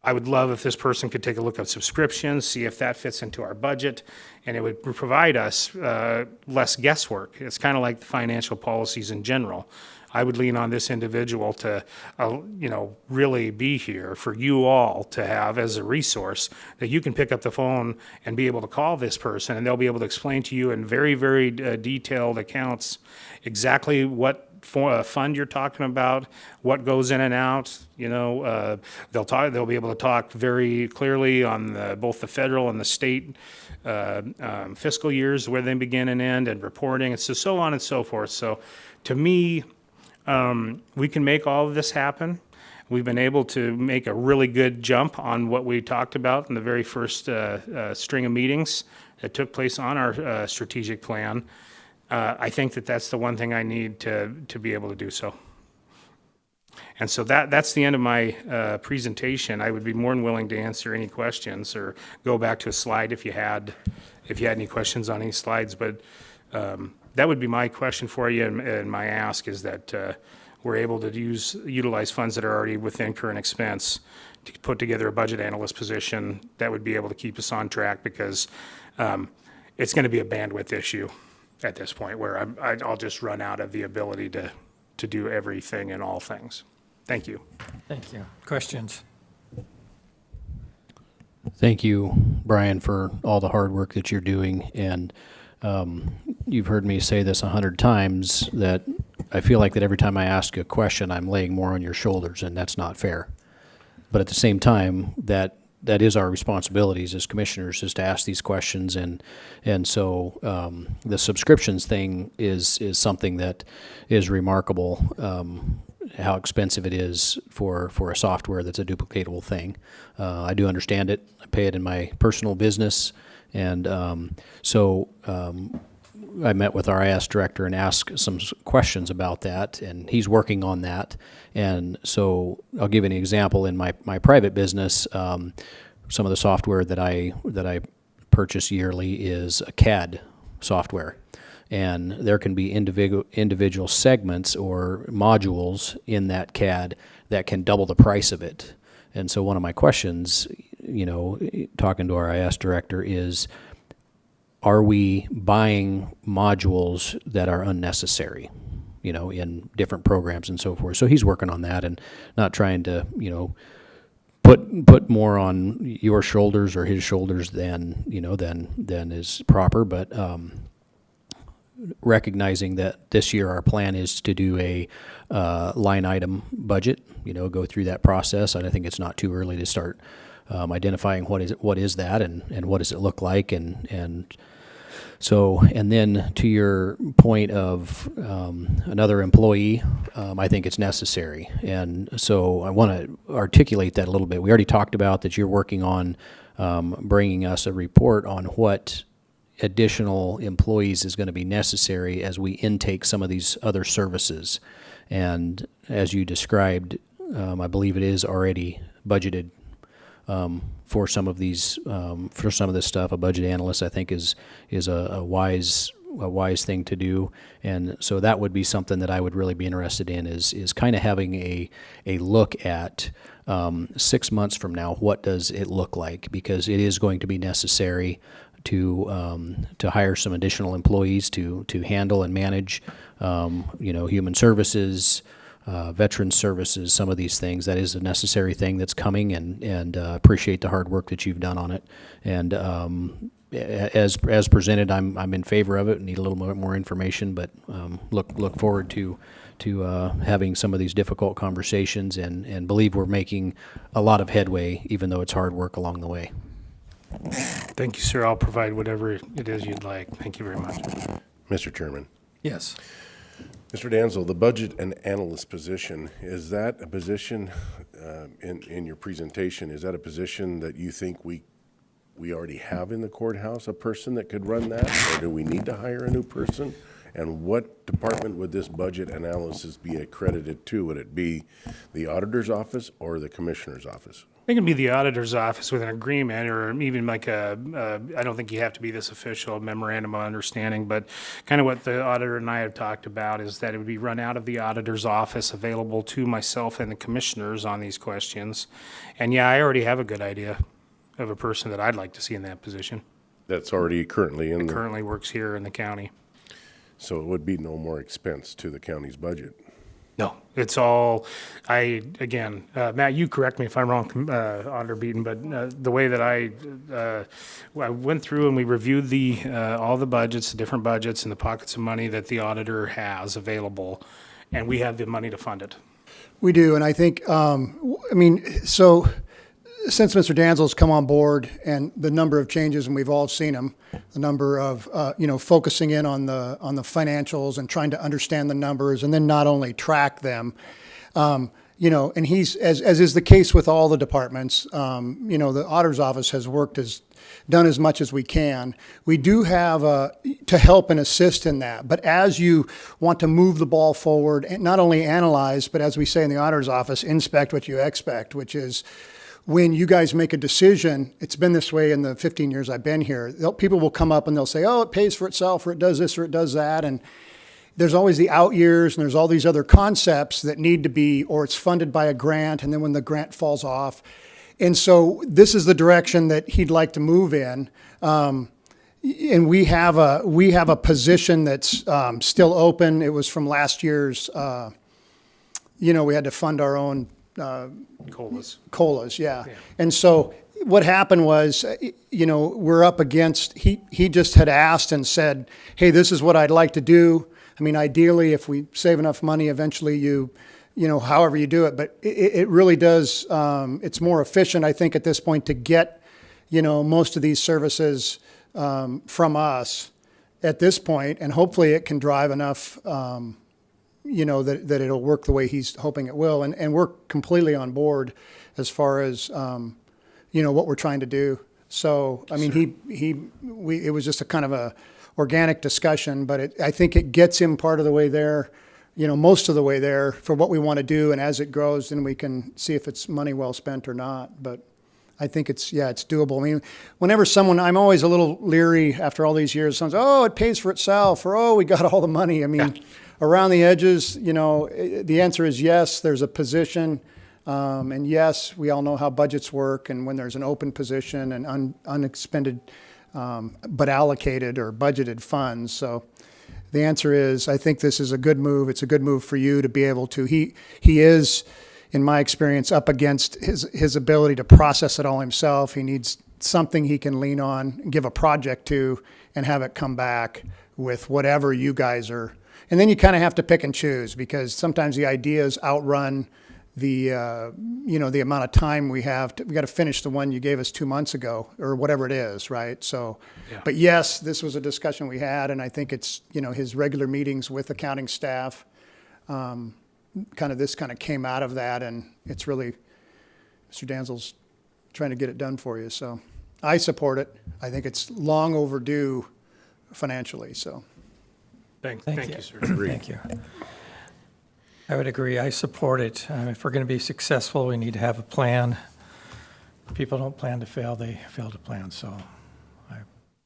I would love if this person could take a look at subscriptions, see if that fits into our budget, and it would provide us less guesswork. It's kind of like the financial policies in general. I would lean on this individual to, really be here for you all to have as a resource, that you can pick up the phone and be able to call this person, and they'll be able to explain to you in very, very detailed accounts exactly what fund you're talking about, what goes in and out. They'll be able to talk very clearly on both the federal and the state fiscal years, where they begin and end, and reporting, and so on and so forth. So to me, we can make all of this happen. We've been able to make a really good jump on what we talked about in the very first string of meetings that took place on our strategic plan. I think that that's the one thing I need to be able to do so. And so that's the end of my presentation. I would be more than willing to answer any questions or go back to a slide if you had any questions on any slides. But that would be my question for you, and my ask is that we're able to utilize funds that are already within current expense to put together a budget analyst position that would be able to keep us on track, because it's going to be a bandwidth issue at this point, where I'll just run out of the ability to do everything and all things. Thank you. Thank you. Questions? Thank you, Brian, for all the hard work that you're doing. And you've heard me say this 100 times, that I feel like that every time I ask you a question, I'm laying more on your shoulders, and that's not fair. But at the same time, that is our responsibilities as commissioners, is to ask these questions. And so the subscriptions thing is something that is remarkable, how expensive it is for a software that's a duplicatable thing. I do understand it. I pay it in my personal business. And so I met with our IS director and asked some questions about that, and he's working on that. And so I'll give you an example. In my private business, some of the software that I purchase yearly is a CAD software. And there can be individual segments or modules in that CAD that can double the price of it. And so one of my questions, talking to our IS director, is, are we buying modules that are unnecessary, in different programs and so forth? So he's working on that, and not trying to, put more on your shoulders or his shoulders than, than is proper, but, recognizing that this year our plan is to do a line item budget, go through that process. And I think it's not too early to start identifying what is that and what does it look like, and so, and then to your point of another employee, I think it's necessary, and so I want to articulate that a little bit. We already talked about that you're working on bringing us a report on what additional employees is going to be necessary as we intake some of these other services. And as you described, I believe it is already budgeted for some of these, for some of this stuff. A budget analyst, I think, is a wise thing to do. And so that would be something that I would really be interested in, is kind of having a look at 6 months from now, what does it look like? Because it is going to be necessary to hire some additional employees to handle and manage, human services, veteran services, some of these things. That is a necessary thing that's coming, and appreciate the hard work that you've done on it. And as presented, I'm in favor of it. Need a little more information, but look forward to having some of these difficult conversations, and believe we're making a lot of headway, even though it's hard work along the way. Thank you, sir. I'll provide whatever it is you'd like. Thank you very much. Mr. Chairman. Yes. Mr. Danzel, the budget and analyst position, is that a position, in your presentation, is that a position that you think we already have in the courthouse, a person that could run that, or do we need to hire a new person? And what department would this budget analysis be accredited to? Would it be the auditor's office or the commissioner's office? I think it'd be the auditor's office with an agreement, or even like I don't think you have to be this official memorandum of understanding, but kind of what the auditor and I have talked about is that it would be run out of the auditor's office, available to myself and the commissioners on these questions. And yeah, I already have a good idea of a person that I'd like to see in that position. That's already currently in Currently works here in the county. So it would be no more expense to the county's budget. No, it's all, Matt, you correct me if I'm wrong, Auditor Beaton, but the way that I went through and we reviewed all the budgets, the different budgets and the pockets of money that the auditor has available, and we have the money to fund it. We do, and I think, so since Mr. Danzel's come on board and the number of changes, and we've all seen them, the number of, focusing in on the financials and trying to understand the numbers and then not only track them, and he's, as is the case with all the departments, the auditor's office has done as much as we can. We do have to help and assist in that. But as you want to move the ball forward, and not only analyze, but as we say in the auditor's office, inspect what you expect, which is, when you guys make a decision, it's been this way in the 15 years I've been here, people will come up and they'll say, oh, it pays for itself, or it does this, or it does that. And there's always the out years, and there's all these other concepts that need to be, or it's funded by a grant, and then when the grant falls off. And so this is the direction that he'd like to move in. And we have a position that's still open. It was from last year's, we had to fund our own COLAs, yeah. And so what happened was, we're up against, he just had asked and said, hey, this is what I'd like to do. I mean, ideally, if we save enough money, eventually however you do it. But it really does, it's more efficient, I think, at this point to get, most of these services from us at this point, and hopefully it can drive enough that it'll work the way he's hoping it will. And we're completely on board as far as, what we're trying to do. So, I mean, it was just a kind of a organic discussion, but I think it gets him part of the way there, most of the way there for what we want to do. And as it grows, then we can see if it's money well spent or not. But I think it's doable. I mean, whenever I'm always a little leery after all these years. Someone's, oh, it pays for itself, or, oh, we got all the money. I mean, around the edges, the answer is yes, there's a position. And yes, we all know how budgets work. And when there's an open position and unexpended, but allocated or budgeted funds. So the answer is, I think this is a good move. It's a good move for you to be able to, he is in my experience, up against his ability to process it all himself. He needs something he can lean on, give a project to, and have it come back with whatever you guys are. And then you kind of have to pick and choose, because sometimes the ideas outrun the the amount of time we have. We got to finish the one you gave us 2 months ago, or whatever it is, right? So, but yes, this was a discussion we had, and I think it's his regular meetings with accounting staff. This kind of came out of that, and it's really Mr. Danzel's trying to get it done for you. So I support it. I think it's long overdue financially. So Thank you, sir. Thank you. I would agree. I support it. If we're going to be successful, we need to have a plan. People don't plan to fail, they fail to plan. So I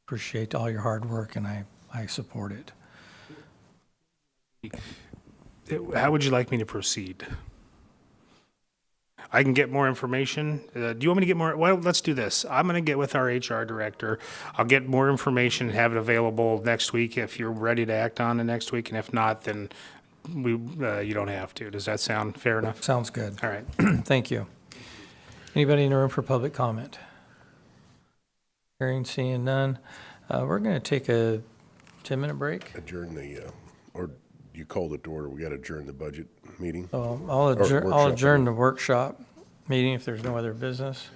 appreciate all your hard work, and I support it. How would you like me to proceed? I can get more information. Do you want me to get more? Well, let's do this. I'm going to get with our HR director. I'll get more information and have it available next week if you're ready to act on it next week. And if not, then you don't have to. Does that sound fair enough? Sounds good. All right. Thank you. Anybody in the room for public comment? Hearing, seeing none. We're going to take a 10-minute break. Adjourn or you called it to order. We got to adjourn the budget meeting. I'll adjourn the workshop meeting if there's no other business.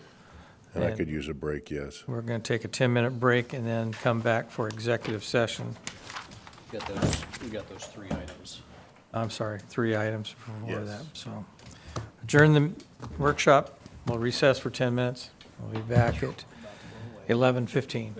And I could use a break, yes. We're going to take a 10-minute break and then come back for executive session. We got those 3 items. I'm sorry, 3 items before Yes. that. So adjourn the workshop. We'll recess for 10 minutes. We'll be back at 11:15.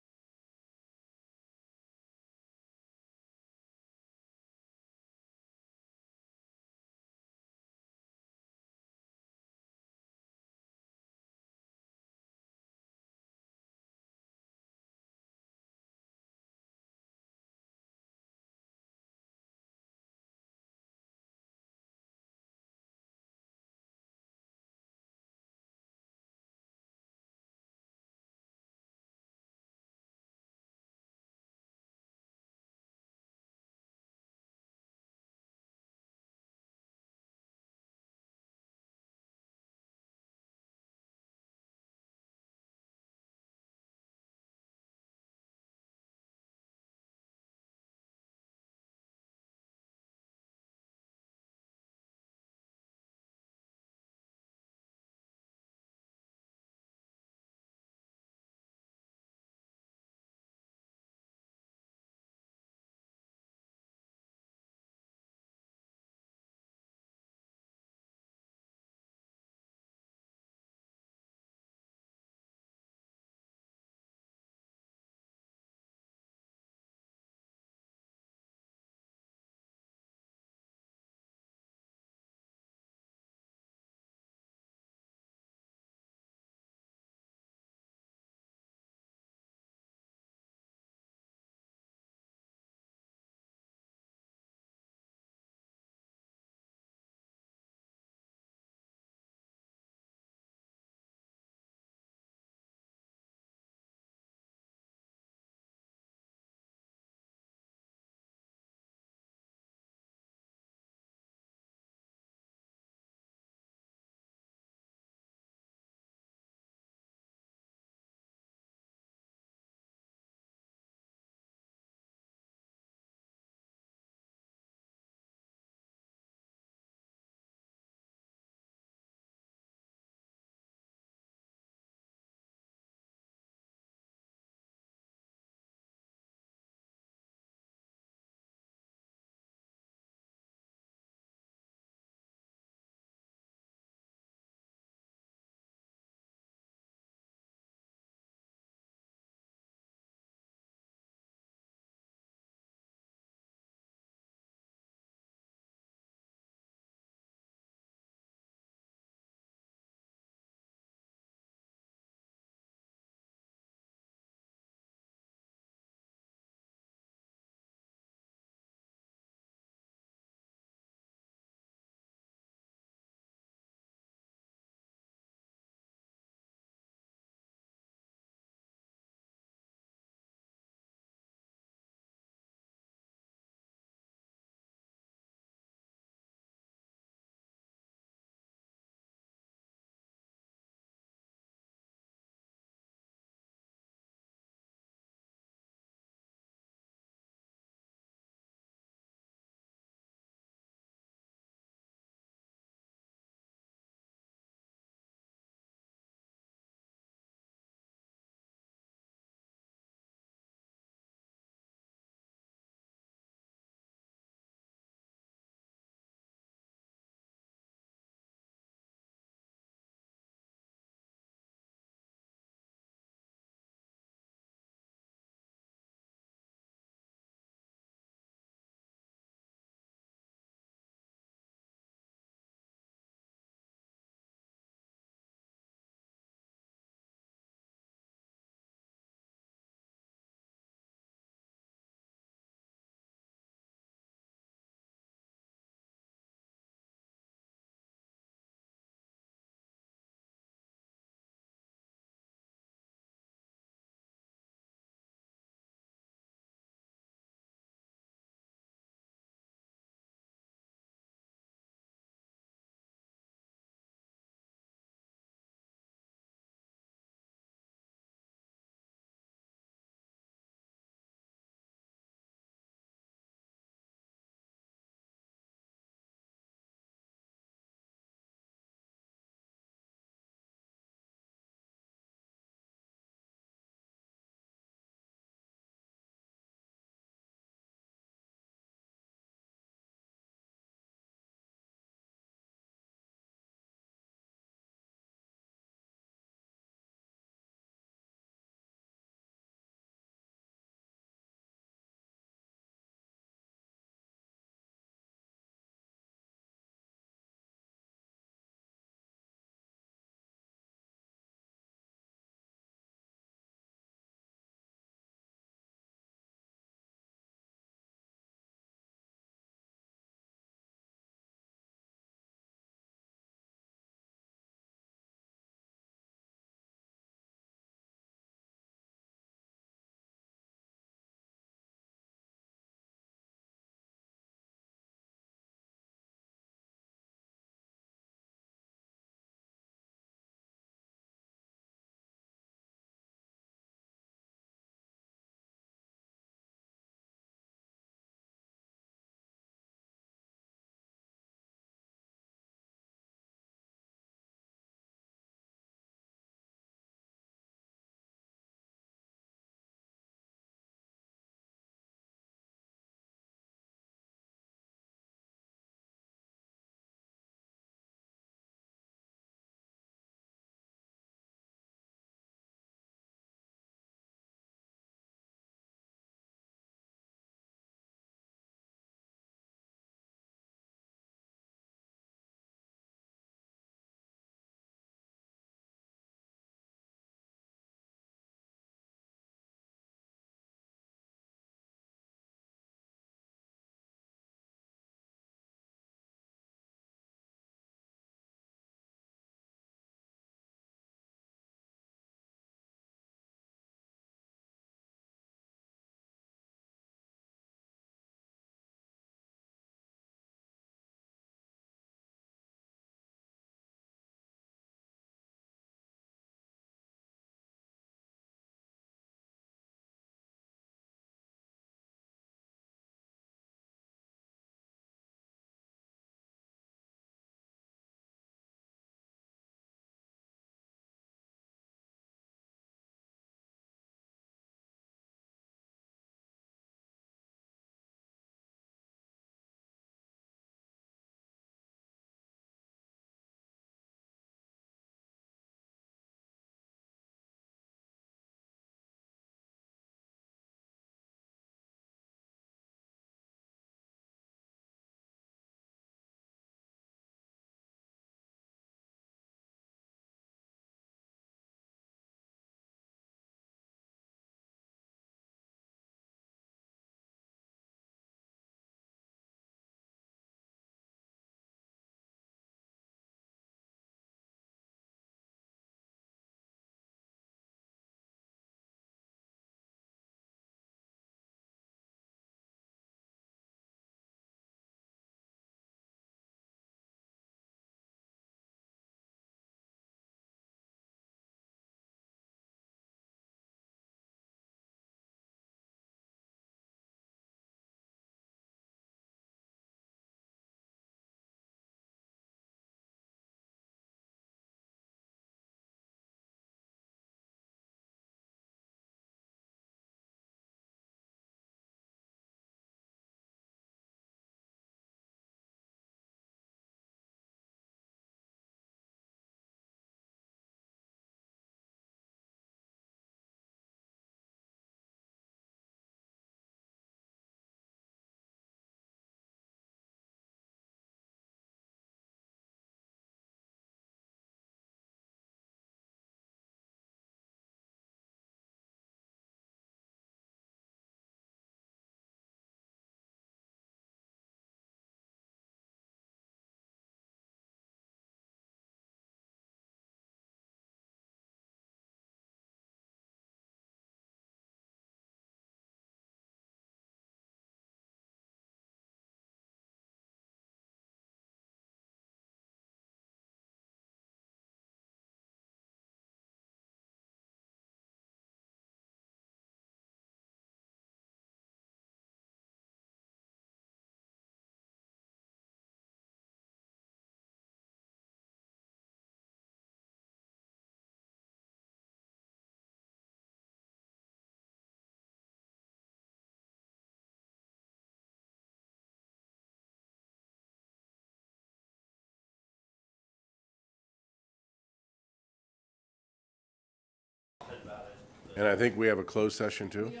And I think we have a closed session too? Okay.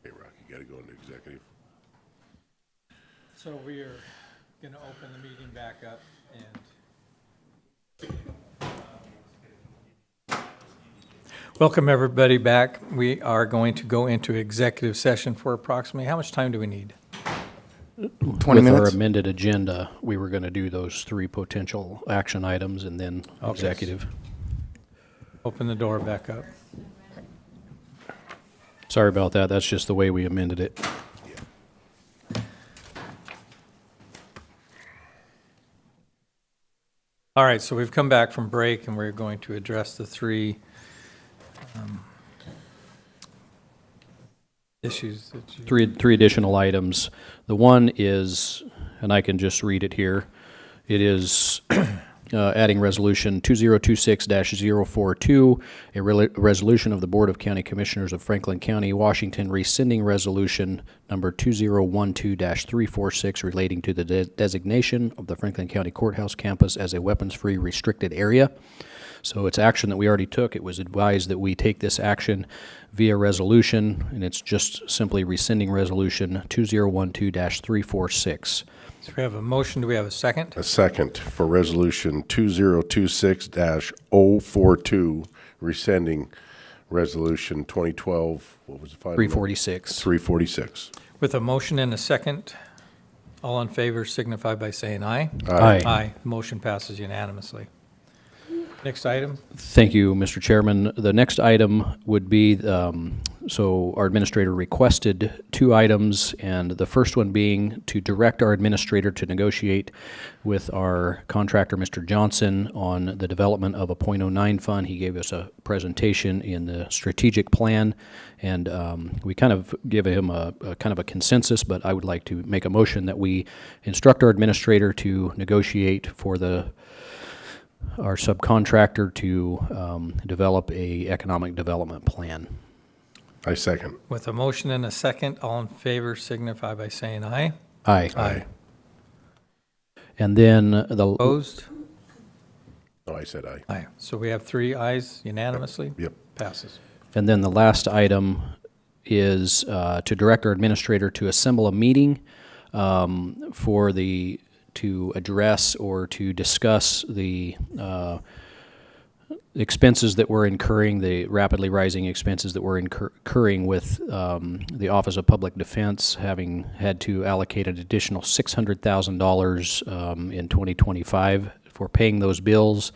Hey, Rock, you gotta go into executive. So we are going to open the meeting back up and welcome everybody back. We are going to go into executive session for approximately, how much time do we need? 20 With our minutes? amended agenda, we were going to do those 3 potential action items and then executive. Open the door back up. Sorry about that. That's just the way we amended it. All right, so we've come back from break and we're going to address the 3 issues that you... Three additional items. The one is, and I can just read it here, it is adding resolution 2026-042, a resolution of the Board of County Commissioners of Franklin County, Washington, rescinding resolution number 2012-346 relating to the designation of the Franklin County Courthouse campus as a weapons-free restricted area. So it's action that we already took. It was advised that we take this action via resolution, and it's just simply rescinding resolution 2012-346. So we have a motion, do we have a second? A second for resolution 2026-042, rescinding resolution 2012, what was the final? 346. 346. With a motion and a second, all in favor signify by saying aye. Aye. Aye. Motion passes unanimously. Next item? Thank you, Mr. Chairman. The next item would be, so our administrator requested 2 items, and the first one being to direct our administrator to negotiate with our contractor, Mr. Johnson, on the development of a .09 fund. He gave us a presentation in the strategic plan, and we kind of give him a kind of a consensus, but I would like to make a motion that we instruct our administrator to negotiate for our subcontractor to develop a economic development plan. I second. With a motion and a second, all in favor signify by saying aye. Aye. Aye. And then Opposed? No, I said aye. Aye. So we have 3 ayes unanimously? Yep. Passes. And then the last item is to direct our administrator to assemble a meeting to address or to discuss the expenses that we're incurring, the rapidly rising expenses that we're incurring with the Office of Public Defense having had to allocate an additional $600,000 in 2025 for paying those bills.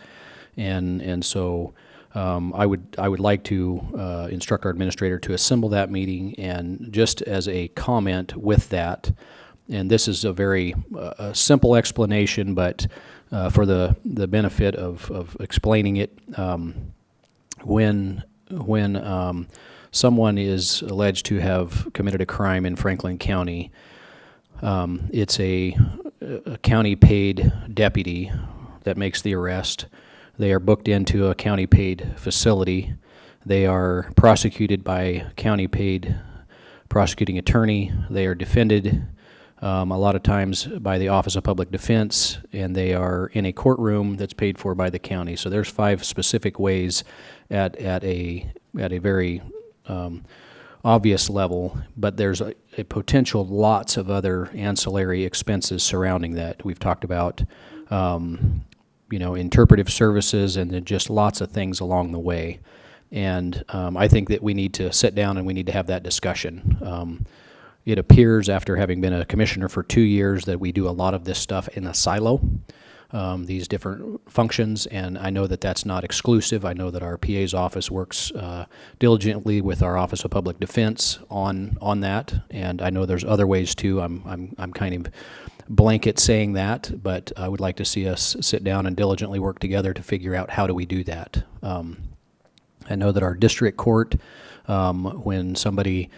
And so I would like to instruct our administrator to assemble that meeting, and just as a comment with that, and this is a very simple explanation, but for the benefit of explaining it, when someone is alleged to have committed a crime in Franklin County, it's a county-paid deputy that makes the arrest. They are booked into a county-paid facility. They are prosecuted by a county-paid prosecuting attorney. They are defended a lot of times by the Office of Public Defense, and they are in a courtroom that's paid for by the county. So there's 5 specific ways at a very obvious level, but there's a potential lots of other ancillary expenses surrounding that. We've talked about interpretive services, and then just lots of things along the way. And I think that we need to sit down and we need to have that discussion. It appears, after having been a commissioner for 2 years, that we do a lot of this stuff in a silo, these different functions, and I know that that's not exclusive. I know that our PA's office works diligently with our Office of Public Defense on that, and I know there's other ways too. I'm kind of blanket saying that, but I would like to see us sit down and diligently work together to figure out how do we do that. I know that our district court, when somebody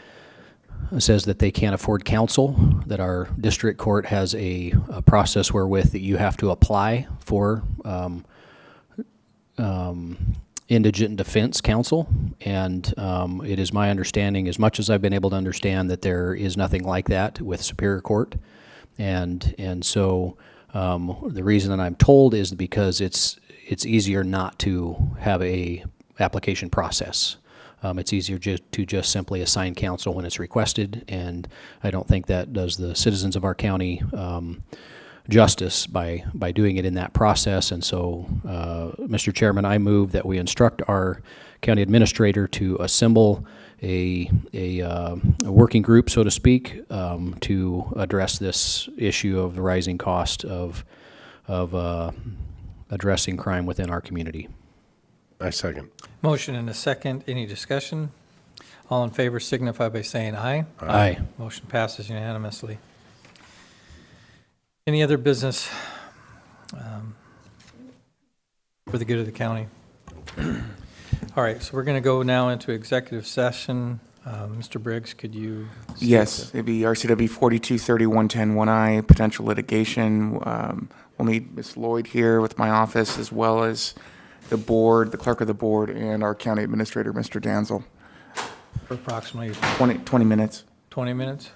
says that they can't afford counsel, that our district court has a process wherewith that you have to apply for indigent defense counsel, and it is my understanding, as much as I've been able to understand, that there is nothing like that with Superior Court, and so the reason that I'm told is because it's it's easier not to have a application process. It's easier to just simply assign counsel when it's requested, and I don't think that does the citizens of our county justice by doing it in that process. And so, Mr. Chairman, I move that we instruct our county administrator to assemble a working group, so to speak, to address this issue of the rising cost of addressing crime within our community. I second. Motion and a second. Any discussion? All in favor signify by saying aye. Aye. Motion passes unanimously. Any other business for the good of the county? All right, so we're going to go now into executive session. Mr. Briggs, could you? state Yes, it'd be RCW 423110-1I, potential litigation. We'll need Ms. Lloyd here with my office, as well as the board, the clerk of the board, and our county administrator, Mr. Danzel. For approximately 20 minutes. 20 minutes?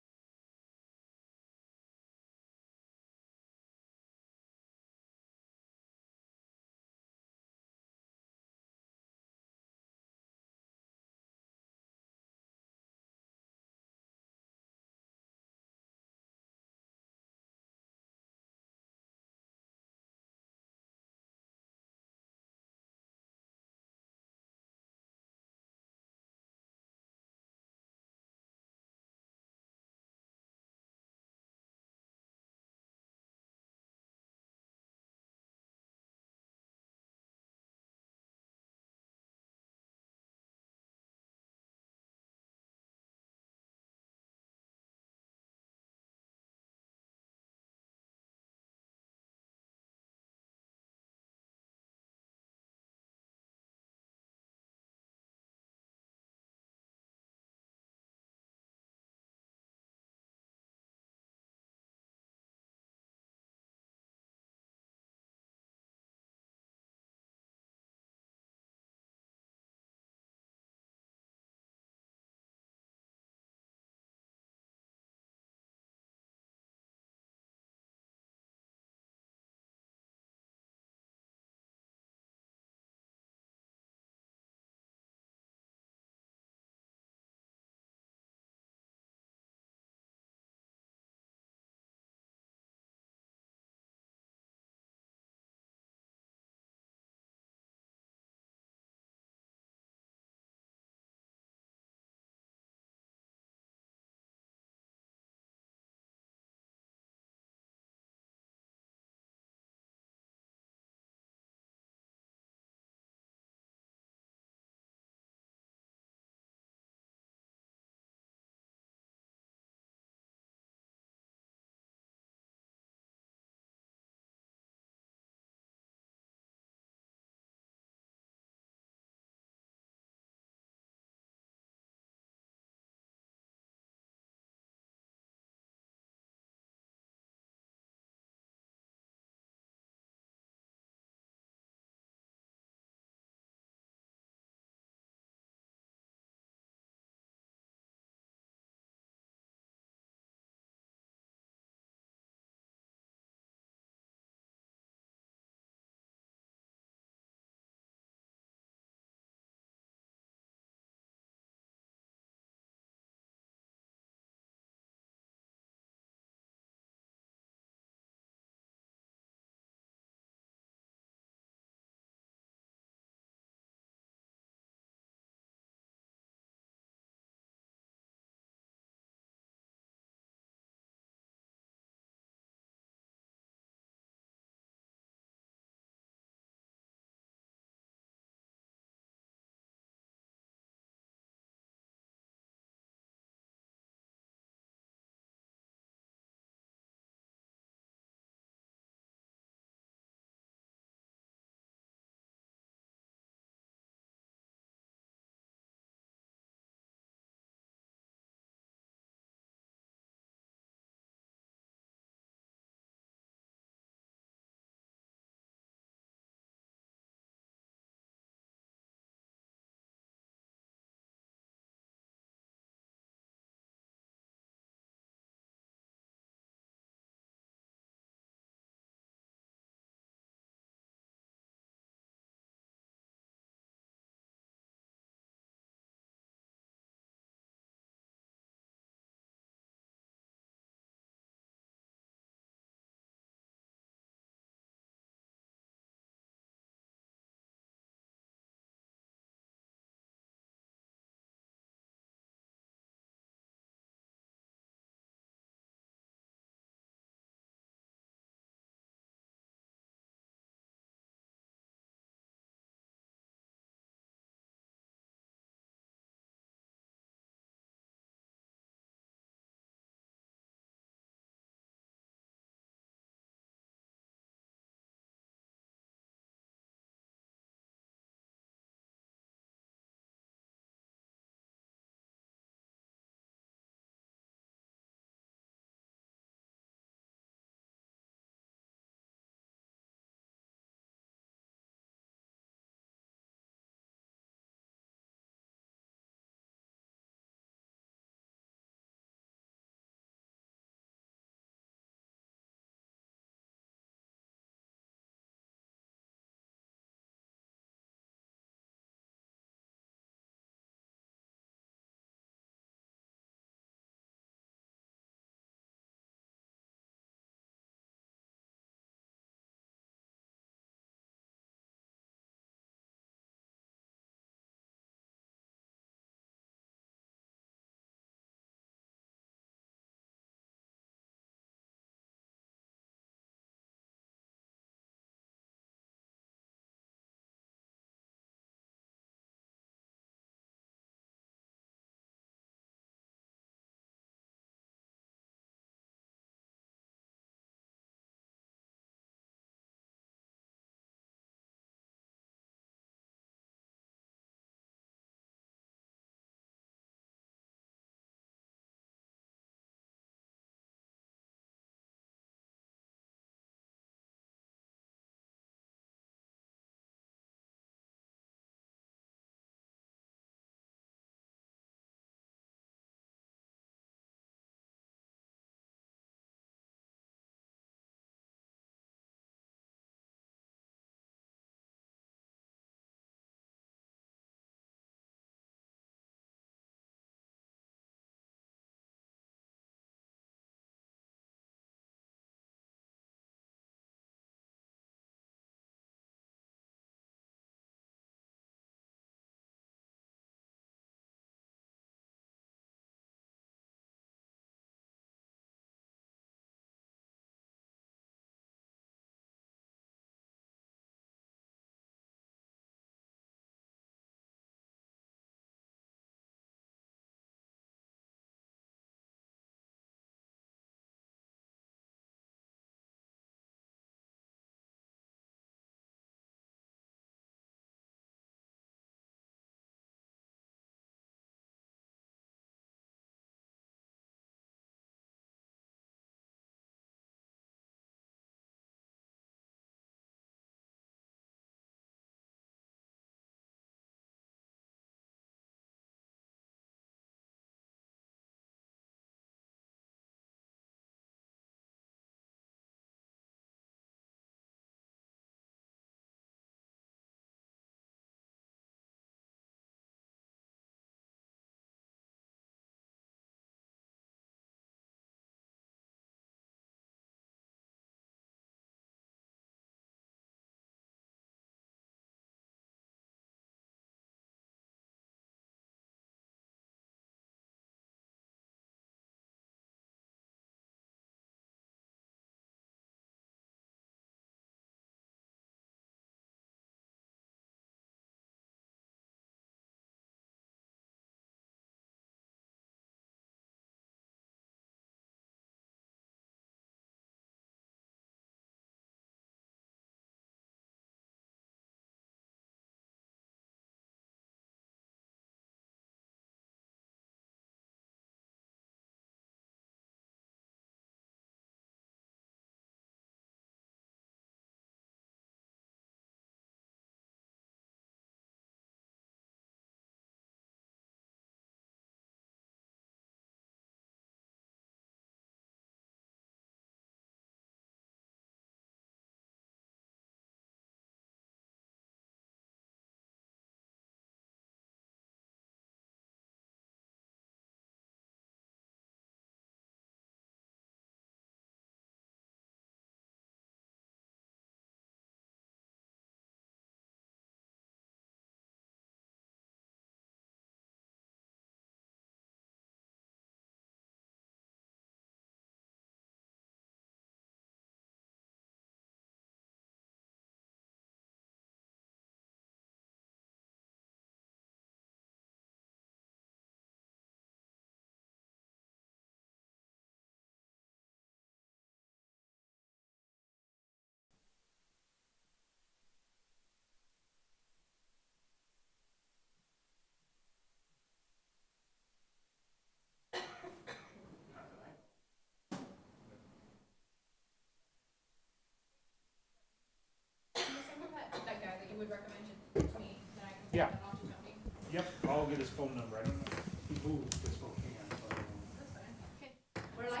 get his phone number. I don't know. He moved to Spokane. So I don't know.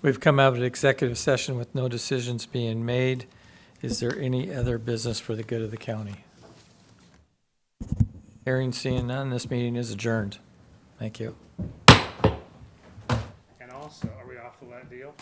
We've come out of an executive session with no decisions being made. Is there any other business for the good of the county? Hearing, seeing none, this meeting is adjourned. Thank you. And also, are we off the that deal?